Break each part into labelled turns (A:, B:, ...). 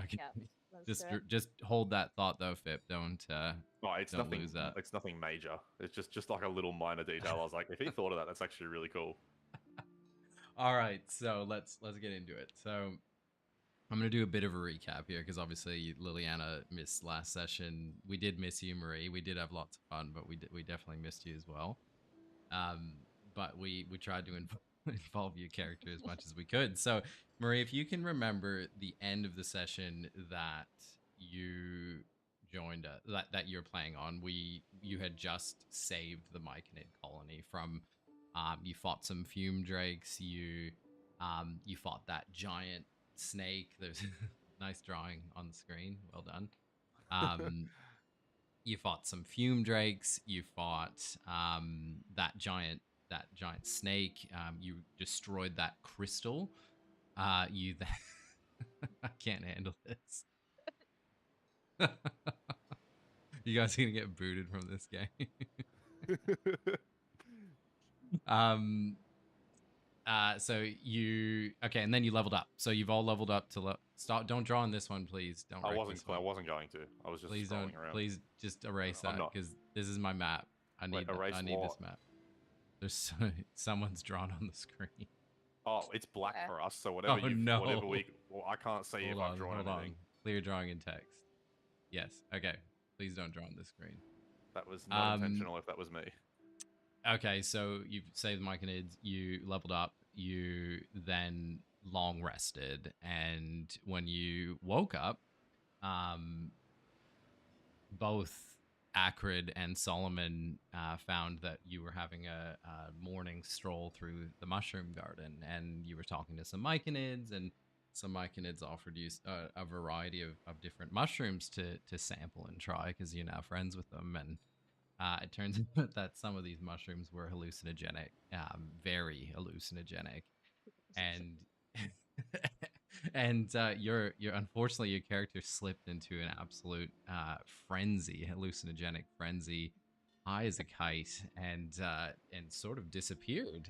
A: Okay.
B: Yeah, let's do it.
A: Just hold that thought though, Fip.
C: Oh, it's
A: Don't lose
C: nothing.
A: that.
C: It's nothing major. It's just like a little minor detail. I was like, if he thought of that, that's actually really cool.
A: All right, so let's get into it. So I'm gonna do a bit of a recap here because obviously Liliana missed last session. We did miss you, Marie. We did have lots of fun, but we definitely missed you as well. But we tried to involve your character as much as we could. So Marie, if you can remember the end of the session that you joined that you're playing on, you had just saved the Myconid colony from you fought some fume drakes, you fought that giant snake. There's nice drawing on the screen. Well done. You fought some fume drakes. You fought that giant snake. You destroyed that crystal. You I can't handle this. You guys are gonna get booted from this game. So you okay, and then you leveled up. So you've all leveled up to start. Don't draw on this one, please. Don't wreck this one.
C: I wasn't going to. I was just
A: Please
C: scrolling
A: don't.
C: around.
A: Please just erase
C: I'm
A: that
C: not.
A: because this is my map. I need.
C: Erase
A: I need
C: what?
A: this map. There's someone's drawn on the screen.
C: Oh, it's black
B: Okay.
C: for us. So whatever
A: Oh, no.
C: whatever we. Well, I can't see if I've drawn anything.
A: Clear drawing in text. Yes. Okay. Please don't draw on the screen.
C: That was not intentional. If that was me.
A: Okay, so you've saved the Myconids, you leveled up, you then long rested, and when you woke up, both Acrid and Solomon found that you were having a morning stroll through the mushroom garden, and you were talking to some Myconids, and some Myconids offered you a variety of different mushrooms to sample and try because you're now friends with them, and it turns out that some of these mushrooms were hallucinogenic, very hallucinogenic, and and your unfortunately your character slipped into an absolute frenzy, hallucinogenic frenzy, high as a kite, and sort of disappeared.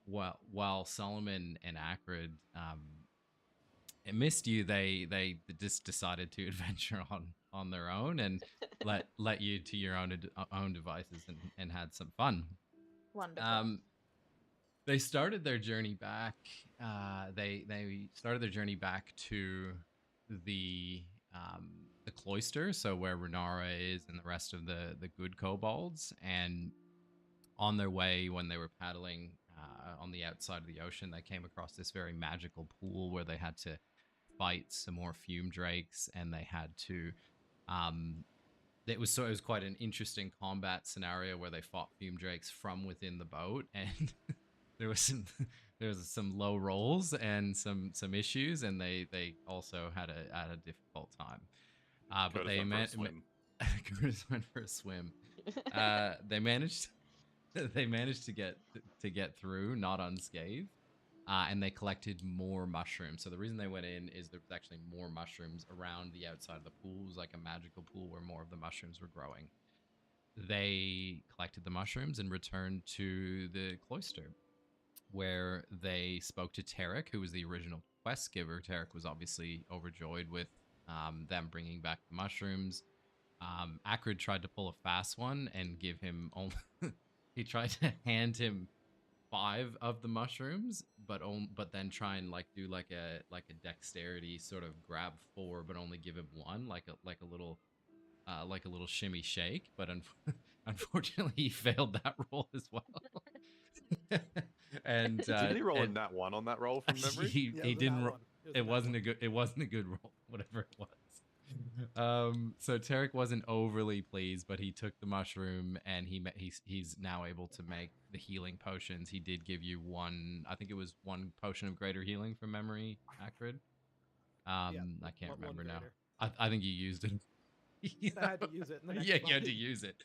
A: While Solomon and Acrid missed you, they just decided to adventure on their own and let you to your own devices and had some fun.
B: Wonderful.
A: They started their journey back. They started their journey back to the cloister, so where Renara is and the rest of the good kobolds. And on their way, when they were paddling on the outside of the ocean, they came across this very magical pool where they had to fight some more fume drakes, and they had to it was quite an interesting combat scenario where they fought fume drakes from within the boat, and there was some low rolls and some issues, and they also had a difficult time. But they Curtis went for a swim. They managed to get through not unscathed. And they collected more mushrooms. So the reason they went in is there was actually more mushrooms around the outside of the pool. It was like a magical pool where more of the mushrooms were growing. They collected the mushrooms and returned to the cloister, where they spoke to Tarek, who was the original quest giver. Tarek was obviously overjoyed with them bringing back the mushrooms. Acrid tried to pull a fast one and give him only... he tried to hand him 5 of the mushrooms, but then try and do like a dexterity sort of grab 4, but only give him 1, like a little shimmy shake. But unfortunately, he failed that roll as well. And
C: did he roll a nat 1 on that roll from memory?
A: He didn't. It wasn't a good roll, whatever it was. So Tarek wasn't overly pleased, but he took the mushroom and he's now able to make the healing potions. He did give you 1, I think it was 1 potion of greater healing from memory, Acrid. I can't remember now. I think you used it.
D: I had to use it. In the next
A: you had to use it.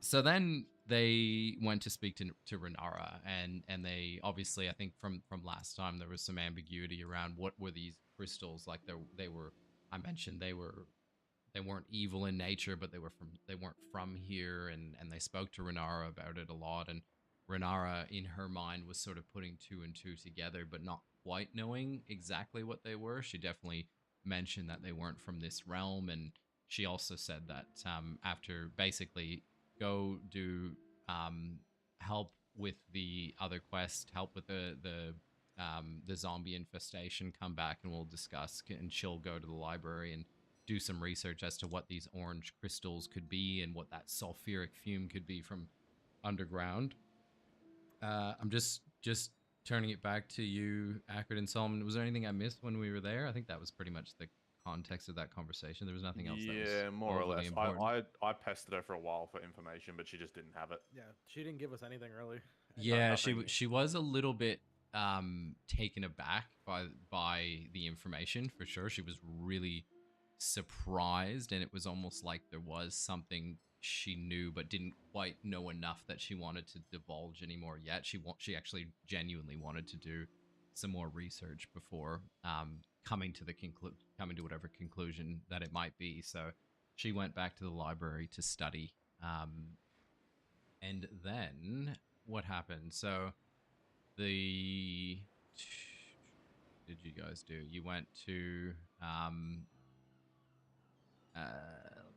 A: So then they went to speak to Renara, and they obviously, I think from last time, there was some ambiguity around what were these crystals. Like they were, I mentioned they weren't evil in nature, but they weren't from here, and they spoke to Renara about it a lot, and Renara in her mind was sort of putting 2 and 2 together, but not quite knowing exactly what they were. She definitely mentioned that they weren't from this realm, and she also said that after basically go do help with the other quest, help with the zombie infestation, come back and we'll discuss, and she'll go to the library and do some research as to what these orange crystals could be and what that sulfuric fume could be from underground. I'm just turning it back to you, Ackred and Solomon. Was there anything I missed when we were there? I think that was pretty much the context of that conversation. There was nothing else that was
C: more or less.
A: important.
C: I pestered her for a while for information, but she just didn't have it.
D: Yeah, she didn't give us anything early.
A: Yeah,
C: nothing.
A: she was a little bit taken aback by the information, for sure. She was really surprised, and it was almost like there was something she knew but didn't quite know enough that she wanted to divulge anymore yet. She actually genuinely wanted to do some more research before coming to whatever conclusion that it might be. So she went back to the library to study. And then what happened? So did you guys do? You went to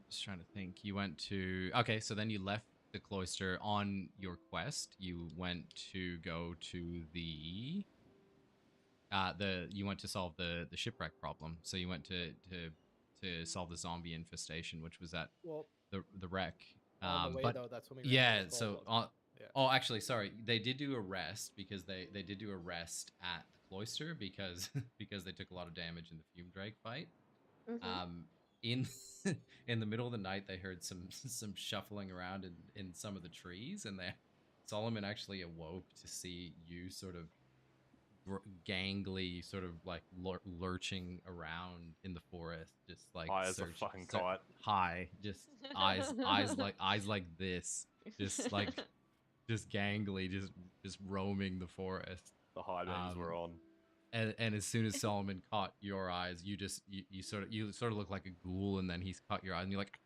A: just trying to think. You went to so then you left the cloister on your quest. You went to go to the you went to solve the shipwreck problem. So you went to solve the zombie infestation, which was at the wreck.
D: On the way, though, that's when we
A: yeah. So
D: yeah.
A: oh, actually, sorry, they did do a rest because they did do a rest at the cloister because they took a lot of damage in the fume drake fight. In in the middle of the night, they heard some shuffling around in some of the trees, and Solomon actually awoke to see you sort of gangly, sort of like lurching around in the forest, just like
C: high as a fucking kite.
A: High, just eyes like this, just like just gangly, just roaming the forest.
C: The high beams were on.
A: And as soon as Solomon caught your eyes, you sort of look like a ghoul, and then he's caught your eyes, and you're like,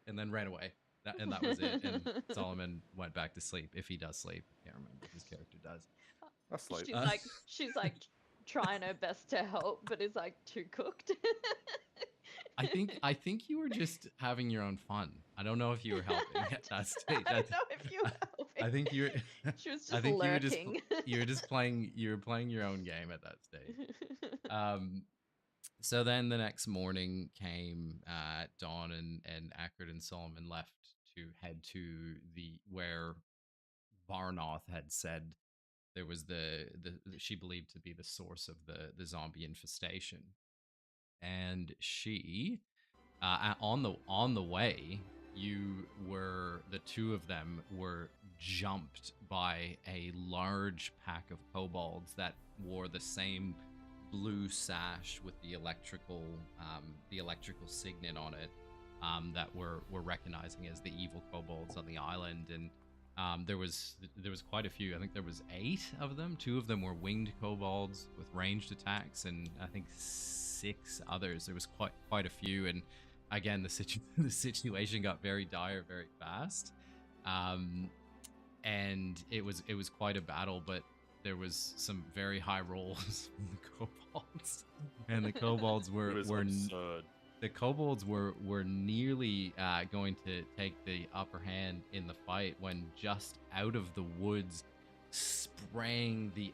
A: and then ran away. And that was it. And Solomon went back to sleep, if he does sleep. I can't remember if his character does.
C: Sleep.
B: She's like trying her best to help, but is like too cooked.
A: I think you were just having your own fun. I don't know if you were helping at that stage.
B: I don't know if you were helping.
A: I think you were.
B: She was just
A: I think
B: lurking.
A: you were just playing. You were playing your own game at that stage. So then the next morning came at dawn, and Ackred and Solomon left to head to where Varnoth had said there was the she believed to be the source of the zombie infestation. And she on the way, the two of them were jumped by a large pack of kobolds that wore the same blue sash with the electrical signet on it, that we're recognizing as the evil kobolds on the island. And there was quite a few. I think there was 8 of them. 2 of them were winged kobolds with ranged attacks, and I think 6 others. There was quite a few. And again, the situation got very dire very fast, and it was quite a battle. But there was some very high rolls from the kobolds, and the kobolds were
C: absurd.
A: The kobolds were nearly going to take the upper hand in the fight when just out of the woods sprang the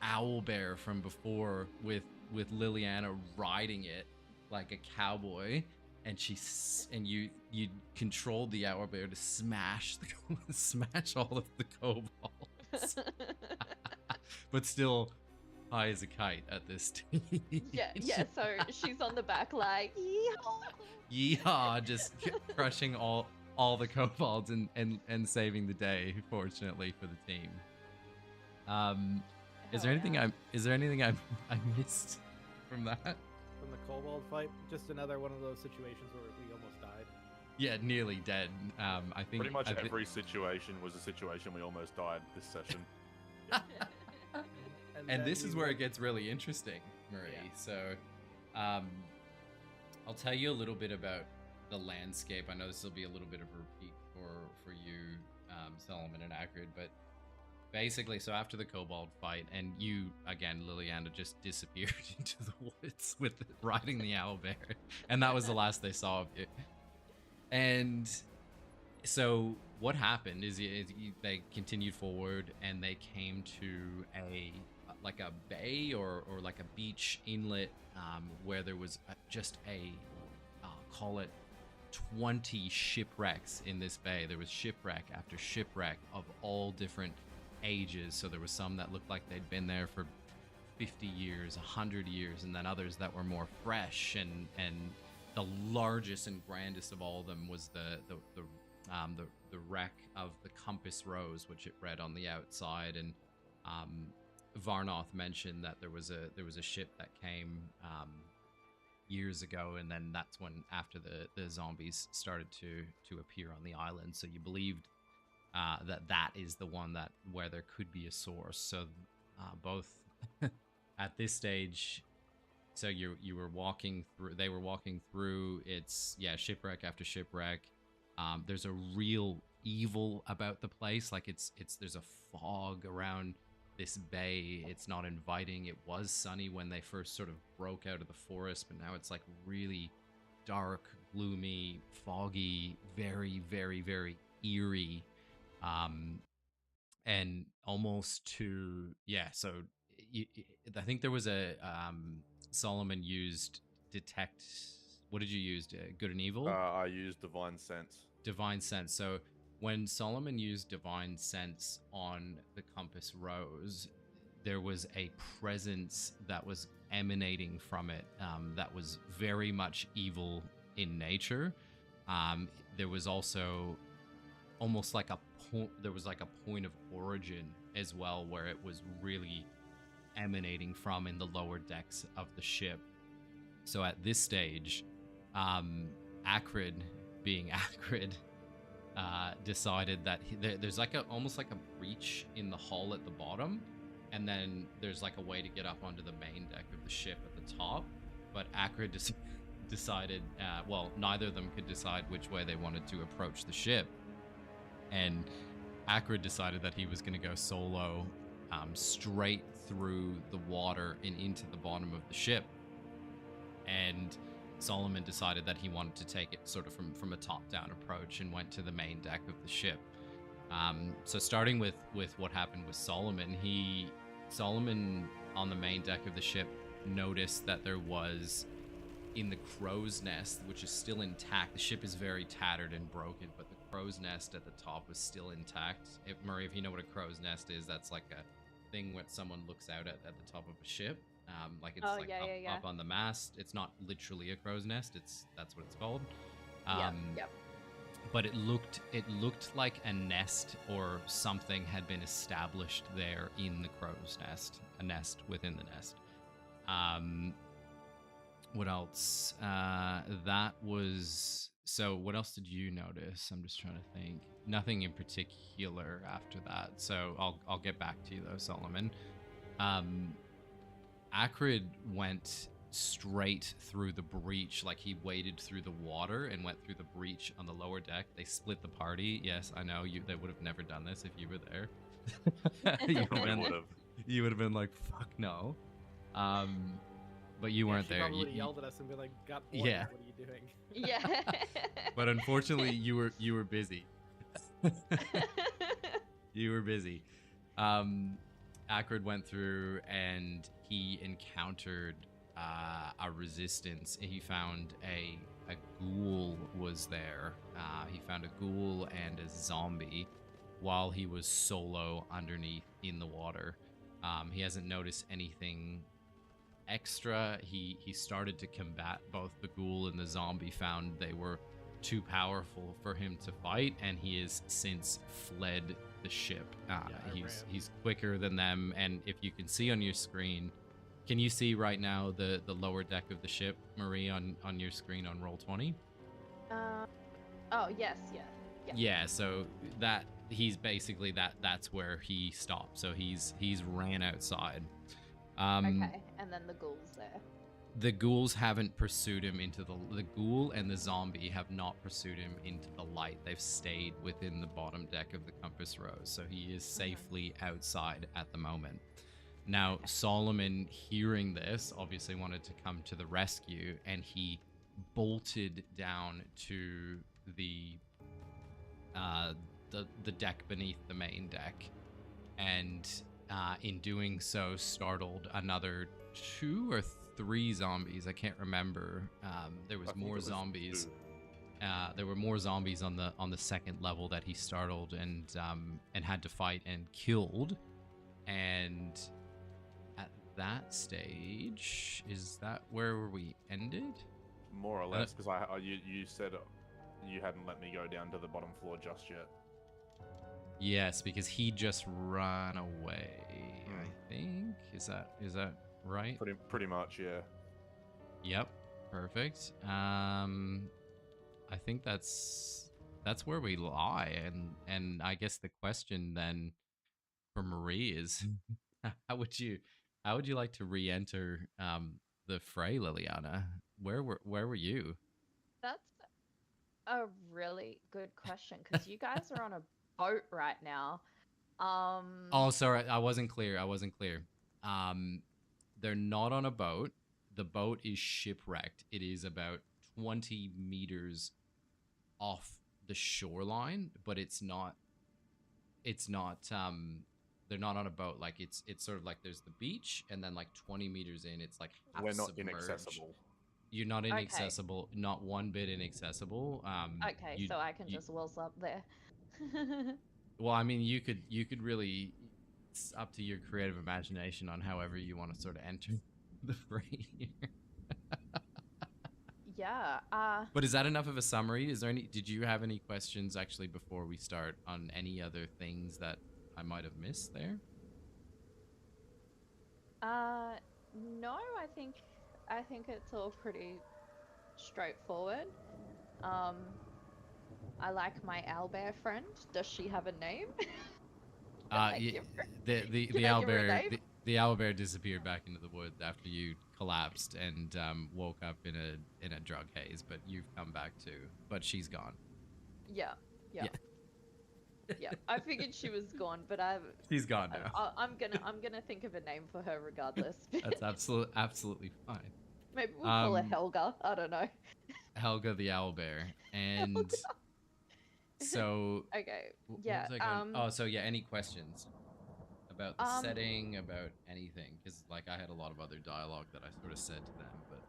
A: owlbear from before with Liliana riding it like a cowboy, and you controlled the owlbear to smash all of the kobolds, but still high as a kite at this stage.
B: Yeah. So she's on the back like,
A: yeehaw, just crushing all the kobolds and saving the day, fortunately for the team. Is there anything I missed from that?
D: From the kobold fight, just another one of those situations where we almost died.
A: Yeah, nearly dead. I think
C: pretty much every situation was a situation we almost died this session.
A: And this is where it gets really interesting, Marie. Yeah. So, I'll tell you a little bit about the landscape. I know this will be a little bit of a repeat for you, Solomon and Ackred, but basically, so after the kobold fight, and you again, Liliana just disappeared into the woods with riding the owlbear, and that was the last they saw of you. And so what happened is they continued forward, and they came to a like a bay or like a beach inlet, where there was just a call it 20 shipwrecks in this bay. There was shipwreck after shipwreck of all different ages. So there was some that looked like they'd been there for 50 years, 100 years, and then others that were more fresh. And the largest and grandest of all of them was the wreck of the Compass Rose, which it read on the outside. And Varnoth mentioned that there was a ship that came years ago, and then that's when after the zombies started to appear on the island. So you believed that is the one that where there could be a source. So both at this stage, so you were walking through, they were walking through, it's shipwreck after shipwreck. There's a real evil about the place. Like it's there's a fog around this bay. It's not inviting. It was sunny when they first sort of broke out of the forest, but now it's like really dark, gloomy, foggy, very, very, very eerie, and almost to so I think there was a Solomon used detect. What did you use? Good and evil?
C: I used divine sense.
A: Divine sense. So when Solomon used divine sense on the Compass Rose, there was a presence that was emanating from it that was very much evil in nature. There was also almost like there was like a point of origin as well, where it was really emanating from in the lower decks of the ship. So at this stage, Acrid, being Acrid, decided that there's like almost like a breach in the hull at the bottom, and then there's like a way to get up onto the main deck of the ship at the top. But Acrid decided, well, neither of them could decide which way they wanted to approach the ship, and Acrid decided that he was going to go solo, straight through the water and into the bottom of the ship. And Solomon decided that he wanted to take it sort of from a top-down approach and went to the main deck of the ship. So starting with what happened with Solomon, Solomon on the main deck of the ship noticed that there was, in the crow's nest, which is still intact, the ship is very tattered and broken, but the crow's nest at the top was still intact. Murray, if you know what a crow's nest is, that's like a thing where someone looks out at the top of a ship. Like it's up on the mast. It's not literally a crow's nest. That's what it's called.
B: Yep.
A: But it looked like a nest or something had been established there in the crow's nest, a nest within the nest. What else? That was. So what else did you notice? I'm just trying to think. Nothing in particular after that. So I'll get back to you though, Solomon. Acrid went straight through the breach, like he waded through the water and went through the breach on the lower deck. They split the party. Yes, I know they would have never done this if you were there. You would have been like, fuck no. But you weren't there.
D: Probably yelled at us and be like, "Got bored.
A: Yeah.
D: What are you doing?"
B: Yeah.
A: But unfortunately, you were busy. You were busy. Acrid went through and he encountered a resistance. He found a ghoul was there. He found a ghoul and a zombie while he was solo underneath in the water. He hasn't noticed anything extra. He started to combat both the ghoul and the zombie, found they were too powerful for him to fight, and he has since fled the ship. He's quicker than them, and if you can see on your screen, can you see right now the lower deck of the ship, Marie, on your screen on Roll20?
B: Oh yes,
A: Yeah, so that he's basically that's where he stopped. So he's ran outside.
B: okay, and then the ghoul's there.
A: The ghouls haven't pursued him into the ghoul and the zombie have not pursued him into the light. They've stayed within the bottom deck of the compass rose, so he is safely outside at the moment. Now, Solomon, hearing this, obviously wanted to come to the rescue, and he bolted down to the deck beneath the main deck, and in doing so, startled another 2 or 3 zombies. I can't remember. There was more zombies. There were more zombies on the second level that he startled and had to fight and killed. And at that stage, is that where we ended?
C: More or less, because you said you hadn't let me go down to the bottom floor just yet.
A: Yes, because he just ran away. I think is that right?
C: Pretty much, yeah.
A: Yep, perfect. I think that's where we lie, and I guess the question then for Marie is, how would you like to re-enter the fray, Liliana? Where were you?
B: That's a really good question because you guys are on a boat right now.
A: Oh, sorry, I wasn't clear. They're not on a boat. The boat is shipwrecked. It is about 20 meters off the shoreline, but it's not they're not on a boat. Like it's sort of like there's the beach, and then like 20 meters in, it's like half
C: We're not
A: submerged.
C: inaccessible.
A: You're not inaccessible, not one bit inaccessible.
B: Okay, so I can just waltz up there.
A: Well, I mean, you could really, it's up to your creative imagination on however you want to sort of enter the fray here.
B: Yeah.
A: But is that enough of a summary? Did you have any questions actually before we start on any other things that I might have missed there?
B: No, I think it's all pretty straightforward. I like my owlbear friend. Does she have a name?
A: The owlbear disappeared back into the woods after you collapsed and woke up in a drug haze, but you've come back too. But she's gone.
B: Yeah. I figured she was gone, but
A: she's gone now.
B: I'm gonna think of a name for her regardless.
A: That's absolutely fine.
B: Maybe we'll call her Helga. I don't know.
A: Helga the owlbear, and so
B: okay, yeah.
A: Any questions about the setting, about anything? Because like I had a lot of other dialogue that I sort of said to them, but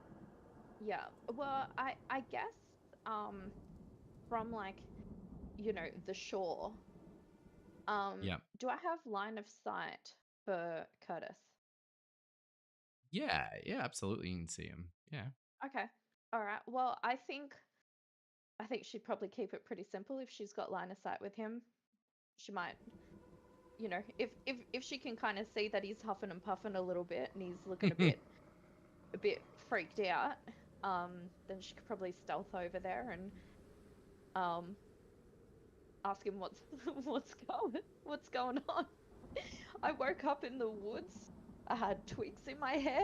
B: yeah. Well, I guess from like, the shore. Do I have line of sight for Curtis?
A: Yeah, absolutely. You can see him. Yeah.
B: Okay. All right. Well, I think she'd probably keep it pretty simple if she's got line of sight with him. She might, if she can kind of see that he's huffing and puffing a little bit and he's looking a bit freaked out, then she could probably stealth over there and ask him what's going on. I woke up in the woods. I had twigs in my hair.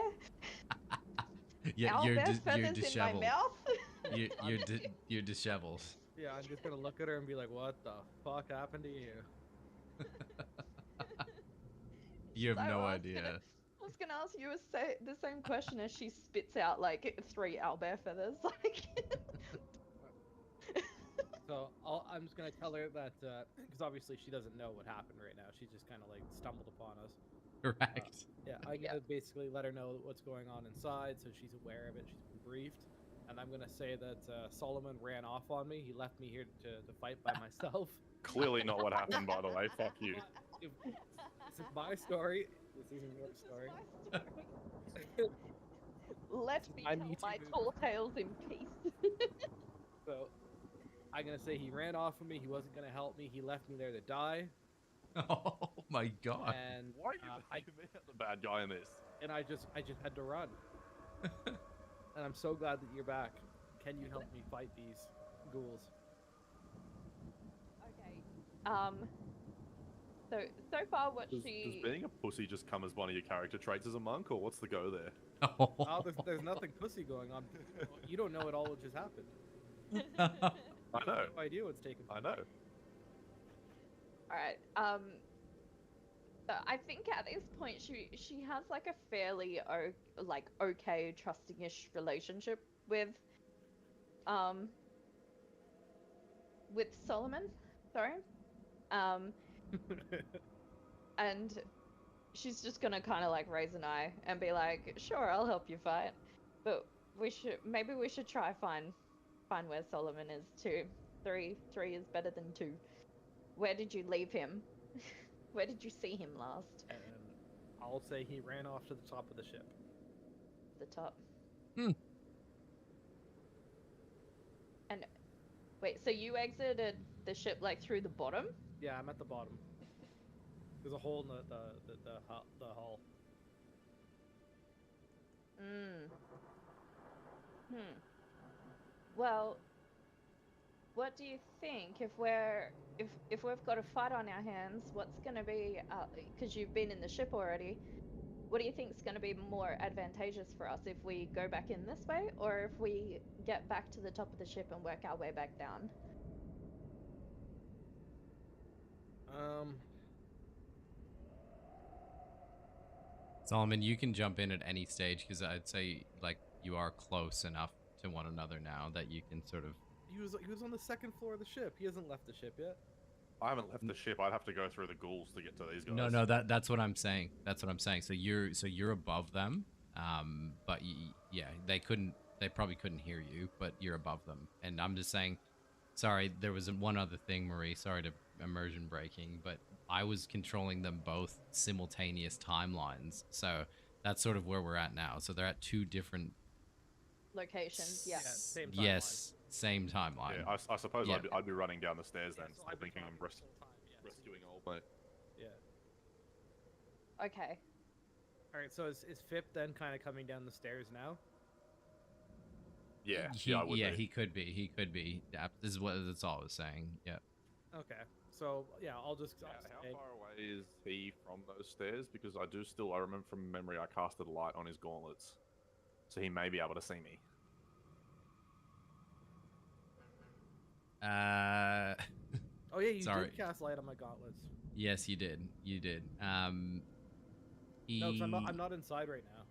A: Yeah,
B: feathers in my mouth.
A: You're disheveled.
D: Yeah, I'm just gonna look at her and be like, "What the fuck happened to you?"
A: You have no idea.
B: I was gonna ask you the same question as she spits out like 3 owlbear feathers. Like.
D: So I'm just gonna tell her that because obviously she doesn't know what happened right now. She just kind of like stumbled upon us.
A: Correct.
D: I'm gonna basically let her know what's going on inside, so she's aware of it. She's been briefed, and I'm gonna say that Solomon ran off on me. He left me here to fight by myself.
C: Clearly not what happened, by the way. Fuck you.
D: This is my story. This isn't your story.
B: Let me tell my tall tales in peace.
D: So, I'm gonna say he ran off of me. He wasn't gonna help me. He left me there to die.
A: Oh my god!
C: And why are you the bad guy in this?
D: And I just had to run. And I'm so glad that you're back. Can you help me fight these ghouls?
B: Okay. So far, does
C: being a pussy just come as one of your character traits as a monk, or what's the go there?
D: Oh, there's nothing pussy going on. You don't know it all what just happened.
C: I know.
D: No idea what's taking
C: I
D: place.
C: know.
B: All right. So I think at this point she has like a fairly okay trusting-ish relationship um with Solomon. Sorry. And she's just gonna kind of like raise an eye and be like, "Sure, I'll help you fight, but maybe we should try find where Solomon is too. Three is better than two. Where did you leave him? Where did you see him last?"
D: And I'll say he ran off to the top of the ship.
B: The top.
A: Hmm.
B: And wait, so you exited the ship like through the bottom?
D: Yeah, I'm at the bottom. There's a hole in the hull.
B: Well, what do you think if we've got a fight on our hands? What's gonna be because you've been in the ship already? What do you think is going to be more advantageous for us if we go back in this way, or if we get back to the top of the ship and work our way back down?
A: Solomon, you can jump in at any stage because I'd say like you are close enough to one another now that you can sort of.
D: He was on the second floor of the ship. He hasn't left the ship yet.
C: I haven't left the ship. I'd have to go through the ghouls to get to these guys.
A: No, that's what I'm saying. That's what I'm saying. So you're above them, but yeah, they probably couldn't hear you, but you're above them. And I'm just saying, sorry, there was one other thing, Marie. Sorry to immersion breaking, but I was controlling them both simultaneous timelines. So that's sort of where we're at now. So they're at two different
B: locations. Yeah.
D: Same timeline.
A: Yes, same timeline.
C: Yeah, I suppose
A: Yeah.
C: I'd be running down the stairs then,
D: so
C: still
D: I've been
C: thinking I'm
D: trapped the whole time, yes.
C: rescuing old mate.
D: Yeah.
B: Okay.
D: All right. So is Fip then kind of coming down the stairs now?
C: Yeah, I would be.
A: He could be. He could be. Yeah, this is what that's all I was saying. Yeah.
D: Okay. So yeah, I'll just.
C: Yeah, how far away is he from those stairs? Because I remember from memory I casted a light on his gauntlets. So he may be able to see me.
D: Oh yeah, you
A: sorry.
D: did cast light on my gauntlets.
A: Yes, you did. You did.
D: No, 'cause I'm not inside right now.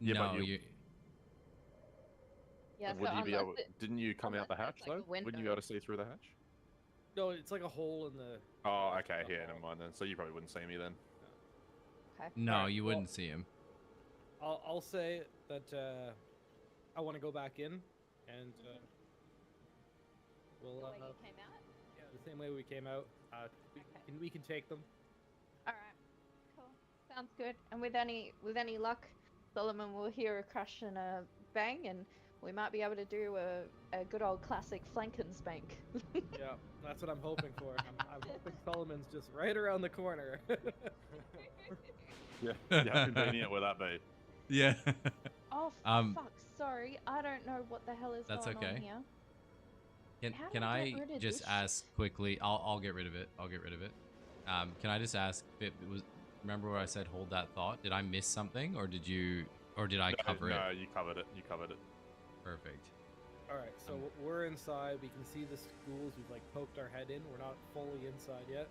C: Yeah,
A: no,
C: but
A: you.
B: Yeah.
C: Would
B: So
C: you be able? Didn't you come out the
B: unless
C: hatch
B: there's, like,
C: though?
B: a
C: Wouldn't you be
B: window.
C: able to see through the hatch?
D: No, it's like a hole in the.
C: Oh, okay.
D: the
C: Yeah,
D: hall.
C: never mind then. So you probably wouldn't see me then.
B: Okay.
A: No,
D: Alright,
A: you
D: well-
A: wouldn't see him.
D: I'll say that I want to go back in, and we'll
B: The way you came out.
D: yeah, the same way we came out. We can take them.
B: All right. Cool. Sounds good. And with any luck, Solomon will hear a crash and a bang, and we might be able to do a good old classic flank and spank.
D: Yeah, that's what I'm hoping for. I'm hoping Solomon's just right around the corner.
C: Yeah. How convenient would that be?
A: Yeah.
B: Oh
A: Um,
B: fuck! Sorry, I don't know what the hell is
A: That's
B: going on
A: okay.
B: here. How
A: Can
B: do I get
A: I
B: rid of
A: just
B: this
A: ask quickly? I'll get rid of it. I'll get rid of it. Can I just ask? Remember where I said hold that thought? Did I miss something, or did I cover it?
C: No, you covered it. You covered it.
A: Perfect.
D: All right, so we're inside. We can see the schools. We've like poked our head in. We're not fully inside yet.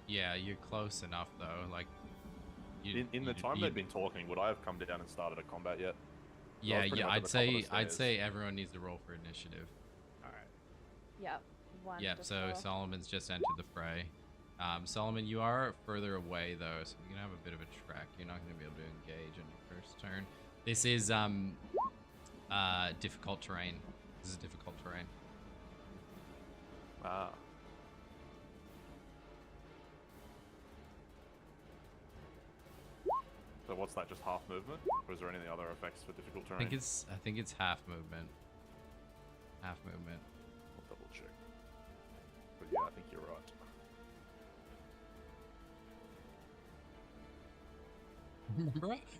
A: You're close enough though. Like,
C: In the time they've been talking, would I have come down and started a combat yet?
A: Yeah,
C: pretty much at
A: I'd
C: the top of the
A: say I'd
C: stairs.
A: say everyone needs to roll for initiative.
D: All right.
B: Yep.
A: Yep. So
B: Wonderful.
A: Solomon's just entered the fray. Solomon, you are further away though, so you're gonna have a bit of a trek. You're not gonna be able to engage on your first turn. This is difficult terrain. This is difficult terrain.
C: Ah. So what's that? Just half movement? Or is there any other effects for difficult
A: I
C: terrain?
A: think it's half movement. Half movement.
C: I'll double check. But yeah, I think you're right.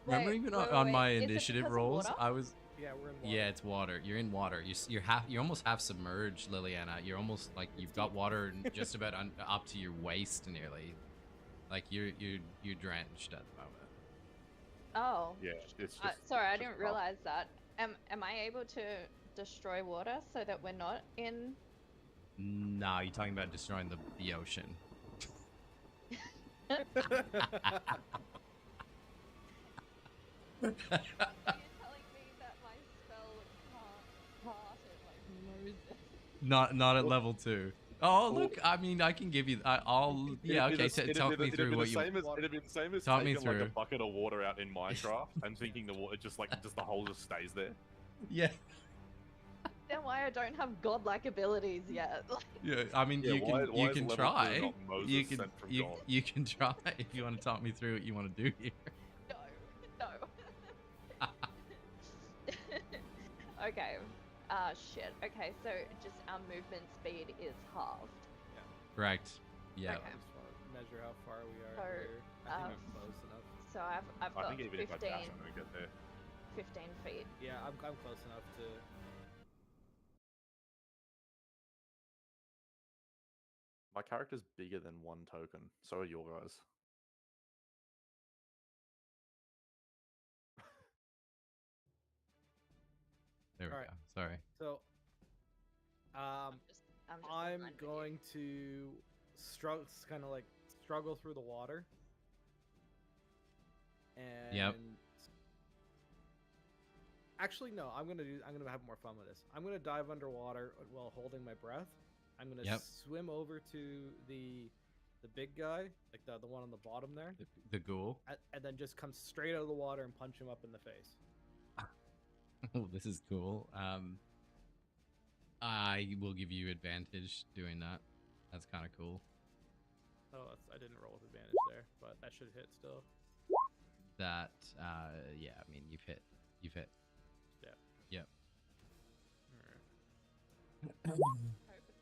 A: Remember even on
B: wait.
A: my
B: Is it
A: initiative
B: because of
A: rolls,
B: water?
A: I was.
D: Yeah, we're in water.
A: Yeah, it's water. You're in water. You're almost half submerged, Liliana. You're almost like you've got water just about up to your waist nearly. Like you're drenched at the moment.
B: Oh.
C: Yeah, it's just.
B: Sorry, I
C: just
B: didn't
C: rough.
B: realize that. Am I able to destroy water so that we're not in?
A: No, you're talking about destroying the ocean.
B: Are you telling me that my spell can't pass it like Moses?
A: Not at level 2. Oh, look, I mean, I can give you. I'll. Yeah, okay. Talk me through what you.
C: It'd be the same as
A: Talk me
C: taking like a
A: through.
C: bucket of water out in Minecraft and thinking the water just the hole just stays there.
A: Yeah.
B: Then why I don't have godlike abilities yet? Like,
A: Yeah. I mean,
C: Yeah,
A: you
C: why is
A: can
C: level 2
A: try.
C: not Moses
A: You can
C: sent from
A: you,
C: God?
A: you can try if you want to talk me through what you want to do here.
B: no. Okay. Shit. Okay, so just our movement speed is halved.
A: Correct. Yeah.
B: Okay.
D: I just want to measure how far we are
B: So,
D: here. I think I'm close enough.
B: So I've
C: I
B: got
C: think even
B: 15,
C: if I dash, I'm gonna get there.
B: 15 feet.
D: Yeah, I'm close enough to.
C: My character's bigger than 1 token. So are your guys.
A: There we
D: Alright.
A: go. Sorry.
D: So,
B: I'm just
D: I'm
B: in line with you.
D: going to kind of like struggle through the water. And actually, no, I'm gonna have more fun with this. I'm gonna dive underwater while holding my breath. I'm gonna swim over to the big guy, like the one on the bottom there,
A: The ghoul.
D: and then just come straight out of the water and punch him up in the face.
A: Oh, this is cool. I will give you advantage doing that. That's kind of cool.
D: Oh, I didn't roll with advantage there, but that should hit still.
A: That, yeah, I mean, you've hit.
D: Yeah.
A: Yep.
D: All right.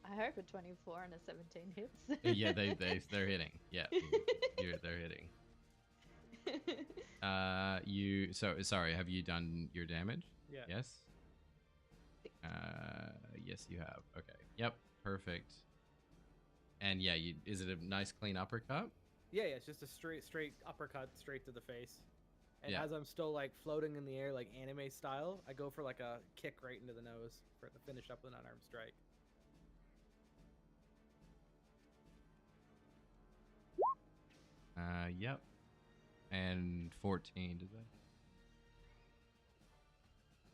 B: I hope a 24 and a 17 hits.
A: Yeah, they're hitting. Yeah, they're hitting. Sorry, have you done your damage?
D: Yeah.
A: Yes. Yes, you have. Okay. Yep. Perfect. And yeah, is it a nice clean uppercut?
D: Yeah, it's just a straight uppercut straight to the face. And
A: Yeah.
D: as I'm still like floating in the air like anime style, I go for like a kick right into the nose for to finish up with an unarmed strike.
A: Yep. And 14, did that?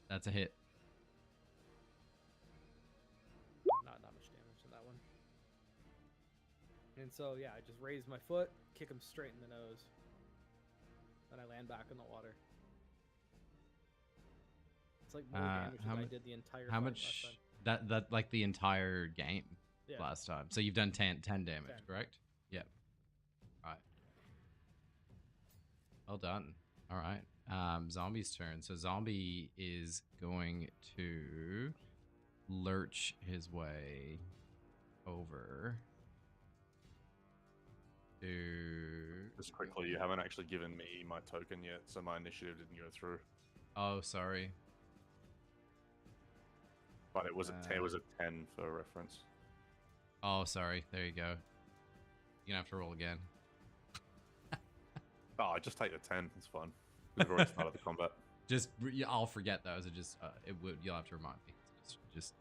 A: That's a hit.
D: Not much damage in that one. And so yeah, I just raise my foot, kick him straight in the nose. Then I land back in the water. It's like more damage than I did the entire
A: How
D: fight
A: much?
D: last time.
A: That like the entire game
D: Yeah.
A: last time. So you've done 10 damage,
D: 10.
A: correct? Yep. All right. Well done. All right. Zombie's turn. So Zombie is going to lurch his way over to...
C: Just quickly, you haven't actually given me my token yet, so my initiative didn't go through.
A: Oh, sorry.
C: But it was a 10 for reference.
A: Oh, sorry. There you go. You're gonna have to roll again.
C: Oh, just take the 10. It's fine. We've already started the combat.
A: I'll forget those. You'll have to remind me. Just.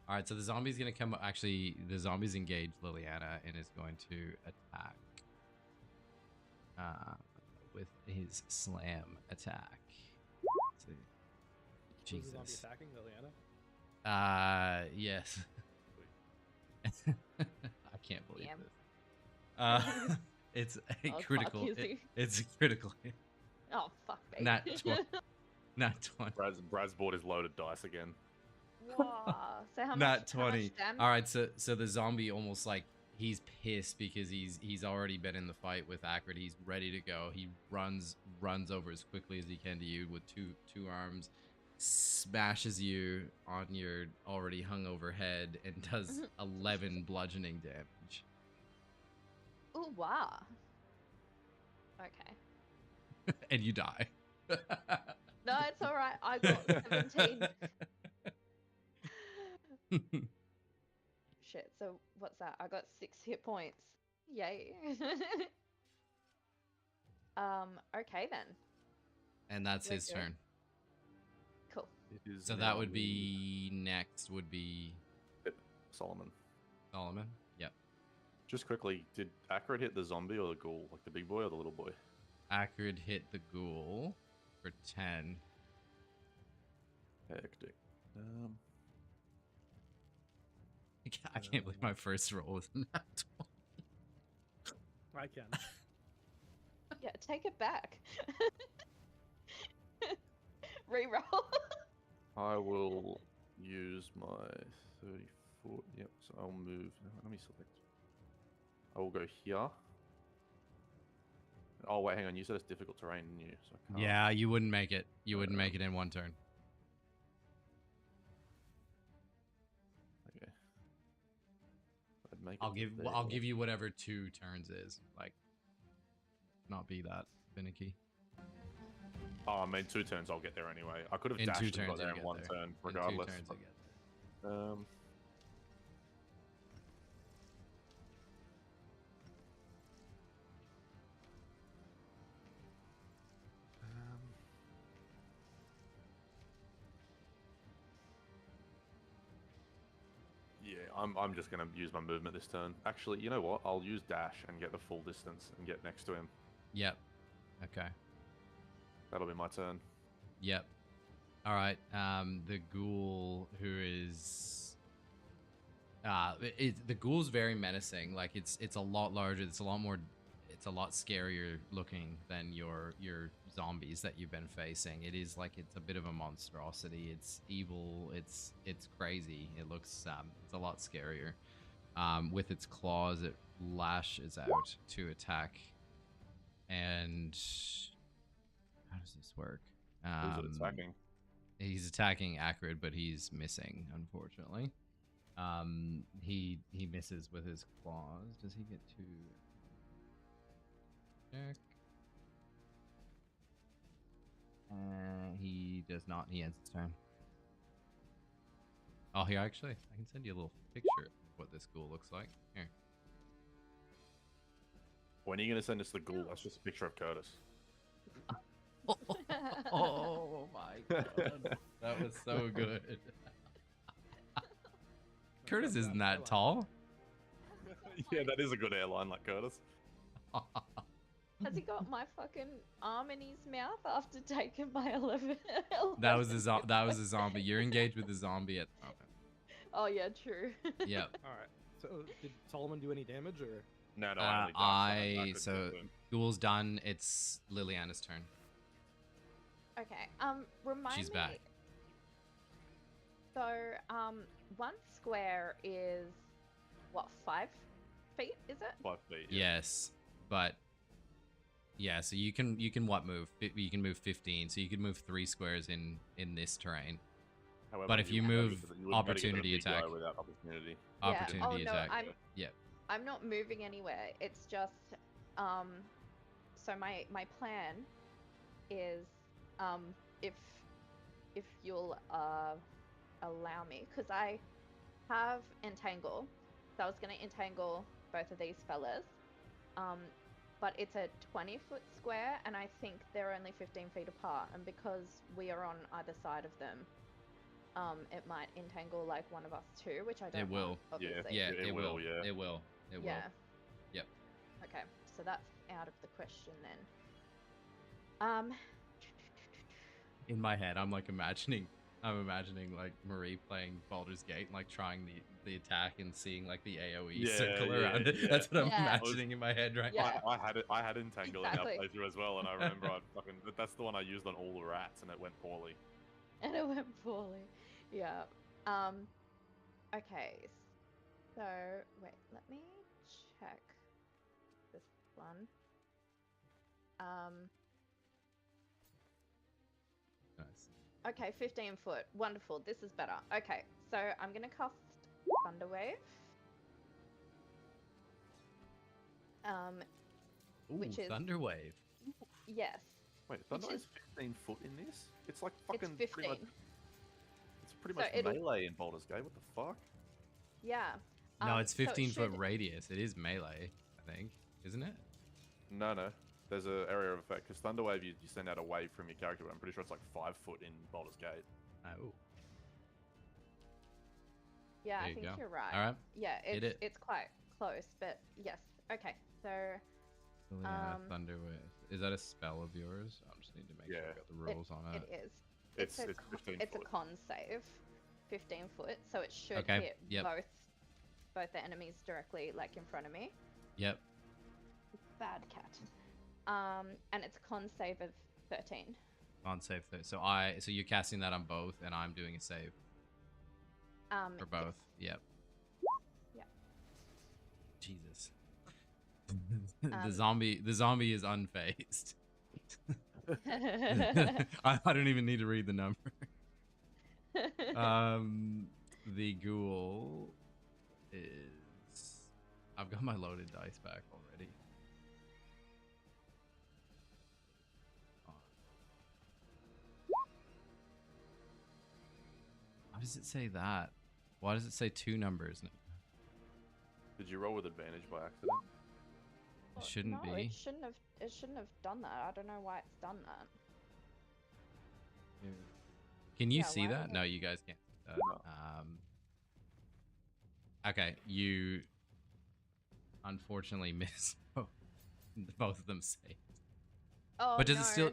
A: All right. So the zombie's gonna come. Actually, the zombie's engaged Liliana and is going to attack. With his slam attack. Let's see.
D: Who's the zombie
A: Jesus.
D: attacking Liliana?
A: Yes. I can't believe
B: Damn.
A: this. It's a
B: Oh,
A: critical.
B: fuck, is he?
A: It's a critical hit.
B: Oh fuck me.
A: Not 20. Not 20.
C: Brad's board his loaded dice again.
B: Wow. So how much?
A: Not
B: how much
A: 20.
B: damage?
A: All right, so the zombie almost like he's pissed because he's already been in the fight with Akrid. He's ready to go. He runs over as quickly as he can to you with two arms, smashes you on your already hungover head and does 11 bludgeoning damage.
B: Ooh, wow. Okay.
A: And you die.
B: No, it's all right. I got 17. Shit. So what's that? I got 6 hit points. Yay. Okay then.
A: And that's
B: We're
A: his
B: good.
A: turn.
B: Cool.
C: It is
A: So
C: now
A: that would be next. Would be
C: Solomon.
A: Solomon. Yep.
C: Just quickly, did Accurate hit the zombie or the ghoul? Like the big boy or the little boy?
A: Accurate hit the ghoul for 10.
C: Hectic.
A: I can't believe my first roll was not 20.
D: I can.
B: Yeah, take it back. Reroll.
C: I will use my 30 foot. Yep, so I'll move. Let me select. I will go here. Oh, wait, hang on. You said it's difficult terrain, didn't you? So I can't.
A: Yeah, you wouldn't make it. You wouldn't make it in one turn.
C: Okay. I'd make
A: I'll
C: it
A: give.
C: there.
A: I'll give you whatever 2 turns is. Like, not be that finicky.
C: Oh, I mean, 2 turns I'll get there anyway. I could have
A: In
C: dashed
A: 2
C: and
A: turns
C: got there
A: you
C: in
A: get
C: 1
A: there.
C: turn,
A: In 2
C: regardless.
A: turns you get there.
C: Yeah, I'm just gonna use my movement this turn. Actually, you know what? I'll use dash and get the full distance and get next to him.
A: Yep. Okay.
C: That'll be my turn.
A: Yep. All right. The ghoul who is the ghoul's very menacing. Like it's a lot larger. It's a lot more. It's a lot scarier looking than your zombies that you've been facing. It is like it's a bit of a monstrosity. It's evil. It's crazy. It looks it's a lot scarier. With its claws, it lashes out to attack. And how does this work?
C: Who's it attacking?
A: He's attacking Accurate, but he's missing, unfortunately. He misses with his claws. Does he get to check? He does not. He ends his turn. Oh, here, actually, I can send you a little picture of what this ghoul looks like. Here.
C: When are you gonna send us the ghoul? That's just a picture of Curtis.
A: Oh my god. That was so good. Curtis isn't that tall.
C: Yeah, that is a good airline, like Curtis.
B: Has he got my fucking arm in his mouth after taking my 11?
A: That was a zombie. You're engaged with the zombie at the moment.
B: Oh yeah, true.
A: Yep.
D: All right. So did Solomon do any damage or?
C: No, I only dashed, so I
A: so
C: couldn't
A: Ghoul's done. It's Liliana's turn.
B: Okay. Remind
A: She's
B: me.
A: back.
B: So, 1 square is what, 5 feet? Is it?
C: 5 feet. Yeah.
A: Yes, but yeah. So you can what move? You can move 15. So you can move 3 squares in this terrain.
C: However,
A: But if you
C: wouldn't
A: move
C: be able to get to the
A: opportunity
C: big guy
A: attack,
C: without opportunity.
B: Yeah.
A: opportunity
B: Oh, no,
A: attack. Yep.
B: I'm not moving anywhere. It's just, so my plan is, if you'll allow me, because I have entangle, so I was gonna entangle both of these fellas, but it's a 20-foot square, and I think they're only 15 feet apart, and because we are on either side of them, it might entangle like one of us too, which I don't
A: It will.
B: want, obviously.
A: Yeah,
C: It
A: it
C: will,
A: will.
C: yeah.
A: It will. It
B: Yeah.
A: will. Yep.
B: Okay, so that's out of the question then.
A: In my head, I'm imagining like Marie playing Baldur's Gate and like trying the attack and seeing like the AoE circle around it.
C: yeah.
A: That's what I'm
B: Yeah.
A: imagining in my head right
B: Yeah.
C: I had entangle
B: Exactly.
C: in that playthrough as well, and I remember that's the one I used on all the rats, and it went poorly.
B: And it went poorly. Yeah. Okay. So wait, let me check this one.
A: Nice.
B: Okay, 15 foot. Wonderful. This is better. Okay, so I'm gonna cast Thunderwave.
A: Ooh,
B: Which is-
A: Thunderwave.
B: Yes.
C: Wait,
B: Which
C: Thunder
B: is-
C: is 15 foot in this? It's like fucking
B: It's
C: pretty
B: 15.
C: much. It's pretty
B: So
C: much
B: it'll-
C: melee in Baldur's Gate. What the fuck?
B: Yeah.
A: No, it's
B: so it
A: 15-foot
B: should-
A: radius. It is melee, I think, isn't it?
C: No. there's an area of effect because Thunderwave you send out away from your character, but I'm pretty sure it's like 5 foot in Baldur's Gate.
A: Oh.
B: Yeah,
A: There
B: I
A: you
B: think
A: go.
B: you're right.
A: All right.
B: Yeah,
A: Hit it.
B: it's quite close, but yes. Okay, so
A: Thunder Wave. Is that a spell of yours? I just need to make sure I got the rules on it.
B: it is.
C: It's
B: 15 it's
C: foot.
B: a con save, 15 foot, so it should
A: Okay,
B: hit
A: yep.
B: both the enemies directly, like in front of me.
A: Yep.
B: Bad cat. And it's a con save of 13.
A: On save. So you're casting that on both, and I'm doing a save for both. Yep.
B: Yeah.
A: Jesus. The zombie is unfazed. I don't even need to read the number. The ghoul is. I've got my loaded dice back already. Why does it say that? Why does it say 2 numbers?
C: Did you roll with advantage by accident?
A: It shouldn't
B: no,
A: be.
B: It shouldn't have done that. I don't know why it's done that.
A: Can you
B: Yeah,
A: see
B: why
A: that?
B: would
A: No,
B: it-
A: you guys can't. See that.
C: No.
A: Okay, you unfortunately missed both of them saved.
B: Oh,
A: But does
B: no.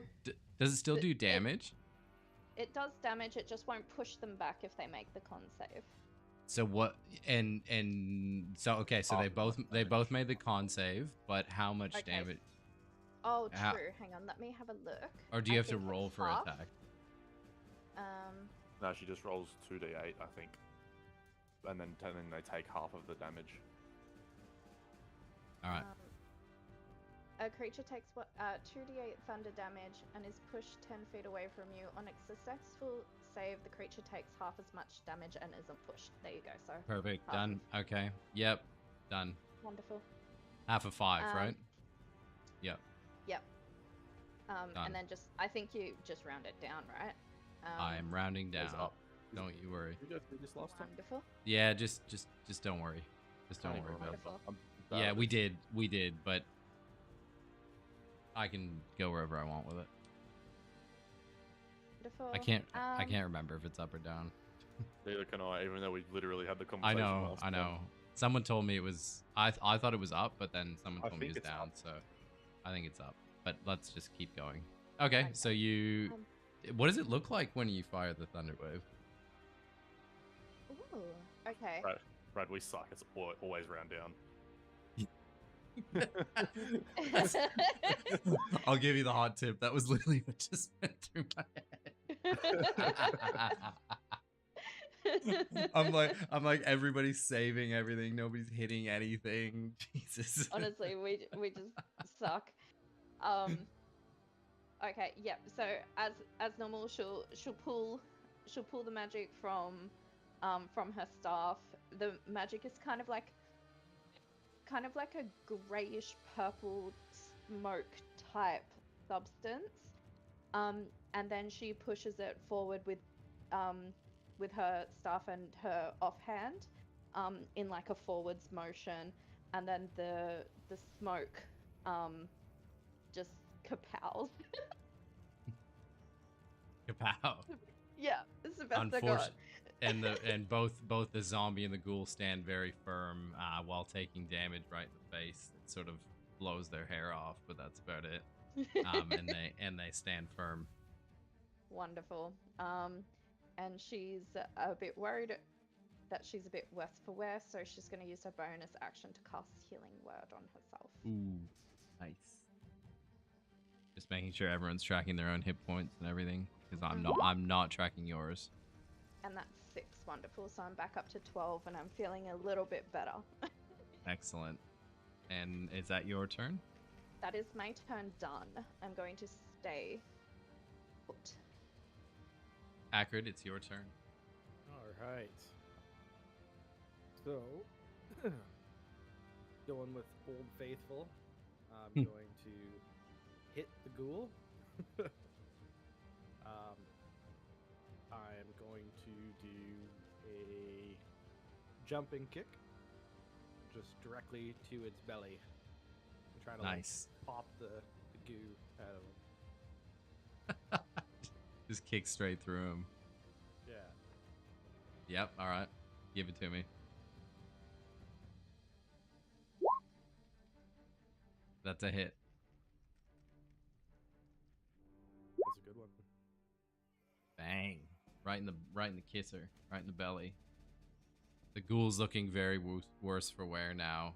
A: it still do damage?
B: It does damage. It just won't push them back if they make the con save.
A: So what? And so okay, so they both made the con save, but how much
B: Okay.
A: damage?
B: Oh,
A: How-
B: true. Hang on, let me have a look.
A: Or do you
B: I
A: have to
B: think
A: roll
B: it's
A: for
B: half.
A: attack?
C: No, she just rolls 2d8, I think, and then they take half of the damage.
A: All right.
B: A creature takes 2d8 thunder damage and is pushed 10 feet away from you. On its successful save, the creature takes half as much damage and isn't pushed. There you go. So
A: Perfect.
B: half.
A: Done. Okay. Yep. Done.
B: Wonderful.
A: Half of 5, right? Yep.
B: Yep.
A: Done.
B: And then I think you just round it down, right?
A: I'm rounding down.
C: Goes up.
A: Don't you worry.
C: Did we go through this last time?
B: Wonderful.
A: Yeah, just don't worry. Just don't
C: Can't
A: worry
C: even
A: about it.
B: Wonderful.
C: I'm bad
A: Yeah,
C: at
A: we
C: this.
A: did, but I can go wherever I want with it.
B: Wonderful.
A: I can't remember if it's up or down.
C: Neither can I, even though we literally had the
A: I
C: conversation
A: know,
C: last
A: I
C: time.
A: know. Someone told me it was. I thought it was up, but then someone
C: I
A: told me it
C: think
A: was
C: it's
A: down.
C: up.
A: So I think it's up. But let's just keep going. Okay,
B: Okay.
A: so you. What does it look like when you fire the thunder wave?
B: Ooh, okay.
C: Brad, we suck. It's always round down.
A: I'll give you the hot tip. That was literally what just went through my head. I'm like everybody's saving everything. Nobody's hitting anything. Jesus.
B: Honestly, we just suck. Okay, yep. So as normal, she'll pull the magic from her staff. The magic is kind of like a grayish purple smoke type substance. And then she pushes it forward with her staff and her offhand, in like a forwards motion, and then the smoke just kapows.
A: Kapow.
B: Yeah, it's the best I got.
A: And both the zombie and the ghoul stand very firm while taking damage right in the face. It sort of blows their hair off, but that's about it. And they stand firm.
B: Wonderful. And she's a bit worried that she's a bit worse for wear, so she's going to use her bonus action to cast Healing Word on herself.
A: Ooh, nice. Just making sure everyone's tracking their own hit points and everything, because I'm not tracking yours.
B: And that's 6. Wonderful. So I'm back up to 12, and I'm feeling a little bit better.
A: Excellent. And is that your turn?
B: That is my turn done. I'm going to stay put.
A: Acrid, it's your turn.
D: All right. So, going with Old Faithful, I'm going to hit the ghoul. I'm going to do a jumping kick, just directly to its belly. I'm trying to
A: Nice.
D: pop the goo out of him.
A: Just kick straight through him.
D: Yeah.
A: Yep. All right. Give it to me. That's a hit.
D: That's a good one.
A: Bang. Right in the kisser. Right in the belly. The ghoul's looking very worse for wear now.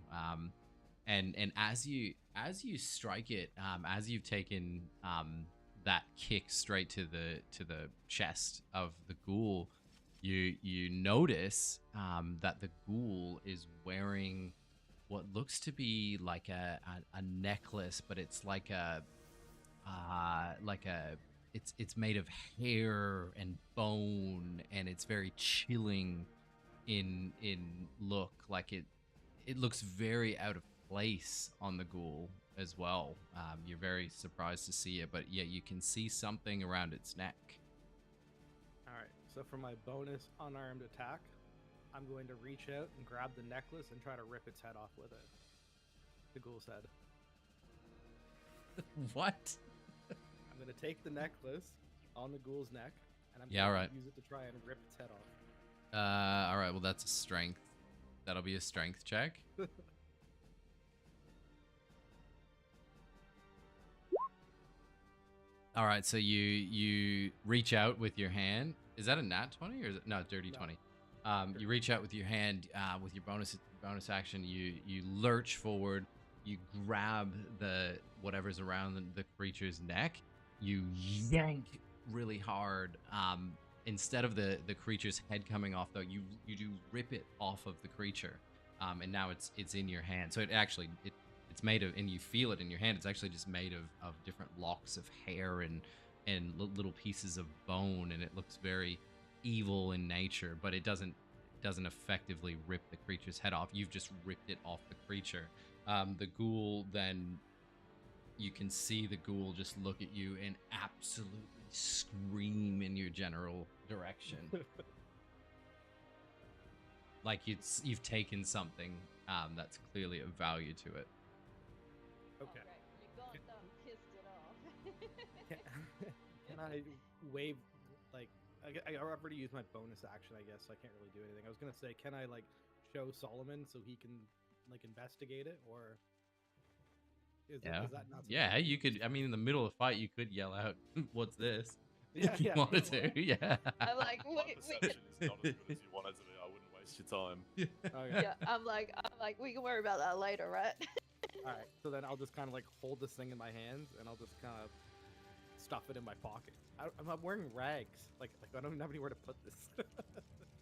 A: And as you strike it, as you've taken that kick straight to the chest of the ghoul, you notice that the ghoul is wearing what looks to be like a necklace, but it's like it's made of hair and bone, and it's very chilling in look. Like it looks very out of place on the ghoul as well. You're very surprised to see it, but yeah, you can see something around its neck.
D: All right. So for my bonus unarmed attack, I'm going to reach out and grab the necklace and try to rip its head off with it. The ghoul's head.
A: What?
D: I'm going to take the necklace on the ghoul's neck, and I'm
A: Yeah,
D: going
A: right.
D: to use it to try and rip its head off.
A: All right. Well, that's a strength. That'll be a strength check. All right. So you reach out with your hand. Is that a nat 20 or is it no dirty 20? You reach out with your hand with your bonus action. You lurch forward. You grab the whatever's around the creature's neck. You yank really hard. Instead of the creature's head coming off, though, you do rip it off of the creature, and now it's in your hand. So it's made of, and you feel it in your hand. It's actually just made of different locks of hair and little pieces of bone, and it looks very evil in nature, but it doesn't effectively rip the creature's head off. You've just ripped it off the creature. The ghoul, then you can see the ghoul just look at you and absolutely scream in your general direction. Like you've taken something that's clearly of value to it.
D: Okay.
B: Alright, you got them, kissed it off.
D: Can I wave, like, I already used my bonus action, I guess, so I can't really do anything. I was going to say, can I, like, show Solomon so he can, like, investigate it, or is that not something
A: Yeah,
D: I
A: you
D: can
A: could, I mean, in the middle of the fight, you could yell out, "What's this?"
D: Yeah,
A: if you
D: yeah.
A: wanted to, yeah.
B: I'm like,
C: My
B: we
C: perception is not as good as you want it to be. I wouldn't waste your time.
D: Okay.
B: yeah, I'm like, we can worry about that later, right?
D: All right, so then I'll just kind of, like, hold this thing in my hands, and I'll just kind of stuff it in my pocket. I'm wearing rags. Like I don't even have anywhere to put this.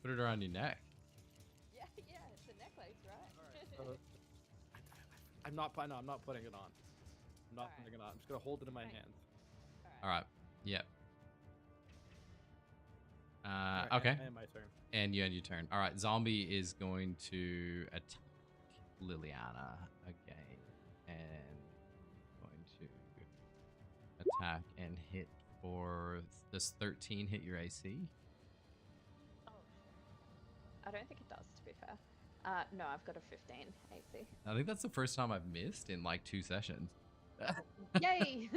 A: Put it around your neck.
B: yeah, it's a necklace, right?
D: I'm not putting it on. I'm not putting it on. I'm just gonna hold it in my
B: Fine.
D: hands.
A: All right. Yep.
D: Alright,
A: Okay.
D: And my turn.
A: And you end your turn. All right. Zombie is going to attack Liliana again, and going to attack and hit for this 13. Hit your AC.
B: Oh, I don't think it does, to be fair. No, I've got a 15 AC.
A: I think that's the first time I've missed in like 2 sessions.
B: Yay!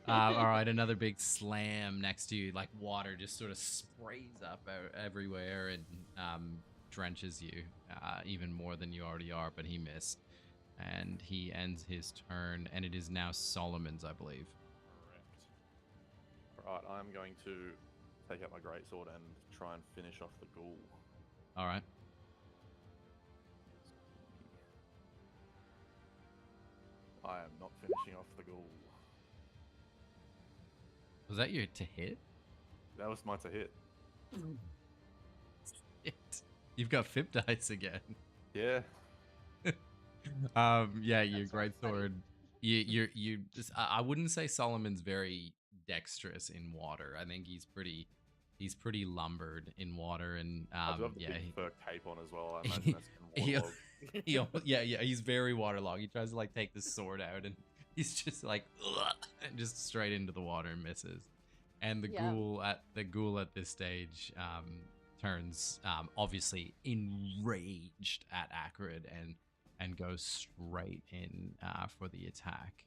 A: All right, another big slam next to you, like water just sort of sprays up everywhere and drenches you even more than you already are, but he missed. And he ends his turn, and it is now Solomon's, I believe.
C: Correct. Right, I'm going to take out my greatsword and try and finish off the ghoul.
A: All right.
C: I am not finishing off the ghoul.
A: Was that your to hit?
C: That was my to hit.
A: Shit. You've got FIP dice again.
C: Yeah.
A: Yeah, your
B: That's really funny.
A: greatsword. You just, I wouldn't say Solomon's very dexterous in water. I think he's pretty lumbered in water, and
C: I do have the
A: yeah,
C: big fur cape on as well. I imagine that's
A: he-
C: waterlogged.
A: yeah, he's very waterlogged. He tries to like take the sword out, and he's just like ugh, and just straight into the water and misses. And the
B: Yeah.
A: ghoul at this stage turns obviously enraged at Acrid and goes straight in for the attack.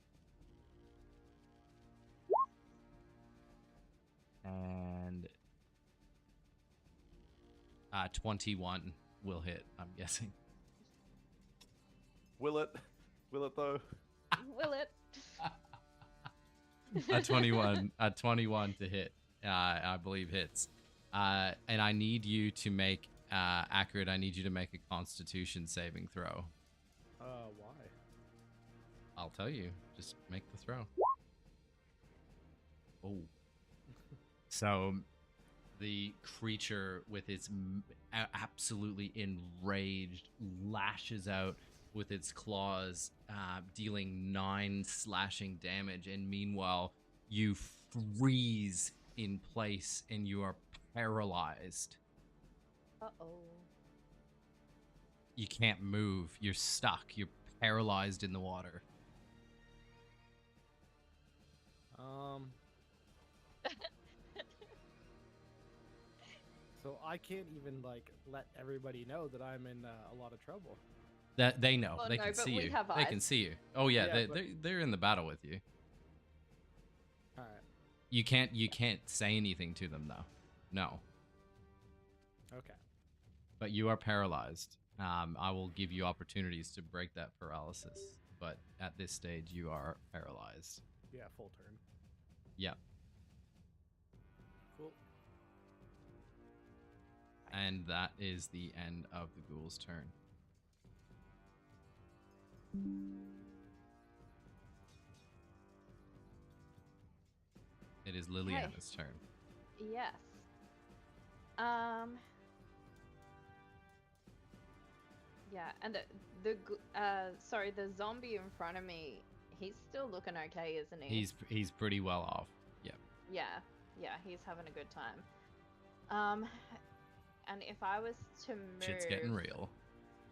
A: 21 will hit, I'm guessing.
C: Will it? Will it though?
B: Will it?
A: A 21 to hit, I believe hits. And I need you to make accurate. I need you to make a Constitution saving throw.
D: Why?
A: I'll tell you. Just make the throw. Oh. So the creature, with its absolutely enraged, lashes out with its claws, dealing 9 slashing damage. And meanwhile, you freeze in place and you are paralyzed.
B: Uh-oh.
A: You can't move. You're stuck. You're paralyzed in the water.
D: So I can't even like let everybody know that I'm in a lot of trouble.
A: That they know.
B: Oh,
A: They
B: no,
A: can
B: but
A: see
B: we
A: you.
B: have
A: They can
B: eyes.
A: see you. Oh yeah,
D: Yeah,
A: they're in the battle with you.
D: All right.
A: You can't say anything to them though. No.
D: Okay.
A: But you are paralyzed. I will give you opportunities to break that paralysis, but at this stage you are paralyzed.
D: Yeah, full turn.
A: Yep.
D: Cool.
A: And that is the end of the ghoul's turn. It is Liliana's turn.
B: Yes. Yeah, and the zombie in front of me, he's still looking okay, isn't he?
A: He's pretty well off. Yep.
B: Yeah, he's having a good time. And if I was to move,
A: Shit's getting real.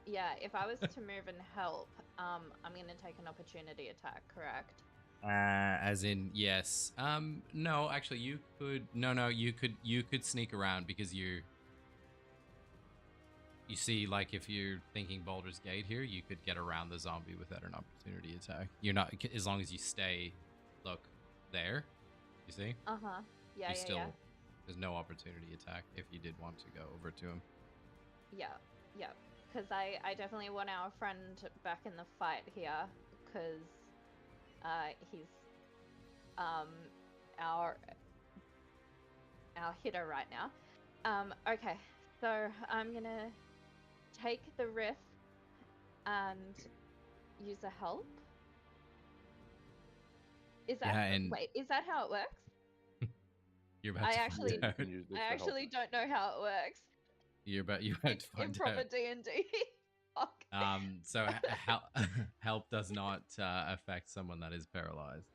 B: Yeah, if I was to move and help, I'm gonna take an opportunity attack, correct?
A: As in, yes. No, actually, you could. No, you could sneak around because you see, like, if you're thinking Baldur's Gate here, you could get around the zombie without an opportunity attack. You're not, as long as you stay, look, there. You see?
B: Uh-huh. Yeah,
A: You
B: yeah,
A: still,
B: yeah.
A: there's no opportunity attack if you did want to go over to him.
B: Yeah, yeah. Because I definitely want our friend back in the fight here, because he's our hitter right now. Okay, so I'm gonna take the riff and use a help. Is that
A: Yeah, and-
B: wait? Is that how it works?
A: You're about
B: I
A: to
B: actually-
A: find out.
C: Can use this
B: I
C: to help.
B: actually don't know how it works
A: You about to
B: in
A: find
B: proper
A: out.
B: D&D. Fuck.
A: So help does not affect someone that is paralyzed.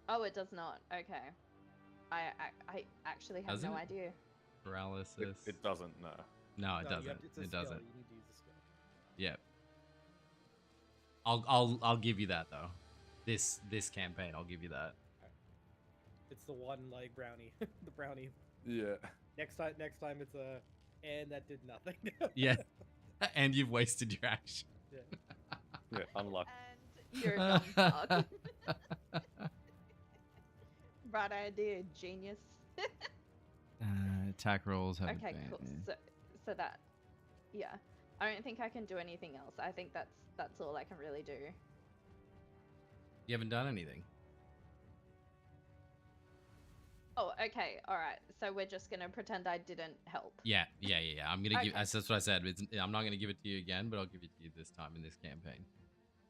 B: Oh, it does not. Okay. I actually have
A: Doesn't
B: no
A: it?
B: idea.
A: Paralysis.
C: It doesn't, no.
A: No, it
D: No, you
A: doesn't.
D: have- it's a
A: It
D: skill.
A: doesn't.
D: You need to use a skill.
A: Yep. I'll give you that though. This campaign, I'll give you that.
D: It's the one like brownie, the brownie.
C: Yeah.
D: Next time it's a, and that did nothing.
A: Yeah. And you've wasted your action.
D: Yeah.
C: Yeah, unlucky.
B: And you're a dumb fuck. Right idea, genius.
A: Attack rolls have
B: Okay, cool.
A: advantage.
B: So that, yeah. I don't think I can do anything else. I think that's all I can really do.
A: You haven't done anything.
B: Oh, okay, all right. So we're just gonna pretend I didn't help.
A: Yeah. I'm gonna give.
B: Okay.
A: That's what I said. I'm not gonna give it to you again, but I'll give it to you this time in this campaign.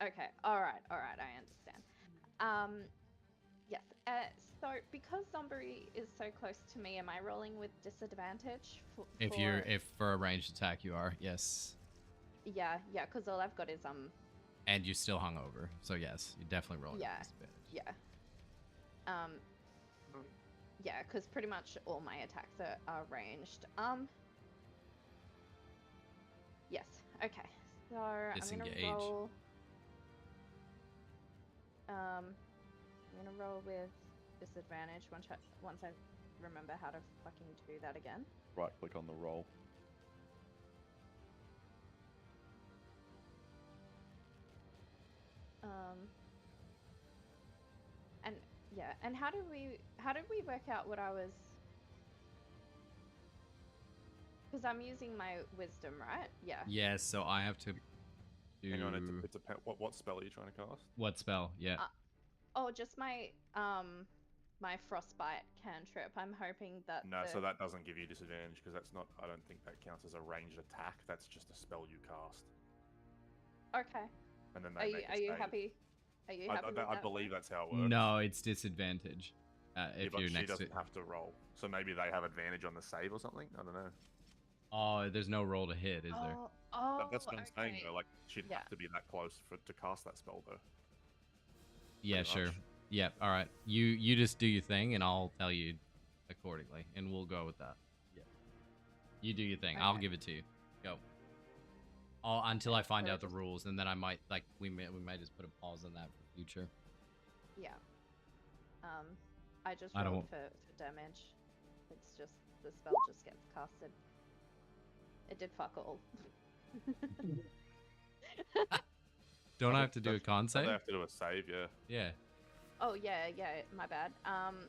B: Okay, all right, I understand. Yes. So because zombie is so close to me, am I rolling with disadvantage?
A: If for a ranged attack you are, yes.
B: Yeah, because all I've got is
A: And you're still hungover, so yes, you definitely roll.
B: Yeah. Yeah, because pretty much all my attacks are ranged. Yes. Okay. So
A: Disengage.
B: I'm gonna roll. I'm gonna roll with disadvantage once I remember how to fucking do that again.
C: Right click on the roll.
B: And yeah, and how did we work out what I was? Because I'm using my wisdom, right? Yeah.
A: Yes, so I have to do...
C: Hang on, it depends. What spell are you trying to cast?
A: What spell? Yeah.
B: Oh, just my my frostbite cantrip. I'm hoping that
C: No, so that doesn't give you disadvantage because that's not. I don't think that counts as a ranged attack. That's just a spell you cast.
B: Okay.
C: And then
B: Are
C: they
B: you
C: make a
B: are you
C: save.
B: happy? Are you happy with
C: I
B: that
C: believe
B: one?
C: that's how it works.
A: No, it's disadvantage. If
C: but
A: you're
C: she
A: next to...
C: doesn't have to roll. So maybe they have advantage on the save or something. I don't know.
A: Oh, there's no roll to hit, is there?
B: Oh,
C: That's what I'm saying
B: okay.
C: though. Like she'd
B: Yeah.
C: have to be that close to cast that spell though.
A: Yeah,
C: pretty
A: sure.
C: much.
A: Yep. All right. You just do your thing, and I'll tell you accordingly, and we'll go with that. Yeah. You do your thing. I'll
B: Okay.
A: give it to you. Go. Until I find
B: Or
A: out the
B: just-
A: rules, and then I might we might just put a pause on that for future.
B: Yeah. I just
A: I don't
B: rolled
A: want-
B: for damage. It's just the spell just gets casted. It did fuck all.
A: Don't I have to do a con
C: They
A: save?
C: have to do a save, yeah.
A: Yeah.
B: Oh yeah, my bad. The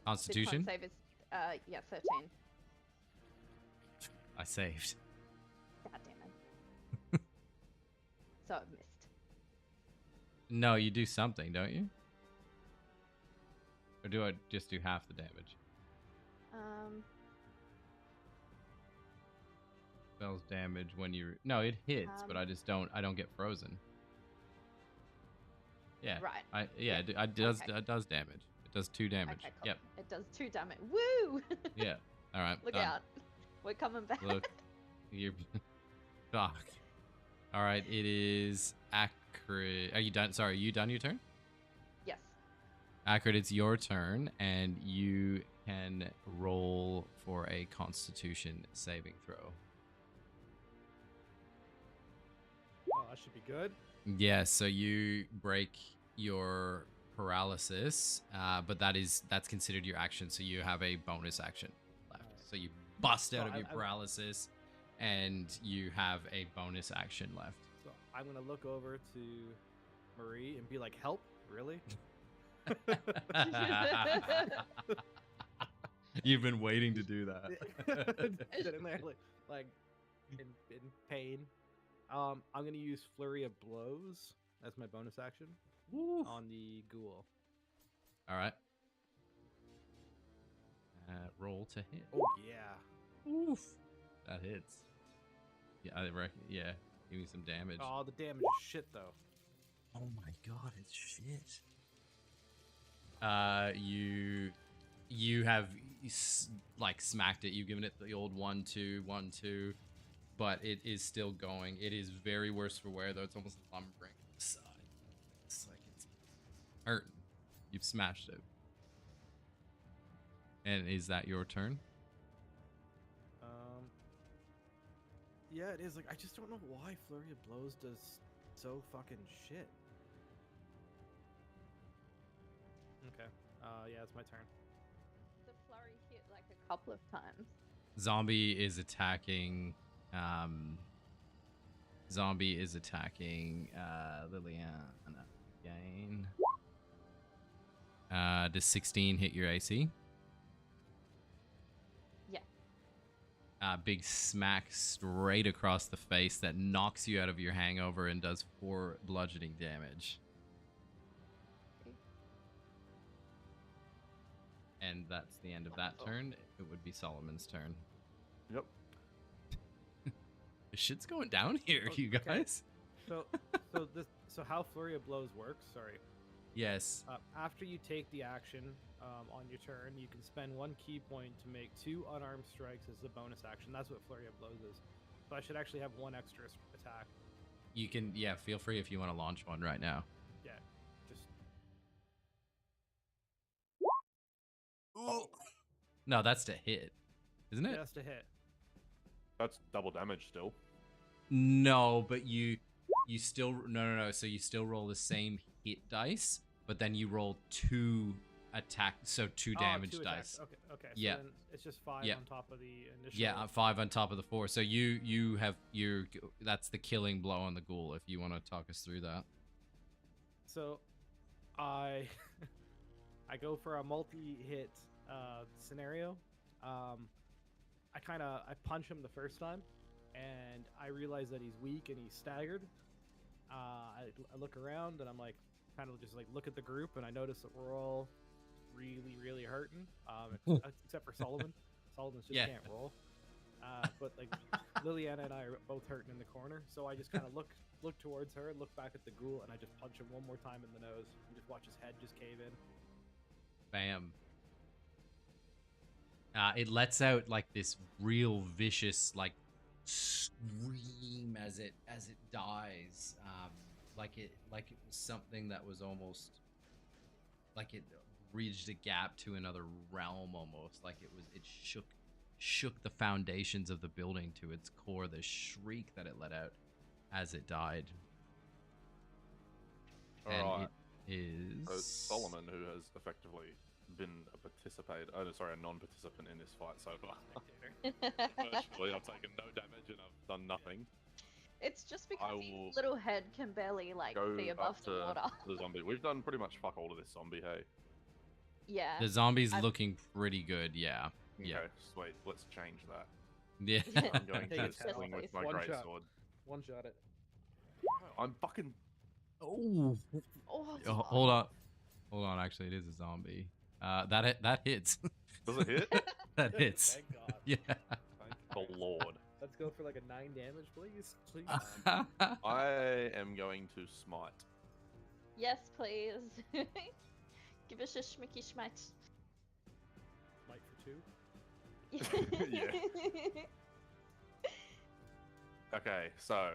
A: Constitution.
B: con save is 13.
A: I saved.
B: God damn it. So it missed.
A: No, you do something, don't you? Or do I just do half the damage? Spells damage when you... No, it hits, but I just don't... I don't get frozen. Yeah.
B: Right.
A: It does damage. It does 2 damage.
B: Okay, cool.
A: Yep.
B: It does 2 damage. Woo!
A: Yeah. All right.
B: Look
A: done.
B: out. We're coming back.
A: Look. You're... Fuck. All right. It is Acrid. Are you done? Sorry, are you done your turn?
B: Yes.
A: Acrid, it's your turn, and you can roll for a Constitution saving throw.
D: Oh, that should be good.
A: Yeah, so you break your paralysis, but that's considered your action, so you have a bonus action left.
D: Alright.
A: So you bust out
D: So
A: of your paralysis, and you have a bonus action left.
D: So I'm gonna look over to Marie and be like, "Help, really?"
A: You've been waiting to do that.
D: Sitting there like in pain. I'm gonna use Flurry of Blows as my bonus action
A: Woo.
D: on the ghoul.
A: All right. Roll to hit.
D: Oh yeah.
A: Oof. That hits. Yeah, I reckon. Yeah, give me some damage.
D: Oh, the damage is shit though.
A: Oh my god, it's shit. You have like smacked it. You've given it the old 1-2, 1-2, but it is still going. It is very worse for wear though. It's almost lumbering on the side. It's like it's hurting. You've smashed it. And is that your turn?
D: Yeah, it is. Like, I just don't know why Flurry of Blows does so fucking shit. Okay. Yeah, it's my turn.
B: The flurry hit like a couple of times.
A: Zombie is attacking. Liliana again. Does 16 hit your AC?
B: Yeah.
A: Big smack straight across the face that knocks you out of your hangover and does 4 bludgeoning damage. And that's the end of that turn. It would be Solomon's turn.
C: Yep.
A: Shit's going down here, you
D: Okay.
A: guys.
D: So how Flurry of Blows works? Sorry.
A: Yes.
D: After you take the action on your turn, you can spend 1 key point to make 2 unarmed strikes as a bonus action. That's what Flurry of Blows is. So I should actually have 1 extra attack.
A: You can, yeah, feel free if you want to launch one right now.
D: Yeah, just
A: No, that's to hit, isn't it?
D: just a hit.
C: That's double damage still.
A: No, but you still no. So you still roll the same hit dice, but then you roll 2 attack, so 2 damage
D: 2
A: dice.
D: attacks. Okay. So
A: Yeah.
D: then it's just 5
A: Yeah.
D: on top of the initial.
A: Yeah, 5 on top of the 4. So you have that's the killing blow on the ghoul. If you want to talk us through that.
D: So, I I go for a multi-hit scenario. I punch him the first time, and I realize that he's weak and he's staggered. I look around and I'm like, kind of just like look at the group, and I notice that we're all really hurting, except for Solomon. Solomon just
A: Yeah.
D: can't roll. But like Liliana and I are both hurting in the corner, so I just kind of look towards her, look back at the ghoul, and I just punch him one more time in the nose, and just watch his head just cave in.
A: Bam. It lets out like this real vicious like scream as it dies, like it was something that was almost like it bridged a gap to another realm, almost like it shook the foundations of the building to its core. The shriek that it let out as it died. And
C: Alright.
A: it is
C: So Solomon, who has effectively been a non-participant in this fight so far. Virtually, I've taken no damage and I've done nothing.
B: It's just because
C: I
B: his
C: will
B: little head can barely like
C: Go
B: be
C: up
B: above the
C: to
B: water.
C: the zombie. We've done pretty much fuck all to this zombie, hey?
B: Yeah.
A: the zombie's
B: I'm-
A: looking pretty good. Yeah. Yeah.
C: Okay, sweet. Let's change that.
A: Yeah.
C: I'm going
D: Take
C: to
D: it,
C: swing with my
D: one
C: great
D: shot.
C: sword.
D: One shot it.
C: I'm fucking.
A: Oh.
B: Oh,
A: Hold on. Actually, it is a zombie. That hits.
C: Does it hit?
A: That hits.
D: Thank God.
A: Yeah.
C: Thank the Lord.
D: Let's go for like a 9 damage, please. Please.
C: I am going to smite.
B: yes, please. Give us a schmicky schmite.
D: Smite for 2.
C: Yeah. Okay, so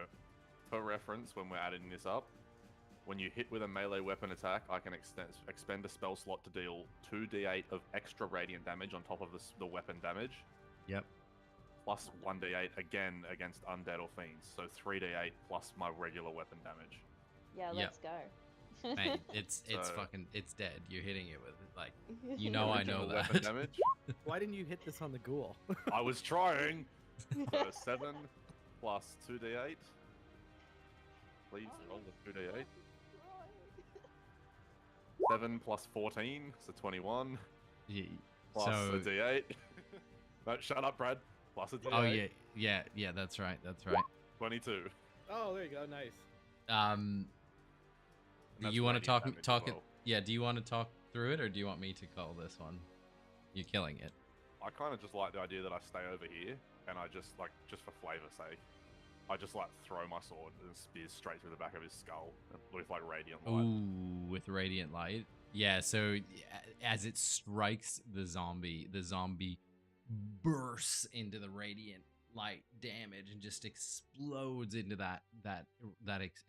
C: for reference, when we're adding this up, when you hit with a melee weapon attack, I can expend a spell slot to deal 2d8 of extra radiant damage on top of the weapon damage.
A: Yep.
C: Plus 1d8 again against undead or fiends. So 3d8 plus my regular weapon damage.
B: Yeah,
A: Yep.
B: let's go.
A: Man, it's
C: So-
A: fucking it's dead. You're hitting it with it like you know I know
C: Original
A: that.
C: weapon damage.
D: Why didn't you hit this on the ghoul?
C: I was trying. So 7 plus 2d8. Please roll the 2d8. 7 plus 14, so 21.
A: Yeah,
C: Plus
A: so
C: a d8. No, shut up, Brad. Plus a d8.
A: oh yeah, that's right.
C: 22.
D: Oh, there you go. Nice.
C: And that's
A: You want to
C: radiant damage as
A: talk it?
C: well.
A: Yeah, do you want to talk through it or do you want me to call this one? You're killing it.
C: I kind of just like the idea that I stay over here and I just for flavor's sake, I just like throw my sword and spears straight through the back of his skull with like radiant light.
A: Ooh, with radiant light. Yeah, so as it strikes the zombie bursts into the radiant light damage and just explodes into that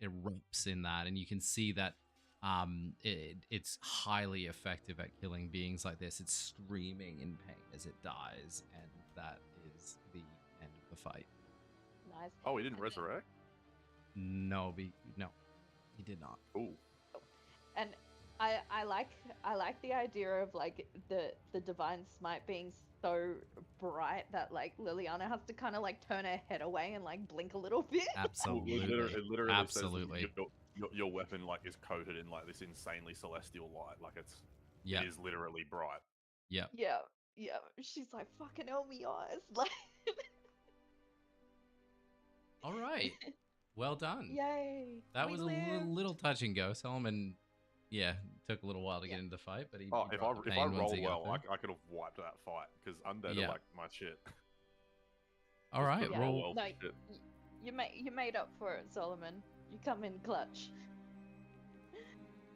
A: erupts in that, and you can see that it's highly effective at killing beings like this. It's screaming in pain as it dies, and that is the end of the fight.
B: Nice.
C: Oh, he didn't resurrect?
A: No, he did not.
C: Ooh.
B: And I like the idea of like the divine smite being so bright that like Liliana has to kind of like turn her head away and like blink a little bit.
A: Absolutely.
C: It literally
A: Absolutely.
C: says that your weapon like is coated in like this insanely celestial light. Like it
A: Yeah.
C: is literally bright.
A: Yeah.
B: Yeah. She's like, fucking hell, me eyes. Like,
A: All right. Well done.
B: yay.
A: That
B: we
A: was a
B: lived.
A: little touch and go. Solomon, yeah, took a little while to get into the fight, but he.
C: Oh,
A: he
C: if
A: brought the
C: I
A: pain once
C: roll
A: he got
C: well,
A: there.
C: I could have wiped that fight because undead
A: Yeah.
C: are like my shit.
A: All right,
B: Yeah.
A: roll.
C: well
B: No,
C: for shit.
B: You made up for it, Solomon. You come in clutch.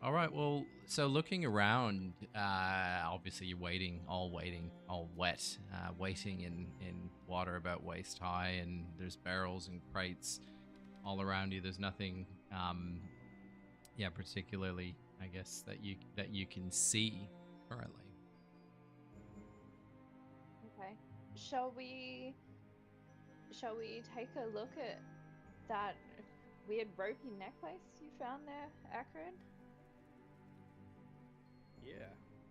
A: All right. Well, so looking around, obviously you're waiting, all wet, waiting in water about waist high, and there's barrels and crates all around you. There's nothing, particularly, I guess that you can see currently.
B: Okay. Shall we take a look at that weird ropey necklace you found there, Akron?
D: Yeah.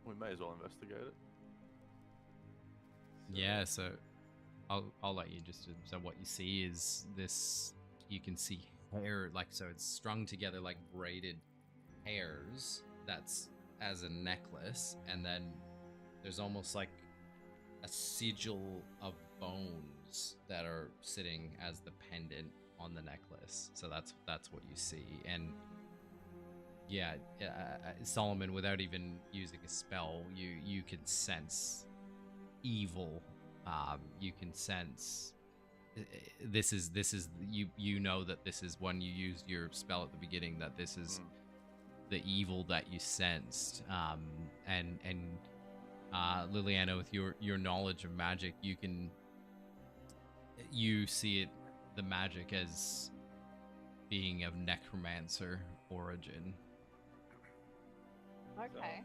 C: We may as well investigate it.
A: Yeah. So, I'll let you just. So what you see is this. You can see hair, like so it's strung together like braided hairs. That's as a necklace, and then there's almost like a sigil of bones that are sitting as the pendant on the necklace. So that's what you see. And yeah, Solomon, without even using a spell, you can sense evil. You can sense this is you know that this is when you used your spell at the beginning, that this is the evil that you sensed. And Liliana, with your knowledge of magic, you see it, the magic, as being of necromancer origin.
B: Okay.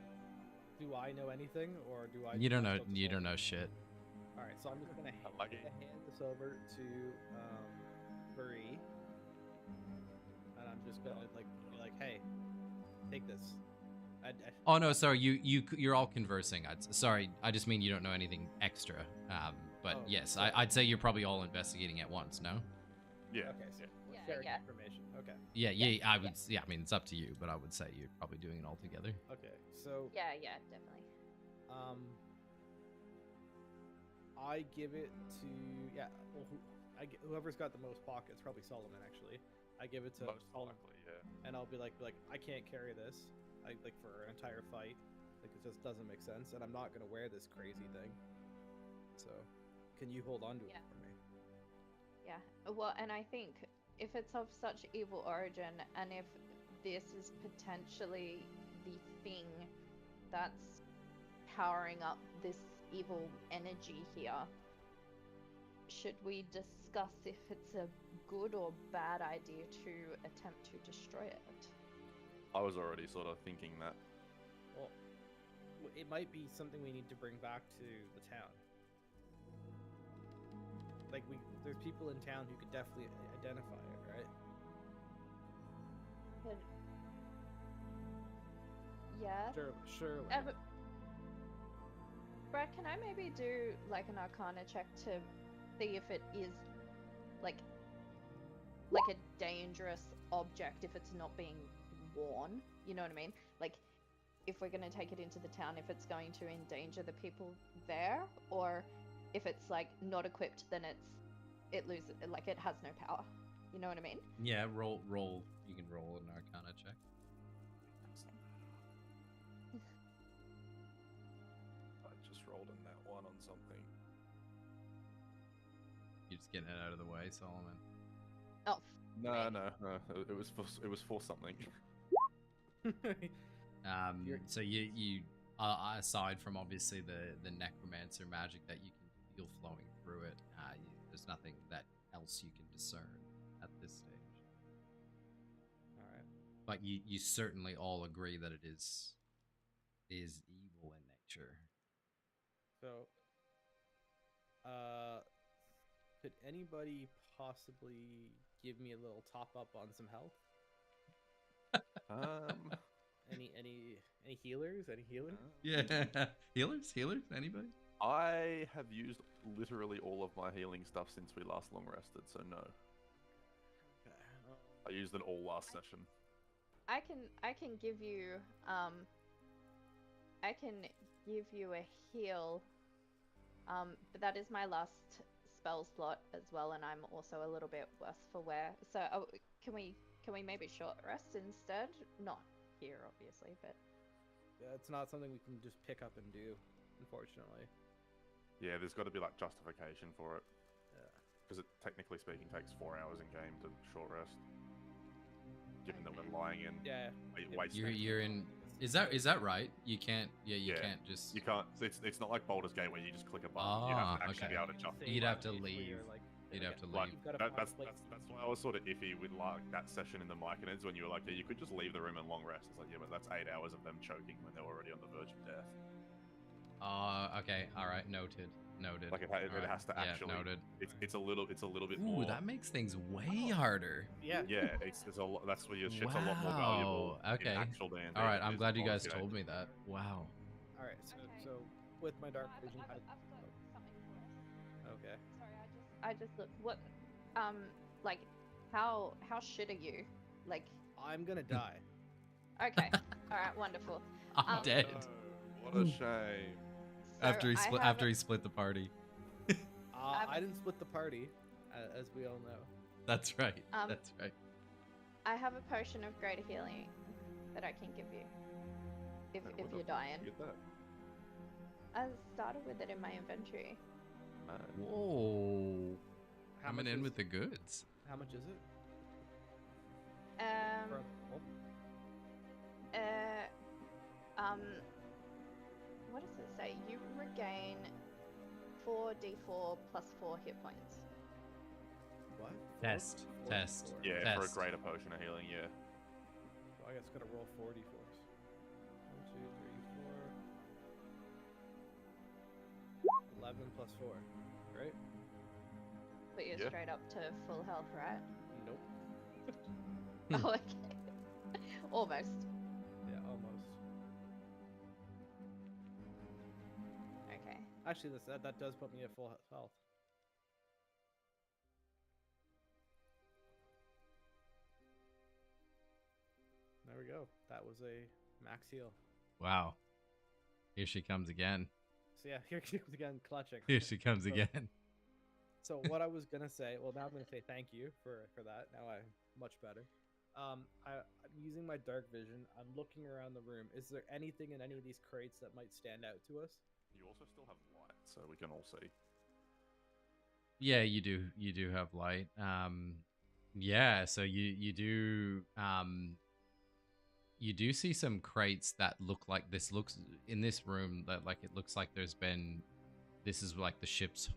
D: So, do I know anything, or do I?
A: You don't know.
D: just focus
A: You
D: on-
A: don't know shit.
D: All right, so I'm just gonna
C: like it.
D: hand this over to Bree, and I'm just gonna be like, hey, take this.
A: Oh no, sorry. You're all conversing. Sorry, I just mean you don't know anything extra. But
D: Oh,
A: yes,
D: sorry.
A: I'd say you're probably all investigating at once. No.
C: Yeah.
D: Okay, so
B: Yeah,
D: sharing
B: yeah.
D: information. Okay.
A: Yeah,
B: Yeah,
A: I would. Yeah, I mean it's up to you, but I would say you're probably doing it all together.
D: Okay. So
B: Yeah, definitely.
D: I give it to well, whoever's got the most pockets, probably Solomon actually. I give it to
C: Most
D: Solomon,
C: likely, yeah.
D: and I'll be like I can't carry this, like for an entire fight, like it just doesn't make sense, and I'm not gonna wear this crazy thing. So, can you hold on to it
B: Yeah.
D: for me?
B: Yeah. Well, and I think if it's of such evil origin, and if this is potentially the thing that's powering up this evil energy here, should we discuss if it's a good or bad idea to attempt to destroy it?
C: I was already sort of thinking that.
D: Well, it might be something we need to bring back to the town. Like there's people in town who could definitely identify it, right?
B: But yeah.
D: Surely.
B: But Brad, can I maybe do like an Arcana check to see if it is like a dangerous object if it's not being worn? You know what I mean? Like, if we're gonna take it into the town, if it's going to endanger the people there, or if it's like not equipped, then it loses, like it has no power. You know what I mean?
A: Yeah, roll. You can roll an Arcana check.
C: I just rolled in that one on something.
A: You're just getting it out of the way, Solomon.
B: Oh.
C: No. It was for something.
A: So you aside from obviously the necromancer magic that you can feel flowing through it, there's nothing that else you can discern at this stage.
D: All right.
A: But you certainly all agree that it is evil in nature.
D: So, could anybody possibly give me a little top up on some health? Any healers? Any healers?
A: Yeah, healers. Anybody?
C: I have used literally all of my healing stuff since we last long rested, so no.
D: Okay.
C: I used it all last session.
B: I can give you a heal, but that is my last spell slot as well, and I'm also a little bit worse for wear. So can we maybe short rest instead? Not here, obviously, but
D: Yeah, it's not something we can just pick up and do, unfortunately.
C: Yeah, there's got to be like justification for it.
D: Yeah.
C: Because it, technically speaking, takes 4 hours in game to short rest. Given that we're lying in.
D: Yeah.
A: You're in. Is that right? You can't. Yeah, you
C: Yeah.
A: can't just.
C: You can't. It's not like Baldur's Gate where you just click a button. You have to actually
A: okay.
C: be able to jump.
A: You'd have to
D: Where
A: leave.
D: you're like,
A: You'd have to
C: Like,
A: leave.
D: You've got to
C: that's
D: find
C: why I was sort of iffy with like that session in the Myconids when you were like, yeah, you could just leave the room and long rest. It's like, yeah, but that's 8 hours of them choking when they're already on the verge of death.
A: Okay. All right. Noted.
C: Like it
A: Alright,
C: has to actually.
A: Yeah, noted.
C: It's a little bit
A: Ooh,
C: more.
A: that makes things way harder.
D: Yeah.
C: Yeah, it's a lot. That's where your shit's a lot more valuable.
A: Wow, okay.
C: In actual D&D
A: All right.
C: than it
A: I'm
C: is
A: glad
C: in
A: you guys
C: Baldur's Gate.
A: told me that. Wow.
D: All right. So,
B: Okay.
D: so with my dark
B: I've
D: vision,
B: got something for us.
D: okay.
B: Sorry, I just looked. What, like, how shit are you? Like,
D: I'm gonna die.
B: okay, all right, wonderful.
A: I'm dead.
C: Oh, what a shame.
B: So
A: After he
B: I
A: split.
B: have
A: After he split the party.
D: I didn't split the party, as we all know.
A: That's right.
B: Um,
A: That's right.
B: I have a potion of greater healing that I can give you if
C: And where the
B: you're
C: fuck
B: dying.
C: did you get that?
B: I started with it in my inventory.
C: Man.
A: Whoa.
D: How
A: Coming
D: much
A: in
D: is-
A: with the goods.
D: How much is it?
B: Um,
D: For a-
B: what does it say? You regain 4d4 plus 4 hit points.
D: What?
A: Test. Test.
C: Yeah, for a
A: Test.
C: greater potion of healing, yeah.
D: So I guess gotta roll 40 for us. 1, 2, 3, 4. 11 plus 4, right?
B: Put you
C: Yeah.
B: straight up to full health, right?
D: Nope.
B: Oh, okay. Almost.
D: Yeah, almost.
B: Okay.
D: Actually, that does put me at full health. There we go. That was a max heal.
A: Wow. Here she comes again.
D: So yeah, here she comes again, clutching.
A: Here she comes
D: So-
A: again.
D: So what I was gonna say, well, now I'm gonna say thank you for that. Now I'm much better. I'm using my dark vision. I'm looking around the room. Is there anything in any of these crates that might stand out to us?
C: You also still have light, so we can all see.
A: Yeah, you do. You do have light. Yeah. So you do see some crates that look like this. Looks in this room that like it looks like there's been. This is like the ship's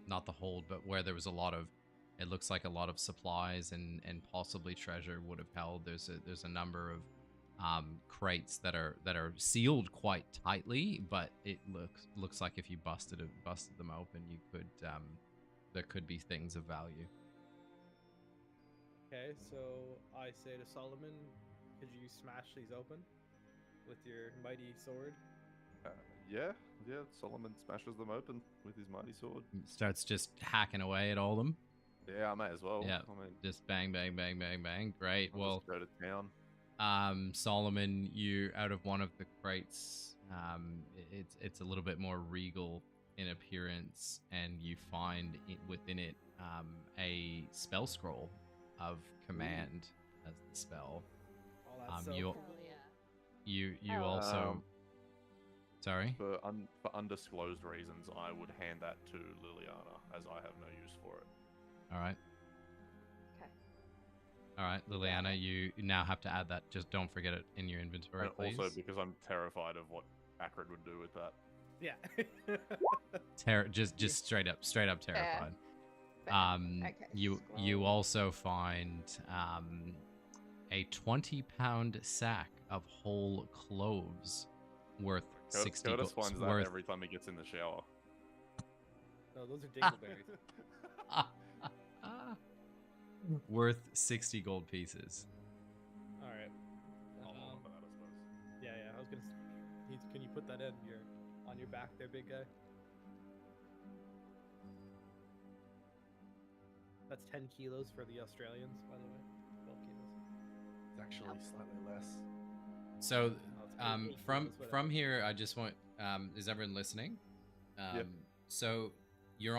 A: not the hold, but where there was a lot of. It looks like a lot of supplies and possibly treasure would have held. There's a number of crates that are sealed quite tightly, but it looks like if you busted them open, you could there could be things of value.
D: Okay, so I say to Solomon, could you smash these open with your mighty sword?
C: Yeah. Solomon smashes them open with his mighty sword.
A: Starts just hacking away at all of them.
C: Yeah, I may as well.
A: Yeah.
C: I mean,
A: Just bang, bang, bang, bang, bang. Great.
C: I'll
A: Well,
C: just go to town.
A: Solomon, you out of one of the crates, it's a little bit more regal in appearance, and you find within it a spell scroll of command as the spell.
D: Oh, that's so
A: you-
D: cool.
B: Hell yeah.
A: You
B: Oh.
A: also sorry.
C: For undisclosed reasons, I would hand that to Liliana, as I have no use for it.
A: All right.
B: Okay.
A: All right, Liliana, you now have to add that. Just don't forget it in your inventory,
C: And
A: please.
C: also because I'm terrified of what Acrid would do with that.
D: Yeah.
A: Just straight up terrified.
B: Fair. Okay,
A: You
B: scroll.
A: also find a 20-pound sack of whole cloves worth 60
C: Curtis
A: gold.
C: finds that every time he gets in the shower.
D: No, those are dingleberries.
A: Worth 60 gold pieces.
D: All right.
C: I'll hold on for that, I suppose.
D: Yeah. I was gonna. Can you put that on your back there, big guy? That's 10 kilos for the Australians, by the way. 12 kilos.
C: It's actually slightly less.
A: So
D: Oh, it's 8
A: from
D: kilos, whatever.
A: from here, I just want is everyone listening?
C: Yep.
A: So you're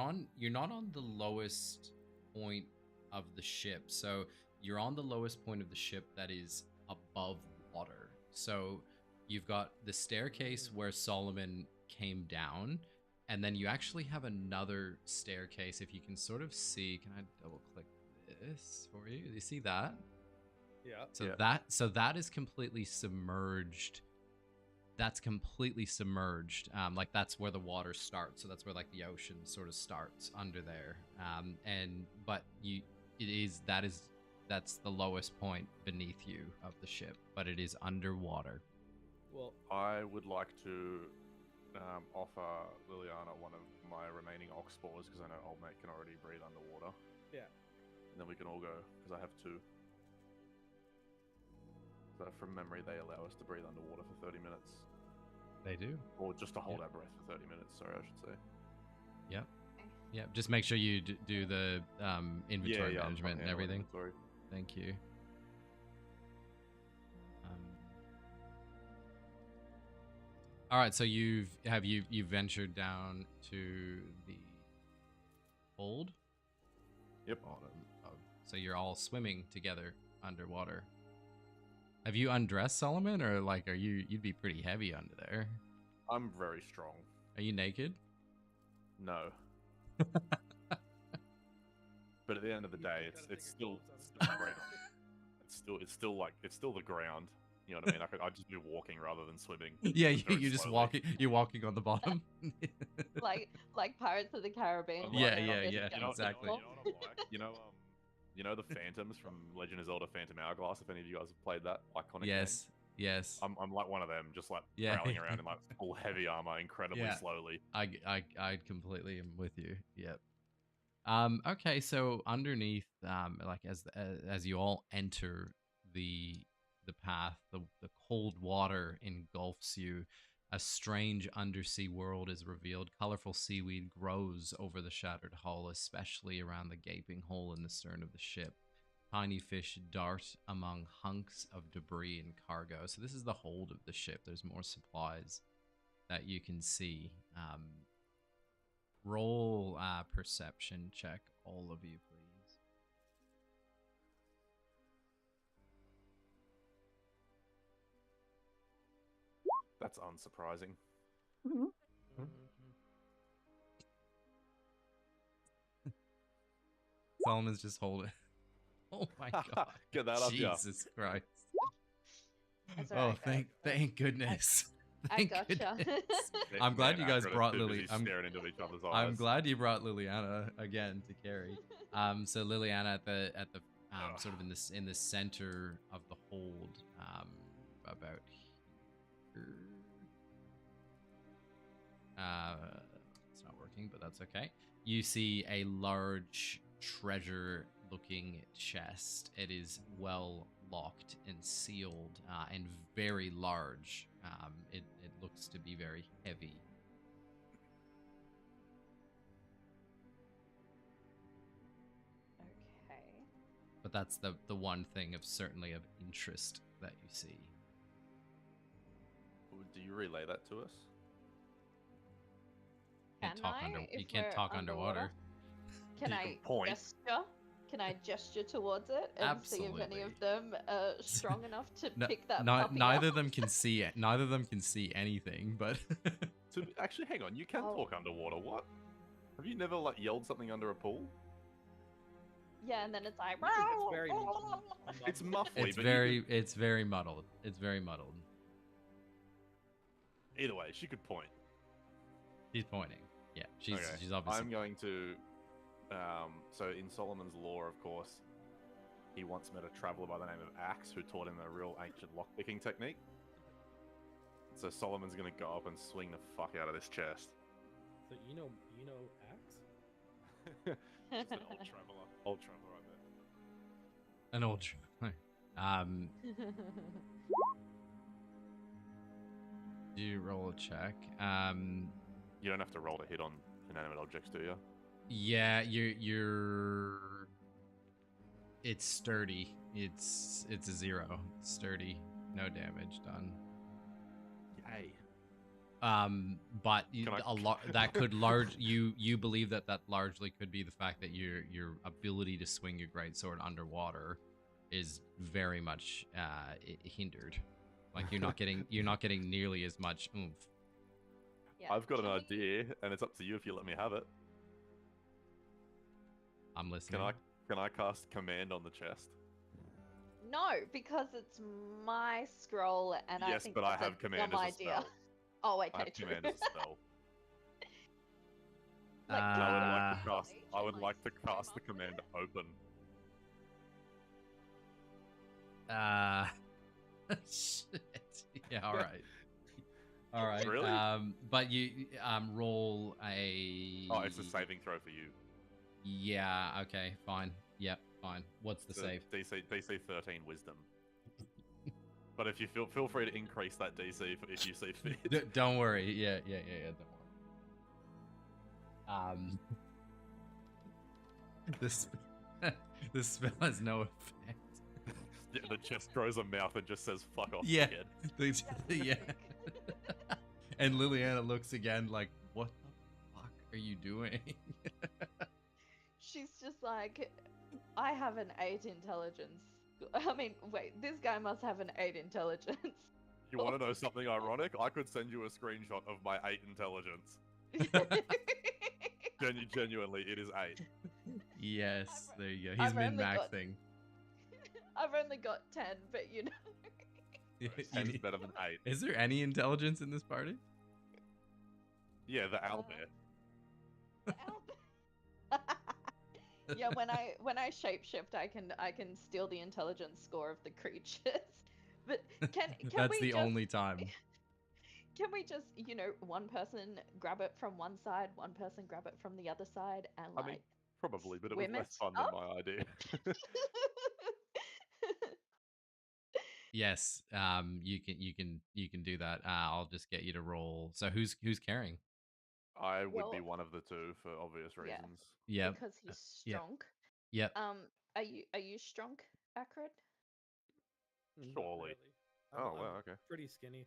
A: not on the lowest point of the ship. So you're on the lowest point of the ship that is above water. So you've got the staircase where Solomon came down, and then you actually have another staircase. If you can sort of see, can I double click this for you? You see that?
D: Yeah.
A: So that is completely submerged. That's completely submerged. Like that's where the water starts. So that's where like the ocean sort of starts under there. That's the lowest point beneath you of the ship, but it is underwater.
D: Well,
C: I would like to offer Liliana one of my remaining ox spores because I know old mate can already breathe underwater.
D: Yeah.
C: And then we can all go because I have 2. So from memory, they allow us to breathe underwater for 30 minutes,
A: They do.
C: or just to hold
A: Yeah.
C: our breath for 30 minutes. Sorry, I should say.
A: Yeah. Just make sure you do the inventory
C: I'm
A: management and
C: handling
A: everything.
C: inventory.
A: Thank you. All right, so you've ventured down to the hold.
C: Yep.
A: Bottom of. So you're all swimming together underwater. Have you undressed, Solomon, or like you'd be pretty heavy under there?
C: I'm very strong.
A: Are you naked?
C: No. But at the end of the day, it's still great. It's still the ground. You know what I mean? I'd just be walking rather than swimming.
A: Yeah,
C: very
A: you're just
C: slowly.
A: walking. You're walking on the bottom.
B: like Pirates of the Caribbean.
C: I'm
A: Yeah,
C: like-
A: yeah,
B: just
A: yeah,
B: get
C: You know,
A: exactly.
C: You know what I'm like? You know the Phantoms from Legend of Zelda: Phantom Hourglass. If any of you guys have played that iconic game.
A: Yes.
C: I'm like one of them, just like
A: Yeah.
C: prowling around in like full heavy armor, incredibly
A: Yeah.
C: slowly.
A: I completely am with you. Yep. Okay, so underneath, like as you all enter the path, the cold water engulfs you. A strange undersea world is revealed. Colorful seaweed grows over the shattered hull, especially around the gaping hole in the stern of the ship. Tiny fish dart among hunks of debris and cargo. So this is the hold of the ship. There's more supplies that you can see. Roll perception check, all of you, please.
C: That's unsurprising.
A: Solomon's just holding. Oh my god.
C: Get that up, yeah.
A: Jesus Christ.
B: That's
A: Oh,
B: alright, guys.
A: thank goodness.
B: I
A: Thank
B: gotcha.
A: goodness. I'm glad you guys brought Lily.
C: I'm staring into each other's eyes.
A: I'm glad you brought Liliana again to carry. So Liliana at the sort of in the center of the hold, about here. It's not working, but that's okay. You see a large treasure-looking chest. It is well locked and sealed, and very large. It looks to be very heavy.
B: Okay.
A: But that's the one thing of certainly of interest that you see.
C: Do you relay that to us?
A: Can't
B: Can
A: talk
B: I,
A: you
B: if
A: can't
B: we're
A: talk underwater.
B: Can
C: You
B: I
C: can point.
B: gesture? Can I gesture towards it and see if any
A: Absolutely.
B: of them are strong enough to
A: No-
B: pick that
A: Ni-
B: puppy
A: neither
B: up?
A: of them can see it. Neither of them can see anything. But
C: Actually, hang on. You can
B: Oh.
C: talk underwater. What? Have you never like yelled something under a pool?
B: Yeah, and then it's like.
D: It's very
C: It's muffly.
A: it's
C: but
A: very muddled. It's very muddled.
C: Either way, she could point.
A: She's pointing. Yeah, she's
C: Okay.
A: obviously.
C: I'm going to. So in Solomon's lore, of course, he once met a traveler by the name of Axe who taught him a real ancient lockpicking technique. So Solomon's going to go up and swing the fuck out of this chest.
D: So you know Axe?
C: Just an old traveler, I bet.
A: An old. Do you roll a check?
C: You don't have to roll to hit on inanimate objects, do you?
A: Yeah, you're. It's sturdy. It's a 0. It's sturdy. No damage done.
C: Yay.
A: But
C: Can I-
A: a lot that could you believe that largely could be the fact that your ability to swing your greatsword underwater is very much hindered. Like you're not getting nearly as much oomph.
B: Yeah,
C: I've got an
B: can we-
C: idea, and it's up to you if you let me have it.
A: I'm listening.
C: Can I cast command on the chest?
B: No, because it's my scroll, and I
C: Yes,
B: think
C: but I
B: that's
C: have
B: a
C: command
B: dumb
C: as a
B: idea.
C: spell.
B: Oh,
C: I
B: okay,
C: have
B: true.
C: command as a spell.
B: Like,
C: I would like to cast the command open.
A: Shit. Yeah. All right. All right.
C: Really?
A: But you roll a.
C: Oh, it's a saving throw for you.
A: Yeah. Okay. Fine. Yep. Fine. What's the
C: So
A: save?
C: DC 13 Wisdom. But if you feel free to increase that DC if you see fit.
A: Don't worry. Yeah. Don't worry. This this spell has no effect.
C: Yeah, the chest grows a mouth and just says "fuck off."
A: Yeah.
C: Kid.
A: Yeah. And Liliana looks again like, what the fuck are you doing?
B: she's just like, I have an 8 intelligence. I mean, wait, this guy must have an 8 intelligence.
C: You want to know something ironic? I could send you a screenshot of my 8 intelligence. Genuinely, it is 8.
A: Yes, there you go. He's
B: I've
A: min
B: only got-
A: maxing.
B: I've only got 10, but you know.
C: 10's better than 8.
A: Is there any intelligence in this party?
C: Yeah, the owlbear.
B: Yeah, when I shapeshift, I can steal the intelligence score of the creatures. But can
A: That's
B: we
A: the
B: just,
A: only time.
B: Can we just, one person grab it from one side, one person grab it from the other side, and
C: I mean, probably, but it was
B: swim
C: less
B: it
C: fun than
B: up?
C: my idea.
A: Yes, you can do that. I'll just get you to roll. So who's carrying?
C: I would be
B: Well,
C: one of the two for obvious
B: yeah.
C: reasons.
A: Yep.
B: Because he's
A: Yep.
B: strong.
A: Yep.
B: Are you strong, Acrid?
D: Not
C: Surely.
D: really.
C: Oh,
D: I'm
C: wow, okay.
D: pretty skinny.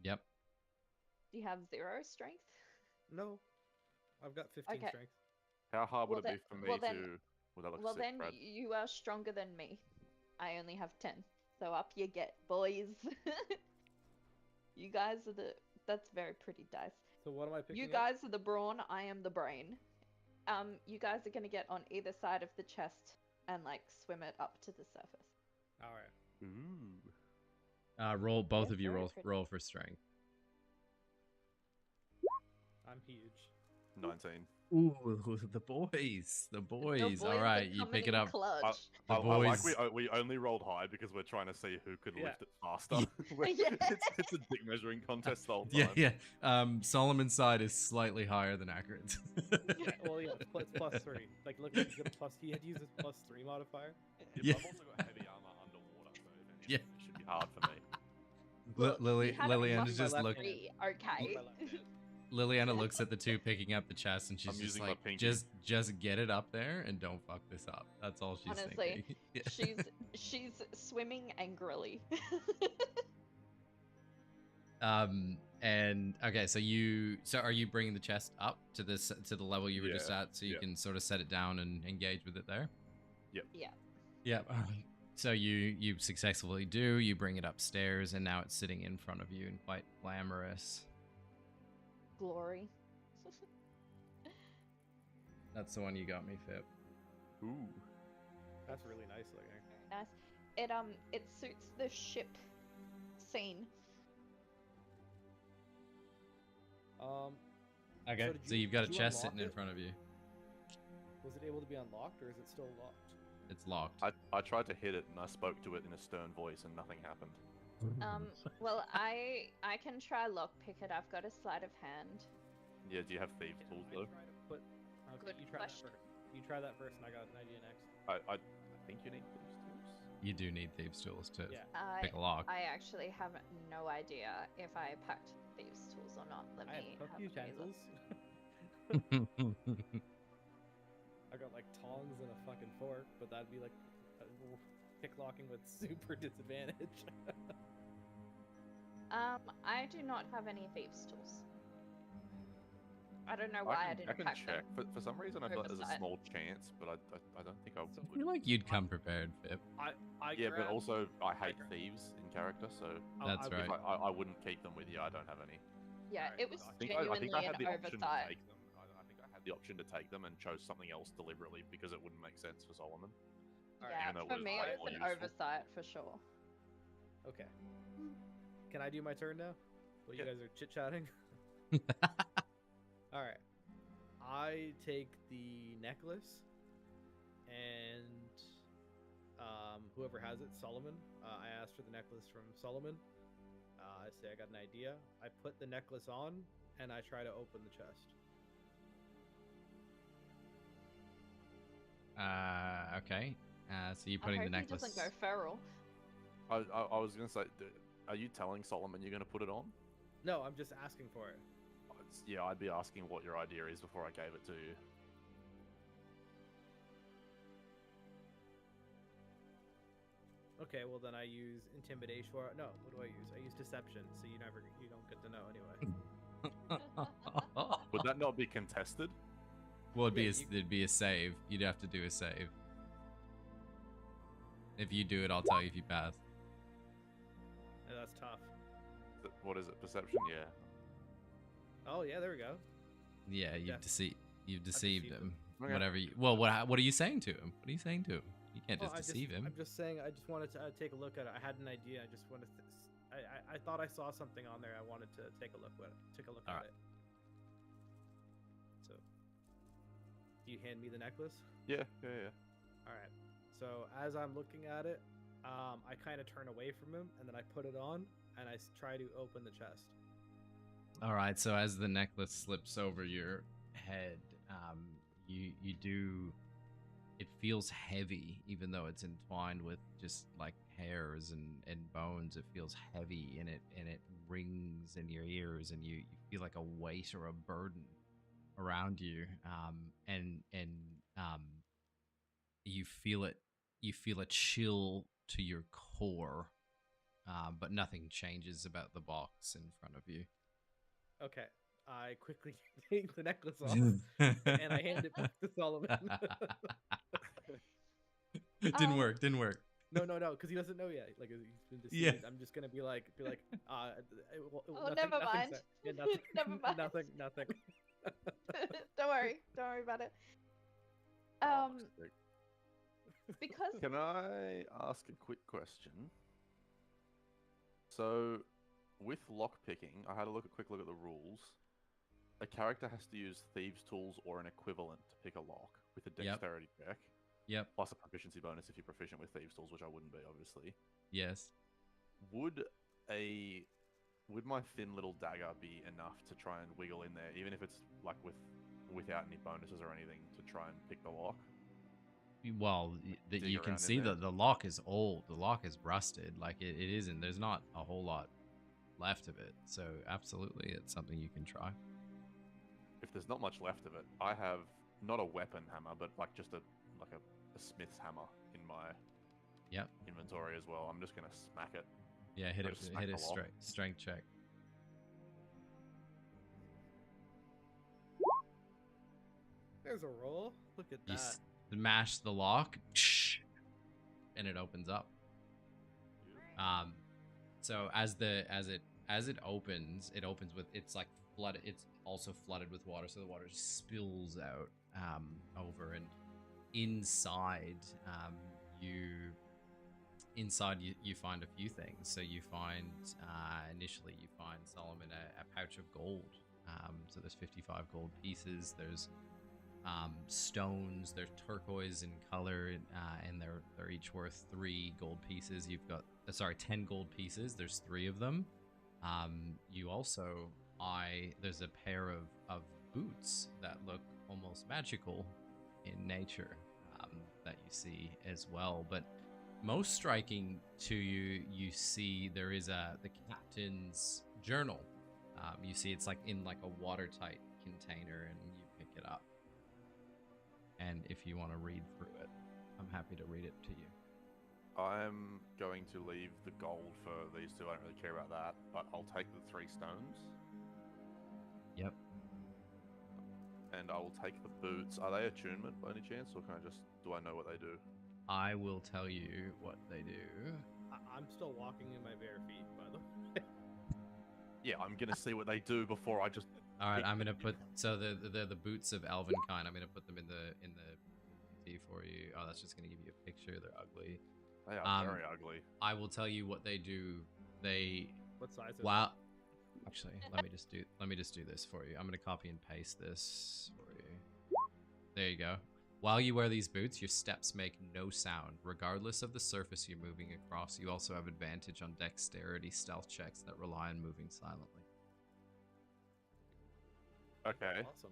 A: Yep.
B: Do you have 0 strength?
D: No, I've got 15
B: Okay.
D: strength.
C: How hard would
B: Well,
C: it be for me
B: well then-
C: to... Would that look
B: Well,
C: sick,
B: then
C: Brad?
B: you are stronger than me. I only have 10. So up you get, boys. You guys are that's very pretty dice.
D: So what am I picking
B: You
D: up?
B: guys are the brawn, I am the brain. You guys are gonna get on either side of the chest and like swim it up to the surface.
D: All right.
C: Ooh.
A: Roll both
B: That's
A: of you
B: very
A: roll
B: pretty.
A: roll for strength.
D: I'm huge.
C: 19.
A: Ooh, the boys. The boys. All
B: are
A: right, you
B: coming
A: pick it
B: in
A: up.
B: Clutch.
A: The
C: I like
A: boys-
C: we only rolled high because we're trying to see who could
D: Yeah.
C: lift it faster.
B: Yeah.
C: It's a dick measuring contest the whole
A: Yeah,
C: time.
A: yeah. Solomon's side is slightly higher than Akron's.
D: Yeah, well, yeah, it's plus 3. Like, look, he's got a plus. He had to use his +3 modifier.
A: Yeah.
C: I've also got heavy armor underwater, so if anything,
A: Yeah.
C: it should be hard for me.
B: Look,
A: Lily,
B: you had a
A: Liliana
B: plus
A: just
D: left
A: look.
D: hand.
B: 3, okay.
D: My left hand.
A: Liliana looks at the two picking up the chest, and she's
C: I'm
A: just
C: using my
A: like,
C: pinky.
A: just get it up there and don't fuck this up. That's all she's
B: Honestly,
A: thinking. Yeah.
B: she's swimming angrily.
A: And okay, so are you bringing the chest up to the level you were just
C: Yeah,
A: at, so you
C: yeah.
A: can sort of set it down and engage with it there?
C: Yep.
B: Yeah.
A: Yep. So you successfully do. You bring it upstairs, and now it's sitting in front of you and quite glamorous.
B: Glory.
A: That's the one you got me, Fip.
C: Ooh.
D: That's really nice looking.
B: Very nice. It suits the ship scene.
A: Okay.
D: So did
A: So
D: you-
A: you've got a
D: did you
A: chest
D: unlock
A: sitting in
D: it?
A: front of you.
D: Was it able to be unlocked, or is it still locked?
A: It's locked.
C: I tried to hit it and I spoke to it in a stern voice and nothing happened.
B: Well, I can try lockpick it. I've got a sleight of hand.
C: Yeah, do you have thieves tools
D: I
C: though?
D: try to put. Okay,
B: Good
D: you try
B: question.
D: that first. You try that first, and I got an idea next.
C: I think you need thieves tools.
A: You do need thieves' tools to
D: Yeah.
A: pick a lock.
B: I actually have no idea if I packed thieves' tools or not. Let
D: I
B: me
D: have cookie
B: have a wee
D: utensils.
B: look.
D: I got like tongs and a fucking fork, but that'd be like picklocking with super disadvantage.
B: I do not have any thieves' tools. I don't know why I didn't
C: I can
B: pack
C: check.
B: them.
C: For some reason, I thought there's a
B: Oversight.
C: small chance, but I don't think I
A: I
C: would.
A: feel like you'd come prepared, Fip.
D: I
C: Yeah, but
D: grabbed-
C: also I hate
D: grabbed-
C: thieves in character, so
A: That's
D: I-
A: right.
C: I wouldn't keep them with you. I don't have any.
B: Yeah,
D: Alright,
B: it was
C: I think
B: genuinely
C: I had
B: an
C: the option to
B: oversight.
C: take them. I think I had the option to take them and chose something else deliberately because it wouldn't make sense for Solomon.
D: Alright,
B: Yeah,
C: even though it
B: for
C: was
B: me
C: way
B: it
C: more
B: was an
C: useful.
B: oversight for sure.
D: Okay. Can I do my turn now? Well, you
C: Yeah.
D: guys are chit chatting. All right. I take the necklace, and whoever has it, Solomon. I asked for the necklace from Solomon. I say I got an idea. I put the necklace on, and I try to open the chest.
A: Okay. So you're
B: I
A: putting
B: hope
A: the
B: he
A: necklace.
B: doesn't go feral.
C: I was gonna say, are you telling Solomon you're gonna put it on?
D: No, I'm just asking for it.
C: Yeah, I'd be asking what your idea is before I gave it to you.
D: Okay, well then I use intimidation. Or no, what do I use? I use deception, so you don't get to know anyway.
C: Would that not be contested?
A: Well,
D: Yeah,
A: it'd be a save. You'd have to do a save. If you do it, I'll tell you if you pass.
D: Yeah, that's tough.
C: What is it? Perception? Yeah.
D: Oh yeah, there we go.
A: Yeah,
D: Def-
A: you've deceived
D: deceived
A: him.
C: Okay.
A: Whatever. Well, what are you saying to him? What are you saying to him? You can't
D: Well,
A: just deceive him.
D: I'm just saying. I just wanted to take a look at it. I had an idea. I just wanted to. I thought I saw something on there. I wanted to take a look at it.
A: Alright.
D: So, do you hand me the necklace?
C: Yeah.
D: All right. So as I'm looking at it, I kind of turn away from him, and then I put it on, and I try to open the chest.
A: All right. So as the necklace slips over your head, you do. It feels heavy, even though it's entwined with just like hairs and bones. It feels heavy, and it rings in your ears, and you feel like a weight or a burden around you. You feel it. You feel a chill to your core, but nothing changes about the box in front of you.
D: Okay. I quickly take the necklace off, and I hand it back to Solomon.
A: It didn't work. Didn't work.
D: No, because he doesn't know yet. Like he's been deceived.
A: Yeah.
D: I'm just gonna be like,
B: never mind.
D: Yeah, nothing,
B: Never mind.
D: nothing.
B: Don't worry about it.
C: Sick.
B: Because
C: Can I ask a quick question? So, with lockpicking, I had a quick look at the rules. A character has to use thieves' tools or an equivalent to pick a lock with a
A: Yep.
C: dexterity check,
A: Yep.
C: plus a proficiency bonus if you're proficient with thieves' tools, which I wouldn't be, obviously.
A: Yes.
C: Would my thin little dagger be enough to try and wiggle in there, even if it's like without any bonuses or anything, to try and pick the lock?
A: Well, that
C: Dig
A: you can
C: around in
A: see
C: there.
A: that the lock is old. The lock is rusted. Like it isn't. There's not a whole lot left of it. So absolutely, it's something you can try.
C: If there's not much left of it, I have not a weapon hammer, but like just a smith's hammer in my
A: Yep.
C: inventory as well. I'm just gonna smack it.
A: Yeah. Hit
C: I
A: it.
C: just smack
A: Hit a
C: the lock.
A: strength check.
D: There's a roll. Look at
A: You
D: that.
A: smash the lock, and it opens up. So as it opens with it's like flooded. It's also flooded with water, so the water just spills out over, and inside you find a few things. So you find initially you find Solomon a pouch of gold. So there's 55 gold pieces. There's stones. They're turquoise in color, and they're each worth 3 gold pieces. You've got 10 gold pieces. There's 3 of them. You also there's a pair of boots that look almost magical in nature that you see as well. But most striking to you, you see there is the captain's journal. You see it's like in like a watertight container, and you pick it up. And if you want to read through it, I'm happy to read it to you.
C: I'm going to leave the gold for these 2. I don't really care about that, but I'll take the 3 stones.
A: Yep.
C: And I will take the boots. Are they attunement by any chance, or do I know what they do?
A: I will tell you what they do.
D: I'm still walking in my bare feet, by the way.
C: Yeah, I'm gonna see what they do before I just.
A: All right, I'm gonna put they're the boots of elven kind. I'm gonna put them in the T for you. Oh, that's just gonna give you a picture. They're ugly.
C: They are very ugly.
A: I will tell you what they do.
D: What size is
A: Wow. Actually, let me just do this for you. I'm gonna copy and paste this for you. There you go. While you wear these boots, your steps make no sound, regardless of the surface you're moving across. You also have advantage on dexterity stealth checks that rely on moving silently.
C: Okay,
D: Awesome.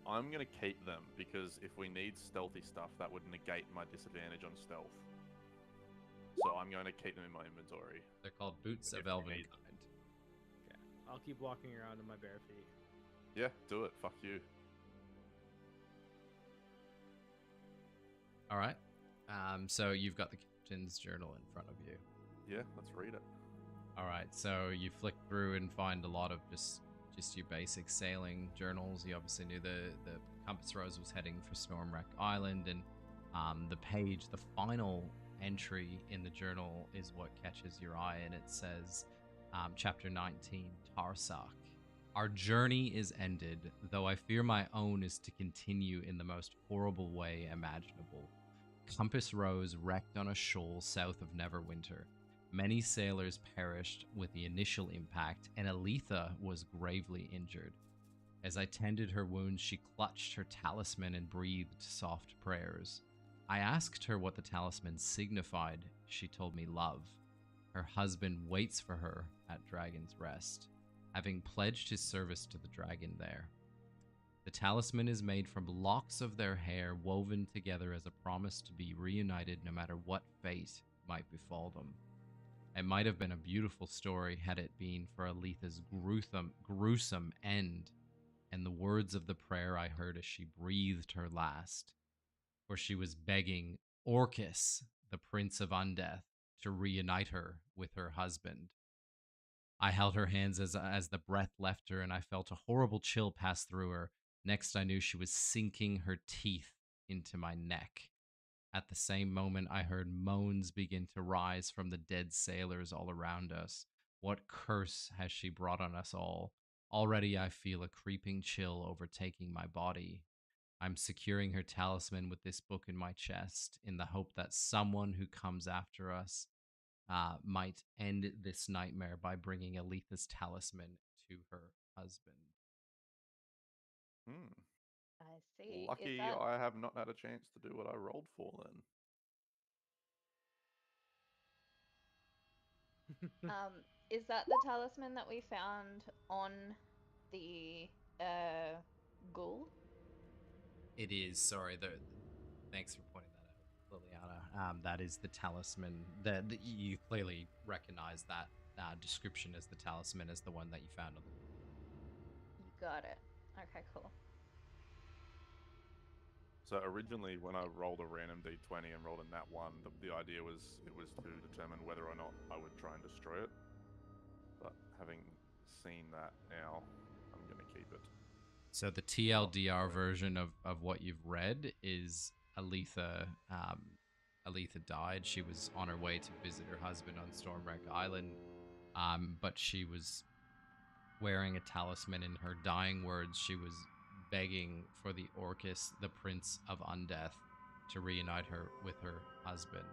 C: I'm gonna keep them because if we need stealthy stuff, that would negate my disadvantage on stealth. So I'm going to keep them in my inventory.
A: They're called boots of
C: If
A: elven
C: need.
A: kind.
D: Okay. I'll keep walking around in my bare feet.
C: Yeah, do it. Fuck you.
A: All right. So you've got the captain's journal in front of you.
C: Yeah, let's read it.
A: All right. So you flick through and find a lot of just just your basic sailing journals. You obviously knew the compass rose was heading for Stormwreck Island, and the final entry in the journal is what catches your eye, and it says, chapter 19, Tarsak. Our journey is ended, though I fear my own is to continue in the most horrible way imaginable. Compass Rose wrecked on a shoal south of Neverwinter. Many sailors perished with the initial impact, and Aletha was gravely injured. As I tended her wounds, she clutched her talisman and breathed soft prayers. I asked her what the talisman signified. She told me love. Her husband waits for her at Dragon's Rest, having pledged his service to the dragon there. The talisman is made from locks of their hair woven together as a promise to be reunited no matter what fate might befall them. It might have been a beautiful story had it been for Aletha's gruesome end and the words of the prayer I heard as she breathed her last, for she was begging Orcus, the Prince of Undeath, to reunite her with her husband. I held her hands as the breath left her, and I felt a horrible chill pass through her. Next, I knew she was sinking her teeth into my neck. At the same moment, I heard moans begin to rise from the dead sailors all around us. What curse has she brought on us all? Already I feel a creeping chill overtaking my body. I'm securing her talisman with this book in my chest in the hope that someone who comes after us might end this nightmare by bringing Aletha's talisman to her husband.
C: Hmm.
B: I see.
C: Lucky I have not had a chance to do what I rolled for then.
B: Is that the talisman that we found on the ghoul?
A: It is. Sorry. Thanks for pointing that out, Liliana. That is the talisman. That you clearly recognize that description as the talisman as the one that you found on the.
B: You got it. Okay, cool.
C: So originally, when I rolled a random d20 and rolled a nat 1, the idea was it was to determine whether or not I would try and destroy it. But having seen that now, I'm going to keep it.
A: So the TLDR version of what you've read is Aletha. Aletha died. She was on her way to visit her husband on Stormwreck Island, but she was wearing a talisman. In her dying words, she was begging for the Orcus, the Prince of Undeath, to reunite her with her husband.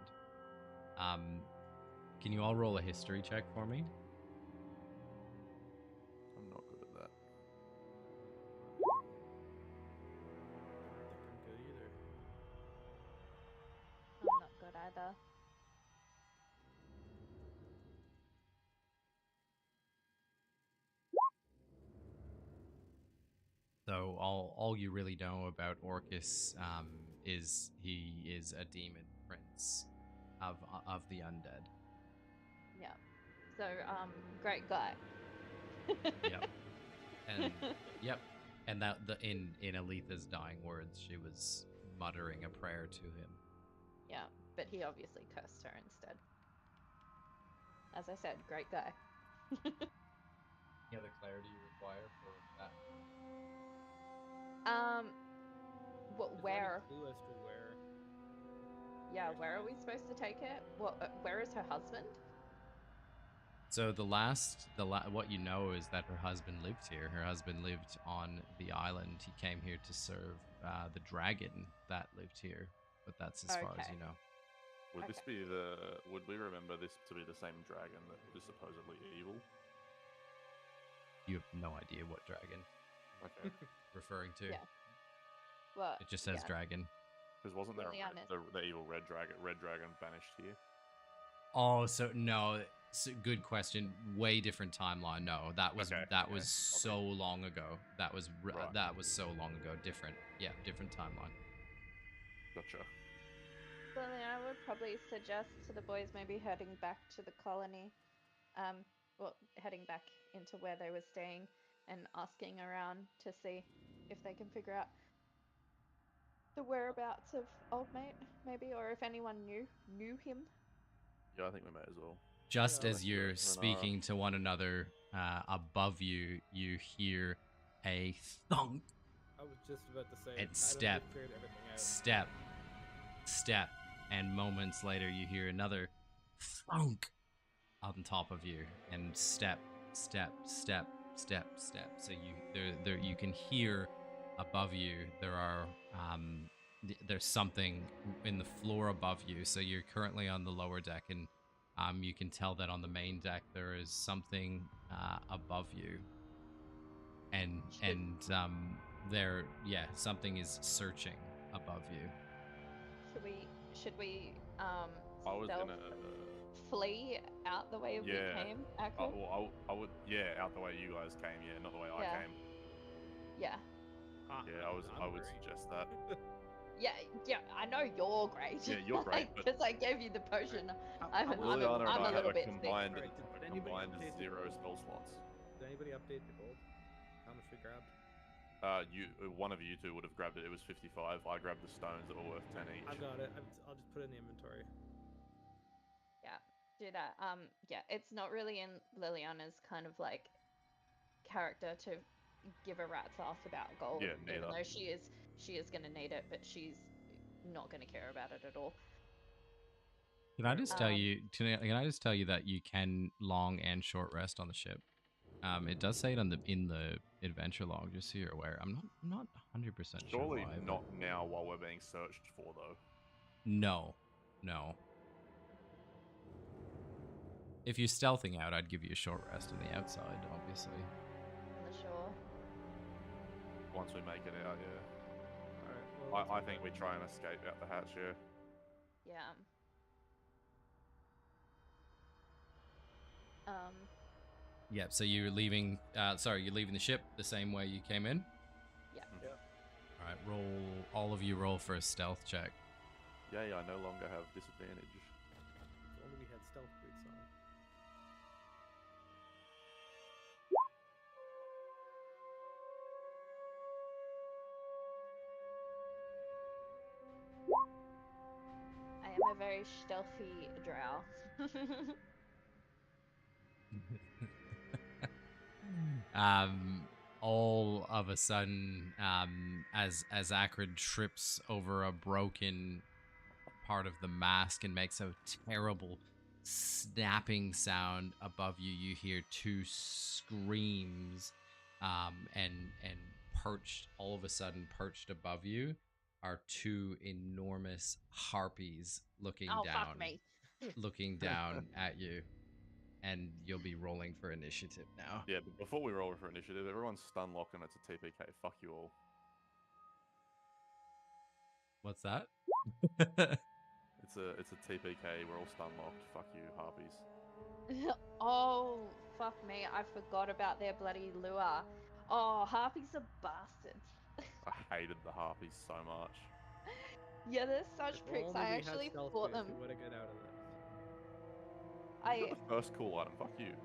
A: Can you all roll a history check for me?
C: I'm not good at that.
D: I don't think I'm good either.
B: I'm not good either.
A: So all you really know about Orcus is he is a demon prince of the undead.
B: Yeah. So, great guy.
A: Yep. And yep. And that in Aletha's dying words, she was muttering a prayer to him.
B: Yeah, but he obviously cursed her instead. As I said, great guy.
A: Any other clarity you require for that?
B: What?
D: Is there any
B: Where?
D: clue as to where?
B: Yeah,
D: where
B: where
D: she
B: are we
D: is?
B: supposed to take it? What? Where is her husband?
A: So what you know is that her husband lived here. Her husband lived on the island. He came here to serve the dragon that lived here, but that's as far as
B: Okay.
A: you know.
C: Would this
B: Okay.
C: be would we remember this to be the same dragon that was supposedly evil?
A: You have no idea what dragon
C: Okay.
A: referring to.
B: Yeah. Well,
A: It just says
B: yeah.
A: dragon.
C: Because wasn't there
B: Liliana.
C: the evil red dragon banished here?
A: Oh, so no. Good question. Way different timeline. No, that was
C: Okay,
A: that
C: okay.
A: was so long ago. That was
C: Right.
A: that was so long ago. Different. Yeah, different timeline.
C: Gotcha.
B: Liliana would probably suggest to the boys maybe heading back to the colony. Well, heading back into where they were staying and asking around to see if they can figure out the whereabouts of old mate, maybe, or if anyone knew him.
C: Yeah, I think we may as well.
A: Just
D: Yeah,
A: as
C: Back to
A: you're
C: Renara.
A: speaking to one another, above you, you hear a thunk.
D: I was just about to say.
A: And
D: I
A: step,
D: don't figured everything out.
A: step, and moments later you hear another thunk on top of you, and step. So you can hear above you. There's something in the floor above you. So you're currently on the lower deck, and you can tell that on the main deck there is something above you, and something is searching above you.
B: Should we
C: I was
B: stealth
C: gonna.
B: flee out the way we
C: Yeah.
B: came, Akron?
C: I would. Yeah, out the way you guys came. Yeah, not the way I
B: Yeah.
C: came.
B: Yeah.
C: Yeah, I would suggest that.
B: Yeah, I know you're great.
C: Yeah, you're great, but-
B: Because I gave you the potion. I'm a
C: Liliana and I have
B: little
C: a
B: bit
C: combined,
D: Alright, did anybody update the
C: 0
D: gold?
C: spell slots.
D: Did anybody update the gold? How much we grabbed?
C: One of you two would have grabbed it. It was 55. I grabbed the stones that were worth 10 each.
D: I've got it. I'll just put it in the inventory.
B: Yeah, do that. Yeah, it's not really in Liliana's kind of like character to give a rat's ass about gold.
C: Yeah,
B: even
C: neither.
B: though she is gonna need it, but she's not gonna care about it at all.
A: Can I just tell
B: Um,
A: you? Can I just tell you that you can long and short rest on the ship? It does say it in the adventure log, just so you're aware. I'm not 100% sure
C: Surely
A: why.
C: not now while we're being searched for, though.
A: No. If you're stealthing out, I'd give you a short rest on the outside, obviously.
B: on the shore.
C: Once we make it out, yeah.
D: Alright, well,
C: I think we try and escape out the hatch, yeah.
B: Yeah.
A: Yep. So you're leaving. You're leaving the ship the same way you came in.
B: Yeah.
A: All right. All of you roll for a stealth check.
C: Yay, I no longer have disadvantage.
D: if only we had stealth boots on.
B: I am a very stealthy drow.
A: All of a sudden, as Akrid trips over a broken part of the mask and makes a terrible snapping sound above you, you hear two screams, and perched above you are two enormous harpies looking
B: Oh,
A: down,
B: fuck me.
A: looking down at you. And you'll be rolling for initiative now.
C: Yeah, but before we roll for initiative, everyone's stun locked and it's a TPK. Fuck you all.
A: What's that?
C: It's a TPK. We're all stun locked. Fuck you, harpies.
B: Oh, fuck me. I forgot about their bloody lure. Oh, harpies are bastards.
C: I hated the harpies so much.
B: Yeah, they're such
D: If
B: pricks.
D: only
B: I
D: we had
B: actually
D: stealth
B: fought
D: boots,
B: them.
D: we would have got out of this.
C: You got the first cool item. Fuck you.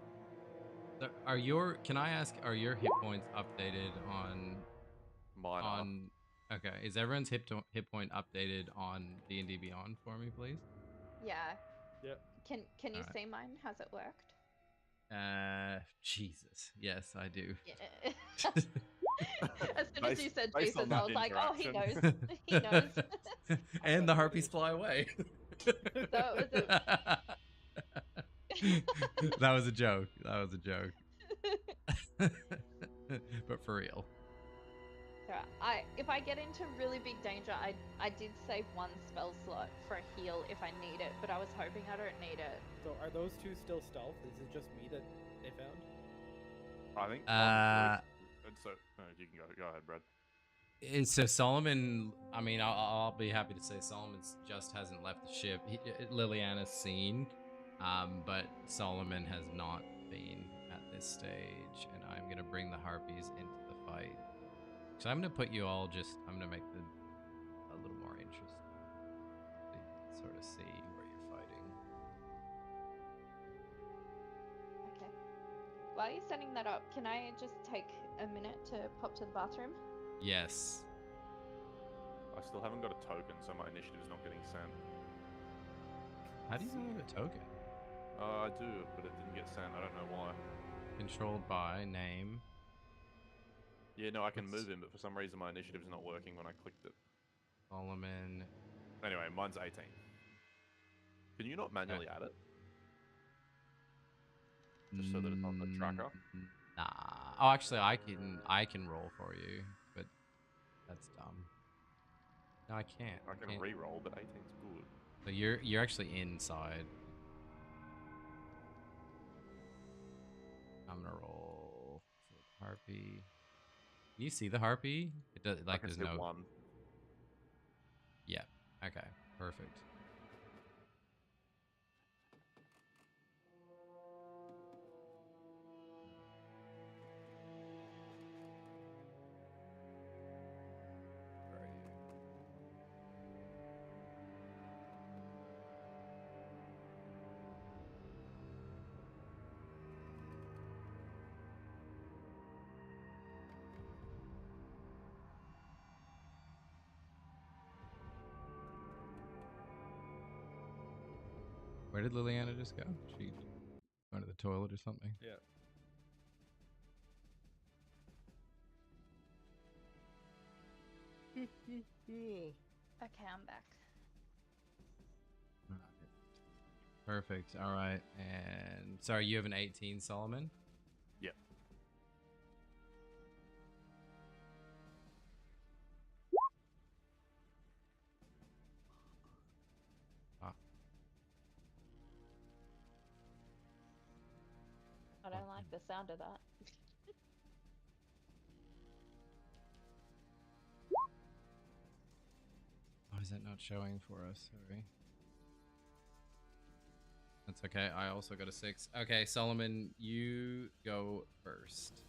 A: Can I ask, are your hit points updated on
C: Mine are.
A: Okay, is everyone's hit point updated on D&D Beyond for me, please?
B: Yeah.
D: Yep.
B: Can you
A: Alright.
B: see mine? Has it worked?
A: Jesus. Yes, I do.
B: Yeah. As soon as you said
C: Based
B: Jesus,
C: on that
B: I was like, oh, he knows.
C: interaction.
B: He knows.
A: And the harpies fly away.
B: That was it.
A: That was a joke. But for real.
B: So if I get into really big danger, I did save one spell slot for a heal if I need it, but I was hoping I don't need it.
D: So are those two still stealth? Is it just me that they found?
C: I think. So no, you can go ahead, Brad.
A: So Solomon, I mean, I'll be happy to say Solomon just hasn't left the ship. Liliana's seen, but Solomon has not been at this stage, and I'm gonna bring the harpies into the fight. So I'm gonna put you all I'm gonna make it a little more interesting, so you can sort of see where you're fighting.
B: Okay. While you're setting that up, can I just take a minute to pop to the bathroom?
A: Yes.
C: I still haven't got a token, so my initiative's not getting sent.
A: How do you know the token?
C: I do, but it didn't get sent. I don't know why.
A: Controlled by name.
C: Yeah, no, I can
A: What's-
C: move him, but for some reason my initiative's not working when I clicked it.
A: Solomon.
C: Anyway, mine's 18. Can you not manually add it? Just so that it's on the tracker?
A: Nah. Oh, actually, I can roll for you, but that's dumb. No, I can't.
C: I can re-roll, but 18's good.
A: So you're actually inside. I'm gonna roll for the harpy. Can you see the harpy? It does
C: I
A: like
C: can
A: there's
C: see
A: no.
C: one.
A: Yeah. Okay. Perfect. Where are you? Where did Liliana just go? She went to the toilet or something?
D: Yeah.
B: Okay, I'm back.
A: Perfect. All right. And sorry, you have an 18, Solomon?
C: Yep.
A: Ah.
B: I don't like the sound of that.
A: Why is that not showing for us? Sorry. That's okay. I also got a 6. Okay, Solomon, you go first.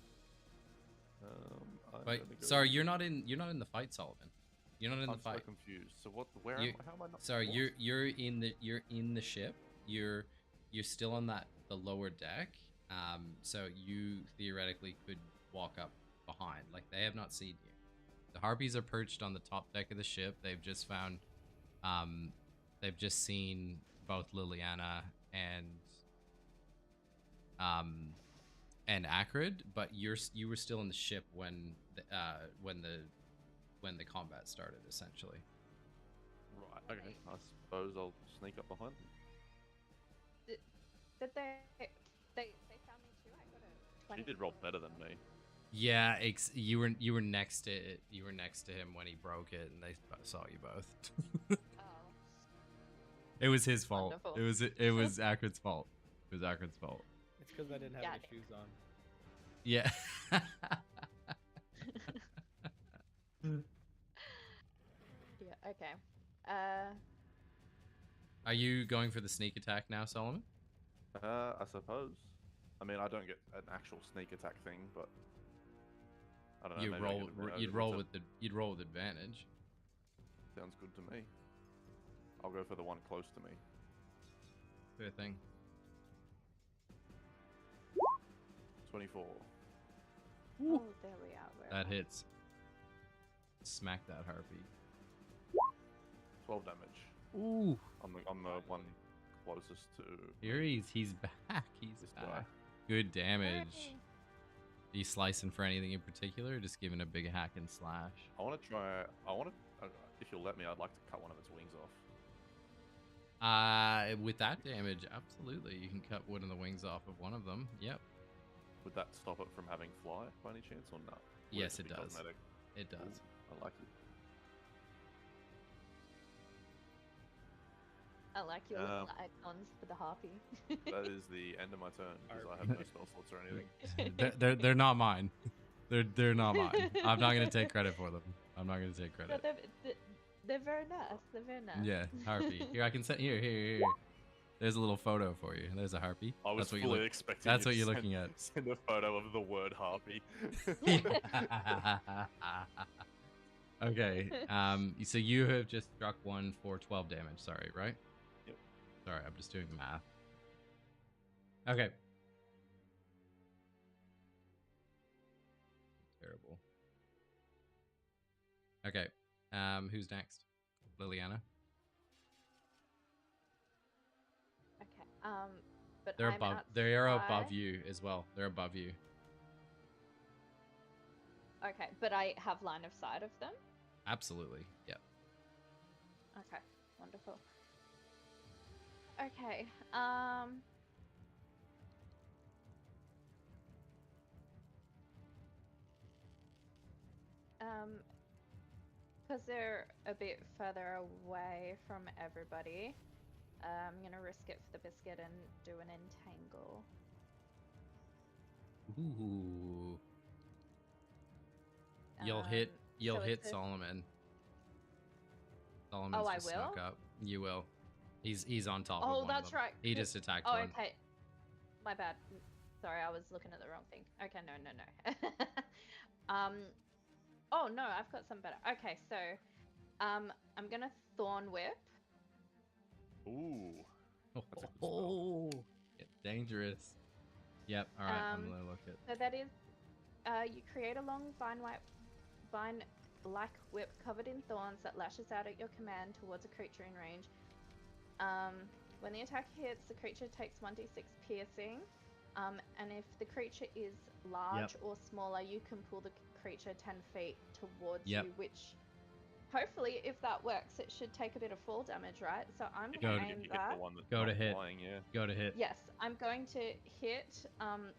C: I'm
A: Wait,
C: gonna go-
A: sorry, you're not in the fight, Solomon. You're not in
C: I'm
A: the fight.
C: so confused. So what? Where
A: You-
C: am I? How am I not?
A: Sorry,
C: what?
A: you're in the ship. You're still on the lower deck. So you theoretically could walk up behind. Like they have not seen you. The harpies are perched on the top deck of the ship. They've just found, they've just seen both Liliana and Acrid, but you were still in the ship when the combat started, essentially.
C: Right. Okay. I suppose I'll sneak up behind them.
B: Did they found me too? I got a 20.
C: She did roll better than me.
A: Yeah, you were next to it. You were next to him when he broke it, and they saw you both.
B: Oh.
A: It was his fault.
B: Wonderful.
A: It was Acrid's fault. It was Acrid's fault.
D: It's because I didn't have
B: Yeah,
D: any
B: Nick.
D: shoes on.
A: Yeah.
B: Yeah. Okay.
A: Are you going for the sneak attack now, Solomon?
C: I suppose. I mean, I don't get an actual sneak attack thing, but I don't know.
A: You
C: maybe I
A: roll.
C: get advantage.
A: You'd roll with advantage.
C: Sounds good to me. I'll go for the one close to me.
A: Fair thing.
C: 24.
B: Oh, there we are. Where
A: That
B: am I?
A: hits. Smack that harpy.
C: 12 damage.
A: Ooh.
C: On the one closest to
A: Here he's back. He's
C: this
A: back.
C: guy.
A: Good damage.
B: Hooray.
A: Are you slicing for anything in particular, or just giving a big hack and slash?
C: I want to try. If you'll let me, I'd like to cut one of its wings off.
A: With that damage, absolutely, you can cut one of the wings off of one of them. Yep.
C: Would that stop it from having fly by any chance, or not?
A: Yes, it does. It does.
C: I like it.
B: I like your little icons for the harpy.
C: That is the end of my turn because I have no spell slots or anything.
A: They're not mine. They're not mine. I'm not gonna take credit for them. I'm not gonna take
B: No,
A: credit.
B: they're very nice. They're very nice.
A: Yeah, harpy. Here, I can set here. There's a little photo for you. There's a harpy.
C: I was
A: That's what
C: fully
A: you
C: expecting.
A: That's
C: you
A: what
C: to
A: you're
C: send-
A: looking at.
C: Send a photo of the word harpy.
A: Okay. So you have just struck one for 12 damage. Sorry, right?
C: Yep.
A: Sorry, I'm just doing math. Okay. Terrible. Okay. Who's next? Liliana.
B: Okay. but
A: They're
B: I'm
A: above. They are above
B: outside.
A: you as well. They're above you.
B: Okay, but I have line of sight of them.
A: Absolutely. Yeah.
B: Okay, wonderful. Okay, because they're a bit further away from everybody, I'm gonna risk it for the biscuit and do an entangle.
A: Ooh. You'll hit.
B: Um,
A: You'll
B: so
A: hit
B: it's a-
A: Solomon. Solomon's
B: I
A: just snuck
B: will?
A: up. You will. He's on top of
B: Oh,
A: one
B: that's
A: of them.
B: right.
A: He just attacked
B: Oh,
A: one.
B: okay. My bad. Sorry, I was looking at the wrong thing. Okay, no. Oh no, I've got some better. Okay, so, I'm gonna Thorn Whip.
C: Ooh. That's a good spell.
A: Oh, get dangerous. Yep. All right. I'm gonna look at.
B: So that is, you create a long vine-like whip covered in thorns that lashes out at your command towards a creature in range. When the attack hits, the creature takes 1d6 piercing. And if the creature is large or smaller, you can pull the creature 10 feet towards
A: Yep.
B: you, which hopefully, if that works, it should take a bit of fall damage, right? So I'm
C: If
B: going
C: you
B: to
C: hit
B: aim
C: the
B: that.
C: one that's
A: Go
C: not
A: to hit.
C: flying, yeah.
A: Go to hit.
B: Yes, I'm going to hit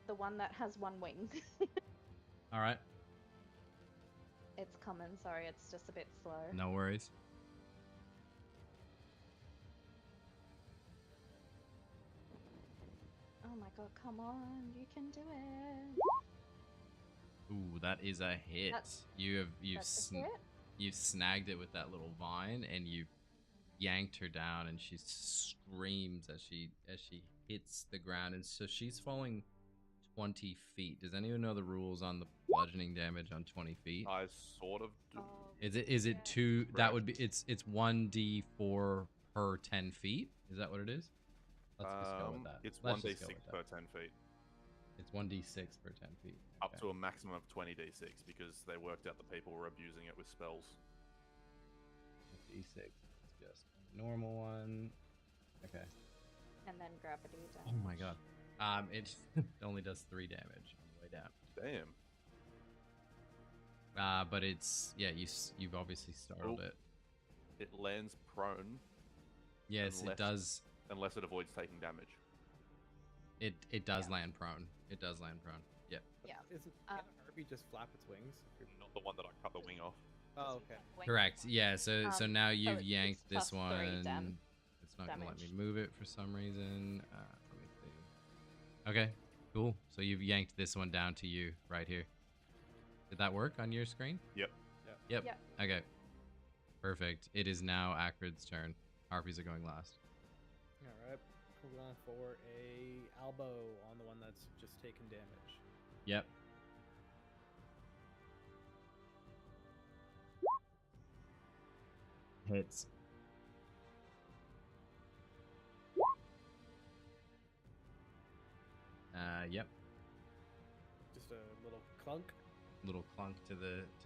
B: the one that has one wing.
A: All right.
B: It's coming, sorry, it's just a bit slow.
A: No worries.
B: Oh my god, come on, you can do it.
A: Ooh, that is a hit.
B: That's-
A: You've
B: That's a hit.
A: you snagged it with that little vine, and you yanked her down, and she screams as she hits the ground, and so she's falling 20 feet. Does anyone know the rules on the bludgeoning damage on 20 feet?
C: I sort of do.
B: Oh,
A: Is it
B: yeah.
A: two? That would be
C: Correct.
A: it's 1d4 per 10 feet. Is that what it is? Let's just go with that.
C: It's
A: Let's just go
C: 1d6
A: with
C: per
A: that.
C: 10 feet.
A: It's 1d6 per 10 feet.
C: Up
A: Okay.
C: to a maximum of 20d6 because they worked out the people were abusing it with spells.
A: d6. It's just a normal one. Okay.
B: And then gravity damage.
A: Oh my god. It only does 3 damage on the way down.
C: Damn.
A: But it's you've obviously startled
C: Oh.
A: it.
C: It lands prone
A: Yes, it
C: unless-
A: does.
C: unless it avoids taking damage.
A: It does
B: Yeah.
A: land prone. It does land prone. Yep.
B: Yeah.
D: Isn't
B: Uh,
D: can a harpy just flap its wings?
C: Not the one that I cut the wing off.
D: Oh, okay.
A: Correct. Yeah. So now you've
B: it's
A: yanked this
B: plus 3
A: one. It's not gonna let me
B: damage.
A: move it for some reason. Let me see. Okay. Cool. So you've yanked this one down to you right here. Did that work on your screen?
C: Yep.
A: Yep.
B: Yep.
A: Okay. Perfect. It is now Acrid's turn. Harpies are going last.
D: All right. We're going for a elbow on the one that's just taken damage.
A: Yep. Hits. Yep.
D: Just a little clunk.
A: Little clunk to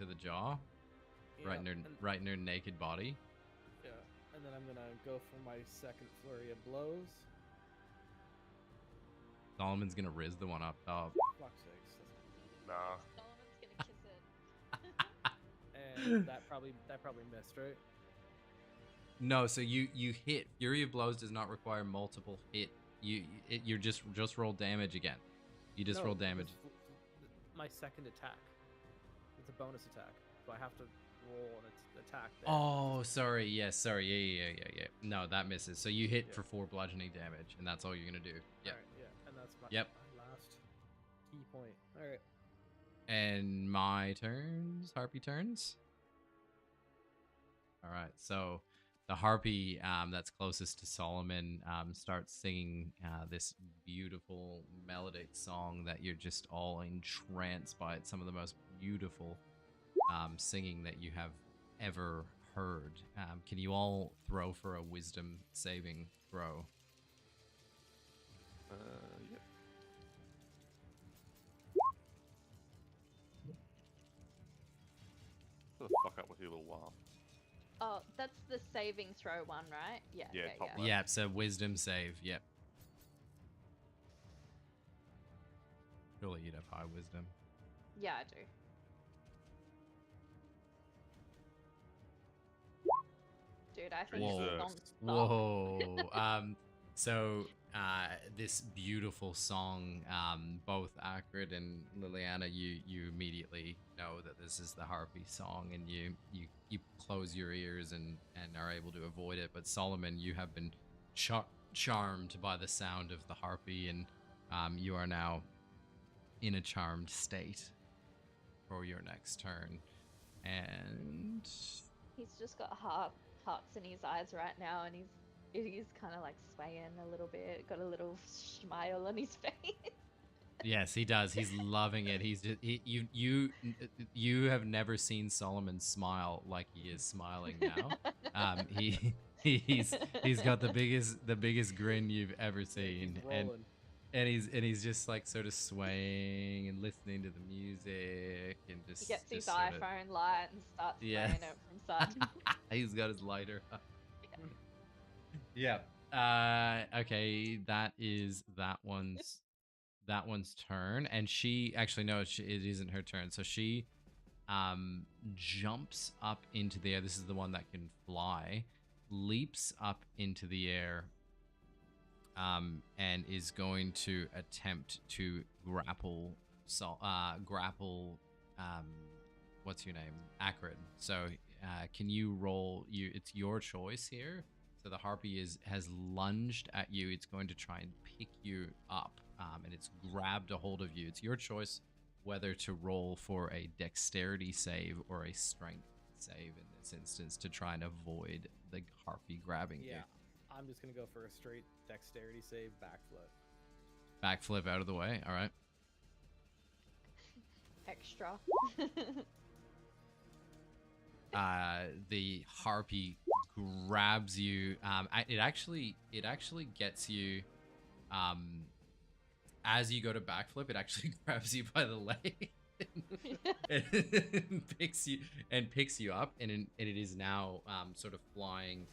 A: the jaw, right in her
D: and,
A: right in her naked body.
D: Yeah, and then I'm gonna go for my second flurry of blows.
A: Solomon's gonna riz the one up top.
D: Fuck's sakes.
C: Nah.
B: Solomon's gonna kiss it.
D: And that probably missed, right?
A: No, so you hit. Fury of Blows does not require multiple hit. You're just roll damage again. You just roll damage.
D: My second attack. It's a bonus attack, so I have to roll an attack. There.
A: Oh, sorry. Yes, sorry. Yeah. No, that misses. So you hit
D: Yeah.
A: for 4 bludgeoning damage, and that's all you're gonna do. Yeah.
D: Alright, yeah, and that's my,
A: Yep.
D: my last key point. All right.
A: And my turns. Harpy turns. All right. So the harpy that's closest to Solomon starts singing this beautiful melodic song that you're just all entranced by. It's some of the most beautiful singing that you have ever heard. Can you all throw for a wisdom saving throw?
C: Yeah. Shut the fuck up with your little laugh.
B: Oh, that's the saving throw one, right? Yeah.
C: Yeah, top
B: yeah.
C: right.
A: Yeah, so wisdom save. Yep. Surely you'd have high wisdom.
B: Yeah, I do. Dude, I think
C: Whoa.
B: this song sucks.
A: Whoa. So this beautiful song, both Acrid and Liliana, you immediately know that this is the Harpy song, and you close your ears and are able to avoid it. But Solomon, you have been charmed by the sound of the Harpy, and you are now in a charmed state for your next turn. And
B: He's just got hearts in his eyes right now, and he's kind of like swaying a little bit, got a little smile on his face.
A: yes, he does. He's loving it. He's just, you have never seen Solomon smile like he is smiling now. He's got the biggest grin you've ever seen, and he's just like sort of swaying and listening to the music and just
B: He gets his
A: just sort of-
B: iPhone light and starts
A: Yeah.
B: playing it from side to
A: He's got his lighter up. Yeah. Okay, that one's turn, and she actually no, it isn't her turn. So she jumps up into the air. This is the one that can fly, leaps up into the air, and is going to attempt to grapple. What's your name? Acrid. So can you roll? It's your choice here. So the Harpy has lunged at you. It's going to try and pick you up, and it's grabbed a hold of you. It's your choice whether to roll for a dexterity save or a strength save in this instance to try and avoid the Harpy grabbing you.
D: Yeah, I'm just gonna go for a straight dexterity save, backflip.
A: Backflip out of the way. All right.
B: extra.
A: The Harpy grabs you. It actually gets you. As you go to backflip, it actually grabs you by the leg and picks you up, and it is now sort of flying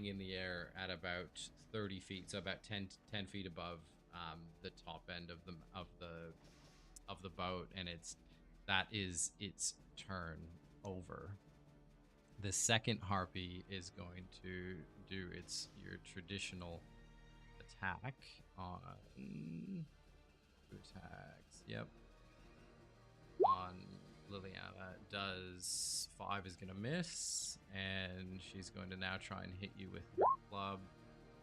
A: in the air at about 30 feet, so about 10 feet above the top end of the boat, and that is its turn over. The second Harpy is going to do your traditional attack on attacks. Yep. On Liliana. Does 5 is going to miss, and she's going to now try and hit you with her club.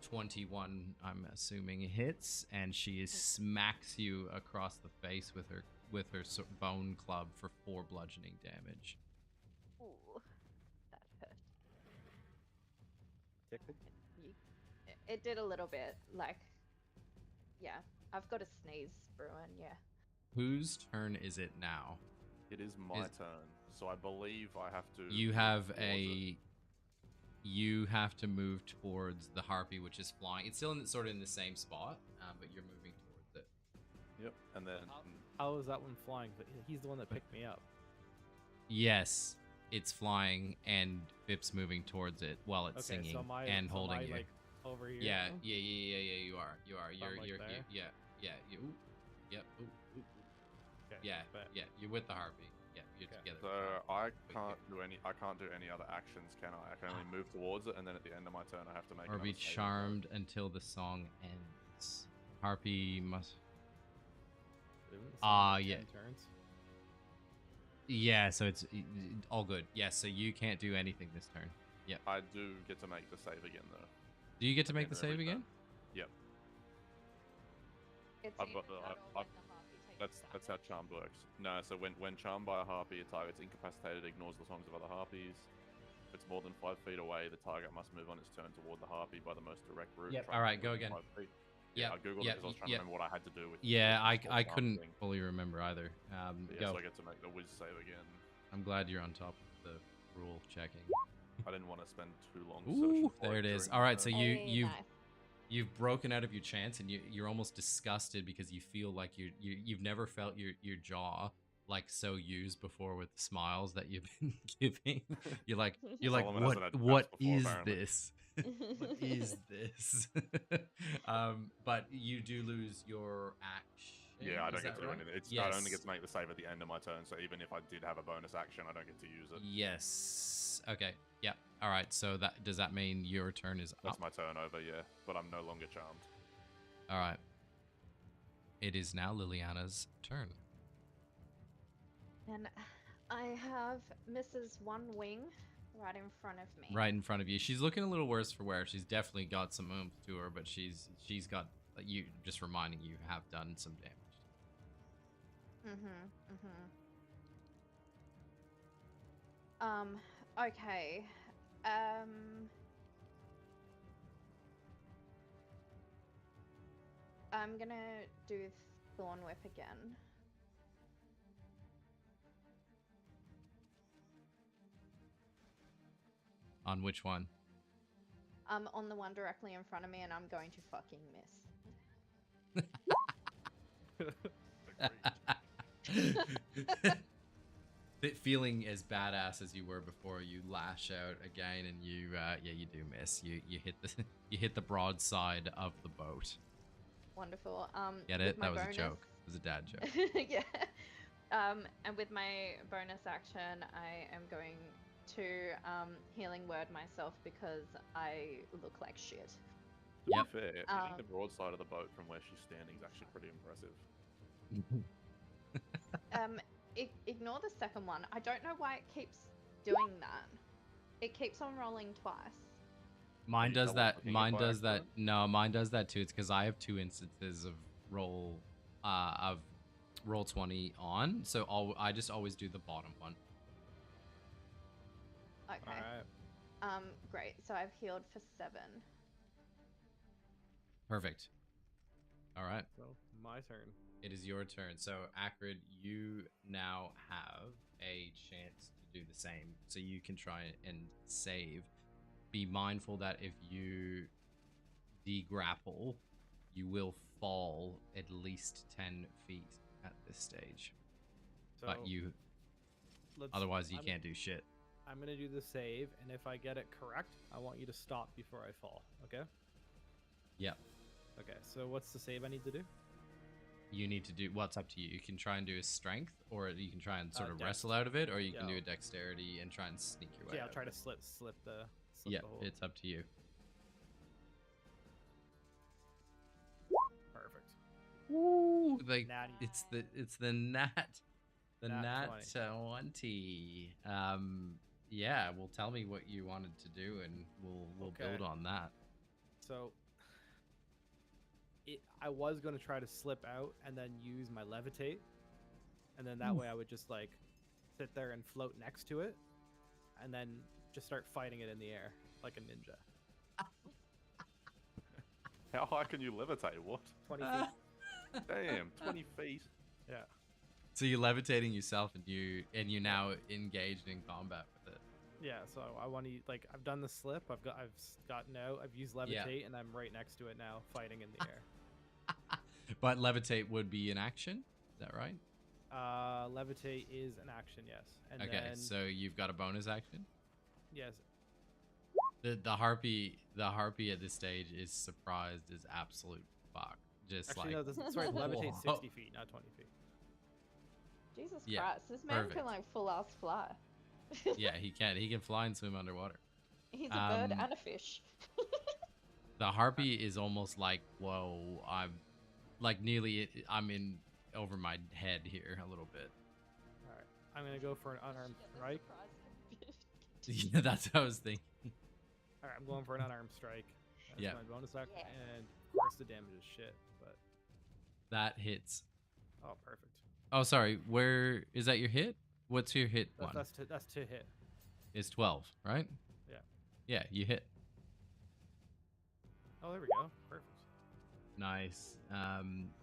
A: 21, I'm assuming, hits, and she smacks you across the face with her bone club for 4 bludgeoning damage.
B: Ooh, that hurt.
D: Tickled?
B: It did a little bit, like, yeah. I've got a sneeze brewing, yeah.
A: Whose turn is it now?
C: It is my turn, so I believe I have to.
A: You have to move towards the Harpy, which is flying. It's still sort of in the same spot, but you're moving towards it.
C: Yep, and then
D: How is that one flying? But he's the one that picked me up.
A: Yes, it's flying, and Vip's moving towards it while it's singing
D: so
A: and holding you.
D: Like, over here.
A: Yeah,
D: now?
A: yeah. You are.
D: So I'm, like,
A: You're.
D: there?
A: Yeah. Yep. Ooh.
D: Okay,
A: Yeah.
D: bet.
A: Yeah. You're with the Harpy. Yeah. You're
D: Okay.
A: together.
C: so
A: with the Harpy.
C: I can't do any other actions, can I? I can only move towards it, and then at the end of my turn, I have to make.
A: Or be
C: another save.
A: charmed until the song ends. Harpy must.
D: Doing this
A: Ah,
D: in
A: yeah.
D: 10 turns.
A: Yeah. So it's all good. Yes. So you can't do anything this turn. Yep.
C: I do get to make the save again, though.
A: Do you get to make the
C: End of every
A: save again?
C: turn. Yep.
B: It's
C: I've got
B: either
C: the-
B: that
C: I've-
B: or when the Harpy takes
C: That's how
B: damage.
C: charmed works. No, so when charmed by a harpy, a target's incapacitated, ignores the songs of other harpies. If it's more than 5 feet away, the target must move on its turn toward the harpy by the most direct route.
A: Yep.
C: trying
A: All
C: to
A: right,
C: move
A: go
C: within
A: again.
C: 5 feet.
A: Yep,
C: I googled
A: yep,
C: it because I was trying
A: yep.
C: to remember what I had to do with.
A: Yeah, I
C: with
A: I
C: charm
A: couldn't
C: thing.
A: fully remember either.
C: But yeah,
A: Go.
C: so I get to make the whiz save again.
A: I'm glad you're on top of the rule checking.
C: I didn't want to spend too long.
A: Ooh,
C: searching for
A: there it is.
C: during
A: All
C: my
A: right, so
C: turn.
A: you've
B: nice.
A: you've broken out of your chance, and you're almost disgusted because you feel like you've never felt your jaw like so used before with the smiles that you've been giving. You're like
C: Solomon hasn't had
A: what
C: chats before,
A: is
C: apparently.
A: this? What is this? But you do lose your action.
C: Yeah, I don't
A: Is
C: get
A: that
C: to do
A: right?
C: anything. I
A: Yes.
C: only get to make the save at the end of my turn, so even if I did have a bonus action, I don't get to use it.
A: Yes. Okay. Yeah. All right. So that does that mean your turn is
C: That's
A: up?
C: my turn over, yeah. But I'm no longer charmed.
A: All right. It is now Liliana's turn.
B: And I have Mrs. One Wing right in front of me.
A: Right in front of you. She's looking a little worse for wear. She's definitely got some oomph to her, but she's got you just reminding you have done some damage.
B: Okay. I'm gonna do Thorn Whip again.
A: On which one?
B: On the one directly in front of me, and I'm going to fucking miss.
A: Feeling as badass as you were before, you lash out again, and you you do miss. You hit the you hit the broadside of the boat.
B: Wonderful.
A: Get
B: with
A: it?
B: my
A: That was
B: bonus...
A: a joke. It was a dad joke.
B: Yeah. And with my bonus action, I am going to healing word myself because I look like shit.
C: To
A: Yep.
C: be fair, hitting the broadside of the boat from where she's standing is actually pretty impressive.
B: Ignore the second one. I don't know why it keeps doing that. It keeps on rolling twice.
A: Mine
C: you
A: does
C: double
A: that.
C: clicking it
A: Mine
C: by
A: does that.
C: accident?
A: No, mine does that too. It's because I have 2 instances of roll 20 on, so I just always do the bottom one.
B: Okay.
D: Alright.
B: Great. So I've healed for 7.
A: Perfect. All right.
D: So, my turn.
A: It is your turn. So, Acrid, you now have a chance to do the same. So you can try and save. Be mindful that if you de-grapple, you will fall at least 10 feet at this stage.
D: So,
A: But otherwise you can't do shit.
D: I'm gonna do the save, and if I get it correct, I want you to stop before I fall. Okay?
A: Yep.
D: Okay. So what's the save I need to do?
A: You need to do, well, it's up to you. You can try and do a strength, or you can try and sort of
D: Dex.
A: wrestle out of it, or you can do
D: Yeah.
A: a dexterity and try and sneak your way
D: Yeah,
A: out
D: I'll try
A: of
D: to
A: it.
D: slip the
A: Yeah,
D: hold.
A: it's up to you.
D: Perfect.
A: Woo! Like
D: Natty.
A: it's the nat
D: Nat
A: 20. Yeah, well, tell me what you wanted to do, and we'll build
D: Okay.
A: on that.
D: So I was gonna try to slip out and then use my levitate, and then that way I would just like sit there and float next to it, and then just start fighting it in the air like a ninja.
C: How high can you levitate? What?
D: 20 feet.
C: Damn, 20 feet.
D: Yeah.
A: So you're levitating yourself, and you're now engaged in combat with it.
D: Yeah. So I want to like I've done the slip. I've gotten out. I've used levitate, and I'm right next to it now, fighting in the air.
A: But levitate would be an action. Is that right?
D: Levitate is an action, yes. And
A: Okay,
D: then,
A: so you've got a bonus action.
D: yes.
A: The harpy at this stage is surprised as absolute fuck. Just
D: Actually,
A: like
D: no. Sorry, levitate
A: Whoa.
D: 60 feet, not 20 feet.
B: Jesus
A: Yeah,
B: Christ, this man
A: perfect.
B: can like full ass fly.
A: yeah, he can fly and swim underwater.
B: He's a bird
A: Um,
B: and a fish.
A: The harpy is almost like, whoa, I'm like I'm in over my head here a little bit.
D: All right, I'm gonna go for an unarmed strike.
A: Yeah, that's what I was thinking.
D: All right, I'm going for an unarmed strike. That's
A: Yeah.
D: my bonus action,
B: Yeah.
D: and of course the damage is shit. But
A: That hits.
D: oh, perfect.
A: Oh, sorry. Where is that your hit? What's your hit one?
D: That's to hit.
A: It's 12, right?
D: Yeah.
A: Yeah, you hit.
D: Oh, there we go. Perfect.
A: Nice.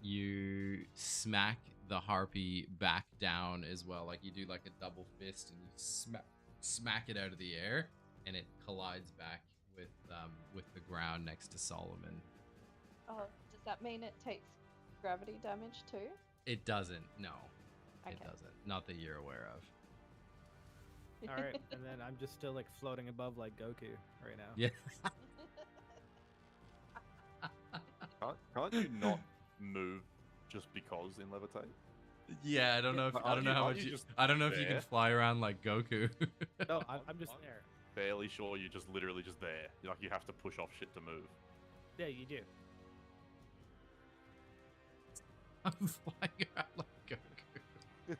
A: You smack the harpy back down as well. Like you do like a double fist, and you smack it out of the air, and it collides back with the ground next to Solomon.
B: Oh, does that mean it takes gravity damage too?
A: It doesn't. No,
B: Okay.
A: it doesn't. Not that you're aware of.
D: All right, and then I'm just still like floating above like Goku right now.
A: Yeah.
C: Can't you not move just because in levitate?
A: Yeah, I don't know if
C: But
A: I don't know how
C: aren't
A: much
C: you
A: you,
C: just
A: I don't know if you can
C: there?
A: fly around like Goku.
D: No, I'm just there.
C: Fairly sure you're just literally just there. Like you have to push off shit to move.
D: Yeah, you do.
A: I'm flying around like Goku.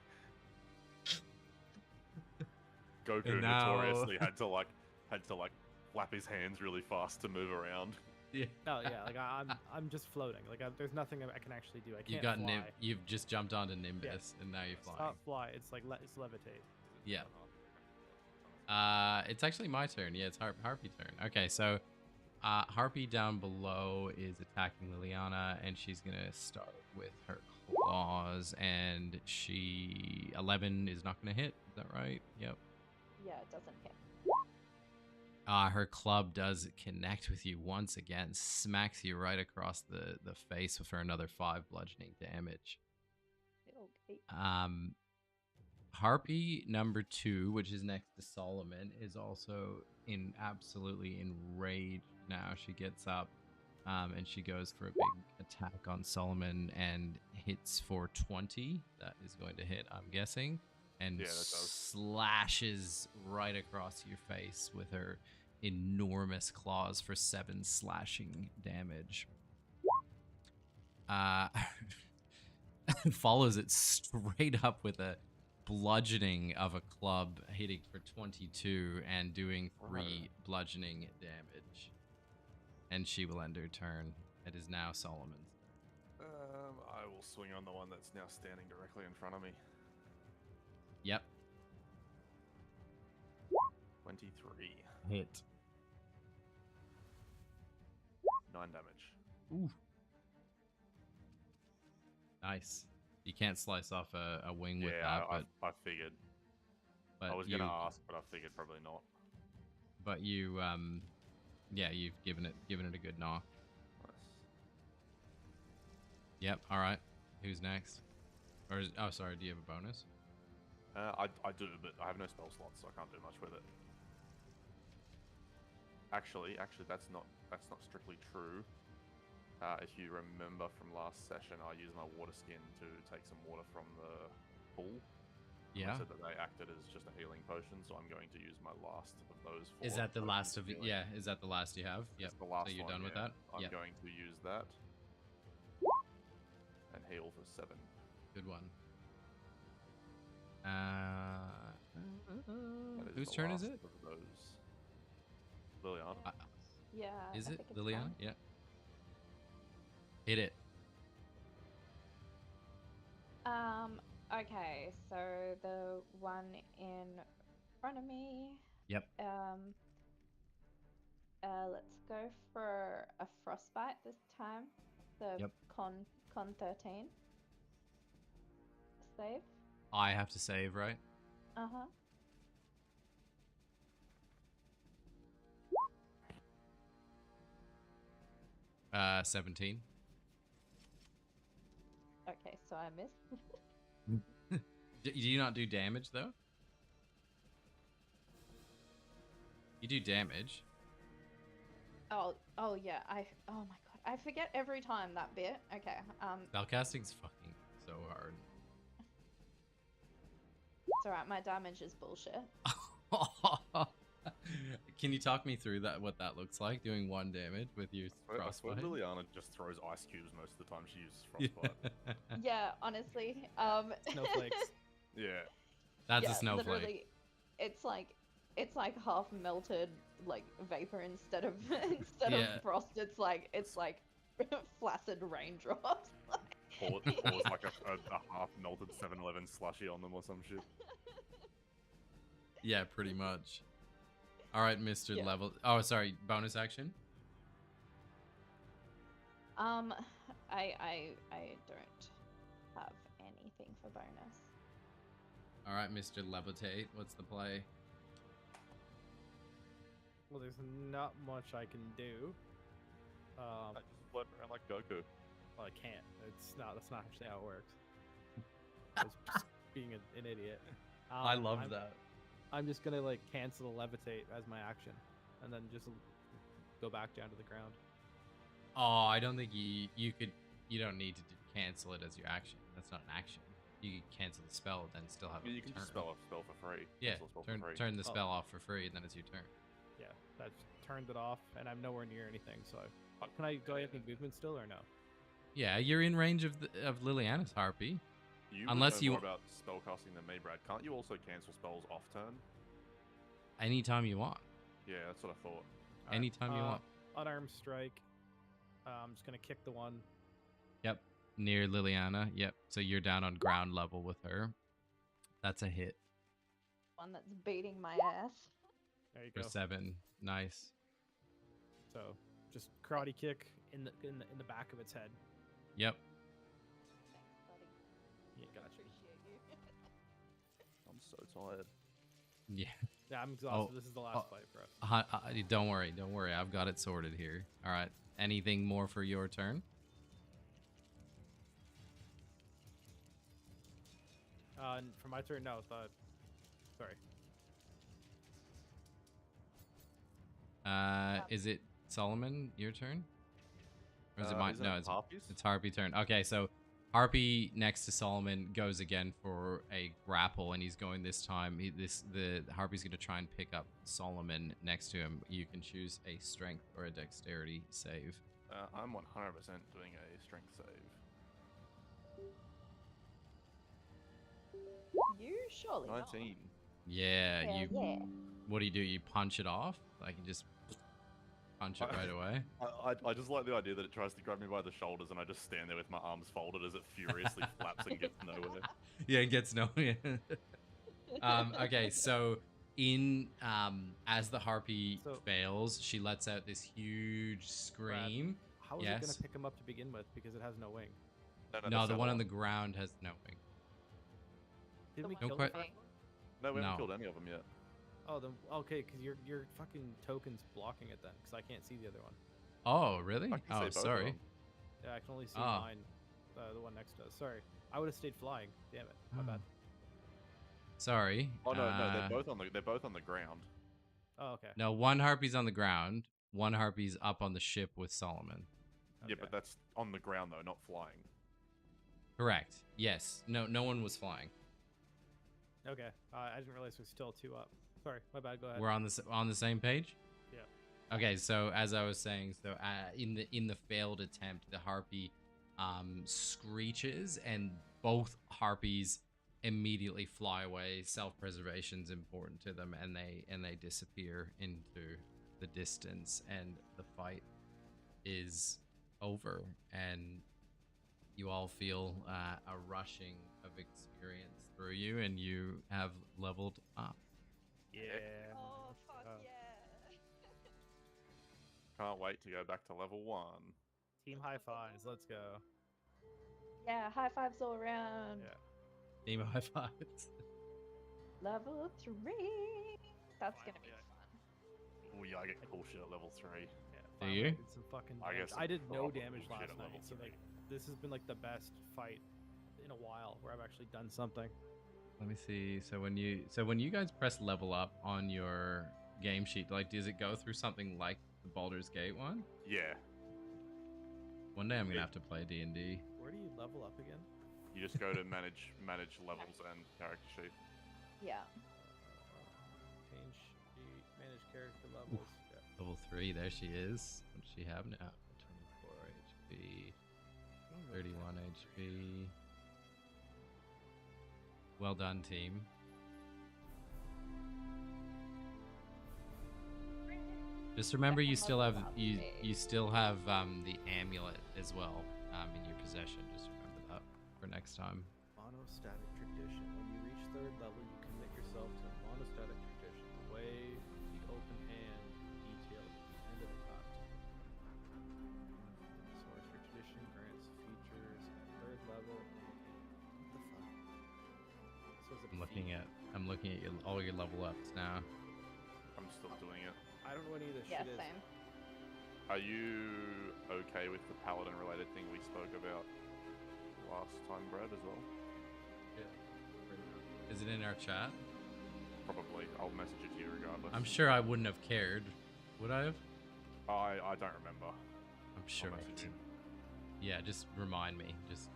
C: Goku
A: And now-
C: notoriously had to flap his hands really fast to move around.
A: Yeah.
D: No, yeah, like I'm just floating. Like there's nothing I can actually do. I
A: You
D: can't
A: got
D: fly.
A: You've just jumped onto Nimbus, and now you're
D: It's
A: flying.
D: not fly. It's like it's levitate.
A: Yeah. It's actually my turn. Yeah, it's Harpy turn. Okay, so Harpy down below is attacking Liliana, and she's gonna start with her claws, and 11 is not gonna hit. Is that right? Yep.
B: Yeah, it doesn't hit.
A: Her club does connect with you once again, smacks you right across the face with her another 5 bludgeoning damage.
B: Okay.
A: Harpy number 2, which is next to Solomon, is also absolutely enraged now. She gets up and she goes for a big attack on Solomon and hits for 20. That is going to hit, I'm guessing. And
C: Yeah, that does.
A: slashes right across your face with her enormous claws for 7 slashing damage. Follows it straight up with a bludgeoning of a club, hitting for 22 and doing 3 bludgeoning damage. And she will end her turn. It is now Solomon's.
C: I will swing on the one that's now standing directly in front of me.
A: Yep.
C: 23.
A: Hit.
C: 9 damage.
A: Ooh. Nice. You can't slice off a wing with that, but
C: I figured.
A: but
C: I was
A: you,
C: gonna ask, but I figured probably not.
A: but you yeah, you've given it a good knock.
C: Nice.
A: Yep. All right. Who's next? Oh, sorry. Do you have a bonus?
C: I do, but I have no spell slots, so I can't do much with it. Actually, that's not strictly true. If you remember from last session, I used my water skin to take some water from the pool.
A: Yeah.
C: I said that they acted as just a healing potion, so I'm going to use my last of those.
A: Is that the last of it? Yeah. Is that the last you have? Yep.
C: That's the last
A: So you're
C: one,
A: done with
C: yeah.
A: that?
C: I'm
A: Yep.
C: going to use that and heal for 7.
A: Good one.
C: That
A: Whose
C: the
A: turn is
C: last
A: it?
C: of those. Liliana.
B: Yeah.
A: Is
B: I
A: it
B: think it's
A: Liliana?
B: fine.
A: Yeah. Hit it.
B: Okay, so the one in front of me.
A: Yep.
B: Let's go for a frostbite this time. The
A: Yep.
B: con 13. Save.
A: I have to save, right?
B: Uh-huh.
A: Uh, 17.
B: Okay, so I missed.
A: Do you not do damage though? You do damage.
B: Oh yeah. Oh my god. I forget every time that bit. Okay.
A: Spellcasting's fucking so hard.
B: It's alright, my damage is bullshit.
A: Can you talk me through that? What that looks like? Doing 1 damage with your
C: I swear
A: frostbite?
C: Liliana just throws ice cubes most of the time she uses frostbite.
B: Yeah, honestly.
D: Snowflakes.
C: Yeah.
A: That's
B: yeah,
A: a snowflake.
B: Literally, it's like half melted like vapor instead of
A: Yeah.
B: of frost. It's like flaccid raindrops.
C: Pours like a half melted 7-Eleven slushy on them or some shit.
A: Yeah, pretty much. All right, Mr.
B: Yeah.
A: Level. Oh, sorry. Bonus action.
B: I don't have anything for bonus.
A: All right, Mr. Levitate. What's the play?
D: Well, there's not much I can do.
C: I just float around like Goku.
D: Well, I can't. That's not actually how it works. I was just being an idiot.
A: I love
D: I'm-
A: that.
D: I'm just gonna like cancel levitate as my action, and then just go back down to the ground.
A: Oh, I don't think you don't need to cancel it as your action. That's not an action. You can cancel the spell, then still have
C: You
A: a
C: can
A: turn.
C: just spell a spell for free.
A: Yeah,
C: Cancel a spell for free.
A: turn the
D: Oh.
A: spell off for free, and then it's your turn.
D: Yeah, that turned it off, and I'm nowhere near anything. So can I go ahead and movement still or no?
A: Yeah, you're in range of Liliana's harpy.
C: You
A: Unless
C: would know
A: you-
C: more about spellcasting than me, Brad. Can't you also cancel spells off turn?
A: Anytime you want.
C: Yeah, that's what I thought.
D: Alright,
A: Anytime you want.
D: Unarmed strike. I'm just gonna kick the one.
A: Yep. Near Liliana. Yep. So you're down on ground level with her. That's a hit
B: One that's beating my ass.
D: There you
A: for
D: go.
A: 7. Nice.
D: So just karate kick in the back of its head.
A: Yep.
B: Thanks, buddy.
D: Yeah,
B: I
D: gotcha.
B: appreciate you.
C: I'm so tired.
A: Yeah.
D: Yeah, I'm exhausted.
A: Oh,
D: This is the last fight for us.
A: Don't worry. Don't worry. I've got it sorted here. All right. Anything more for your turn?
D: And for my turn, no. Sorry.
A: Is it Solomon? Your turn? Or is it mine?
C: Isn't
A: No,
C: it Harpies?
A: it's Harpy turn. Okay, so Harpy next to Solomon goes again for a grapple, and he's going this time. The Harpy's going to try and pick up Solomon next to him. You can choose a strength or a dexterity save.
C: I'm 100% doing a strength save.
B: You surely not.
C: 19.
A: Yeah,
B: Yeah,
A: you.
B: yeah.
A: What do? You punch it off? Like you just punch it right away?
C: I just like the idea that it tries to grab me by the shoulders and I just stand there with my arms folded as it furiously flaps and gets nowhere.
A: Yeah, it gets no. Okay, so in as the harpy
D: So-
A: fails, she lets out this huge scream.
D: How is it
A: Yes.
D: gonna pick him up to begin with because it has no wing?
A: No, the
C: that's
A: one on
C: other
A: the ground has no wing.
D: Didn't we
B: The
A: No
D: kill
A: que-
D: the first one?
C: No, we haven't
A: No.
C: killed any of them yet.
D: Oh, then okay, because your fucking token's blocking it then, because I can't see the other one.
A: Oh, really?
C: I can see
A: Oh,
C: both of
A: sorry.
C: them.
D: Yeah, I can only see
A: Ah.
D: mine, the one next to us. Sorry, I would have stayed flying. Damn it, my bad.
A: Sorry.
C: Oh no,
A: Uh,
C: they're both on the ground.
D: Oh, okay.
A: No, one harpy's on the ground. One harpy's up on the ship with Solomon.
C: Yeah,
D: Okay.
C: but that's on the ground though, not flying.
A: Correct. Yes. No one was flying.
D: Okay, I didn't realize there's still 2 up. Sorry, my bad. Go ahead.
A: We're on the same page.
D: Yeah.
A: Okay, so as I was saying, so in the failed attempt, the harpy screeches, and both harpies immediately fly away. Self-preservation's important to them, and they disappear into the distance, and the fight is over, and you all feel a rushing of experience through you, and you have leveled up.
D: Yeah.
B: Oh, fuck
D: Oh.
B: yeah.
C: Can't wait to go back to level 1.
D: Team high fives. Let's go.
B: Yeah, high fives all around.
D: Yeah.
A: Team high fives.
B: Level 3. That's gonna be
C: Finally,
B: fun.
C: Oh yeah, I get cool shit at level 3.
D: Yeah.
A: Do
D: finally
A: you?
D: did some fucking.
C: I
D: damage.
C: get
D: I
C: some
D: did no
C: proper
D: damage
C: bullshit
D: last
C: at level
D: night, so
C: 3.
D: like this has been like the best fight in a while where I've actually done something.
A: Let me see. So when you guys press level up on your game sheet, like, does it go through something like the Baldur's Gate one?
C: Yeah,
A: One day I'm gonna
C: Yeah.
A: have to play D&D.
D: Where do you level up again?
C: you just go to manage levels and character sheet.
B: Yeah.
D: Change sheet, manage character levels. Yeah.
A: Level 3. There she is. What does she have now? 24 HP, 31 HP. Well done, team. Just remember, you still have you still have the amulet as well in your possession. Just remember that for next time.
D: Monostatic tradition. When you reach 3rd level, you commit yourself to a monostatic tradition. The wave, the open hand, detail at the end of the cut. Source your tradition grants features at 3rd level. What the fuck? This was a
A: I'm looking at all your level ups now.
C: I'm still doing it.
D: I don't know what any of this
B: Yeah,
D: shit is.
B: same.
C: Are you okay with the paladin related thing we spoke about last time, Brad, as well?
A: Is it in our chat?
C: Probably. I'll message it to you regardless.
A: I'm sure I wouldn't have cared. Would I have?
C: I don't remember.
A: I'm sure.
C: I'll
A: I
C: message
A: did.
C: you.
A: Yeah, just remind me. Just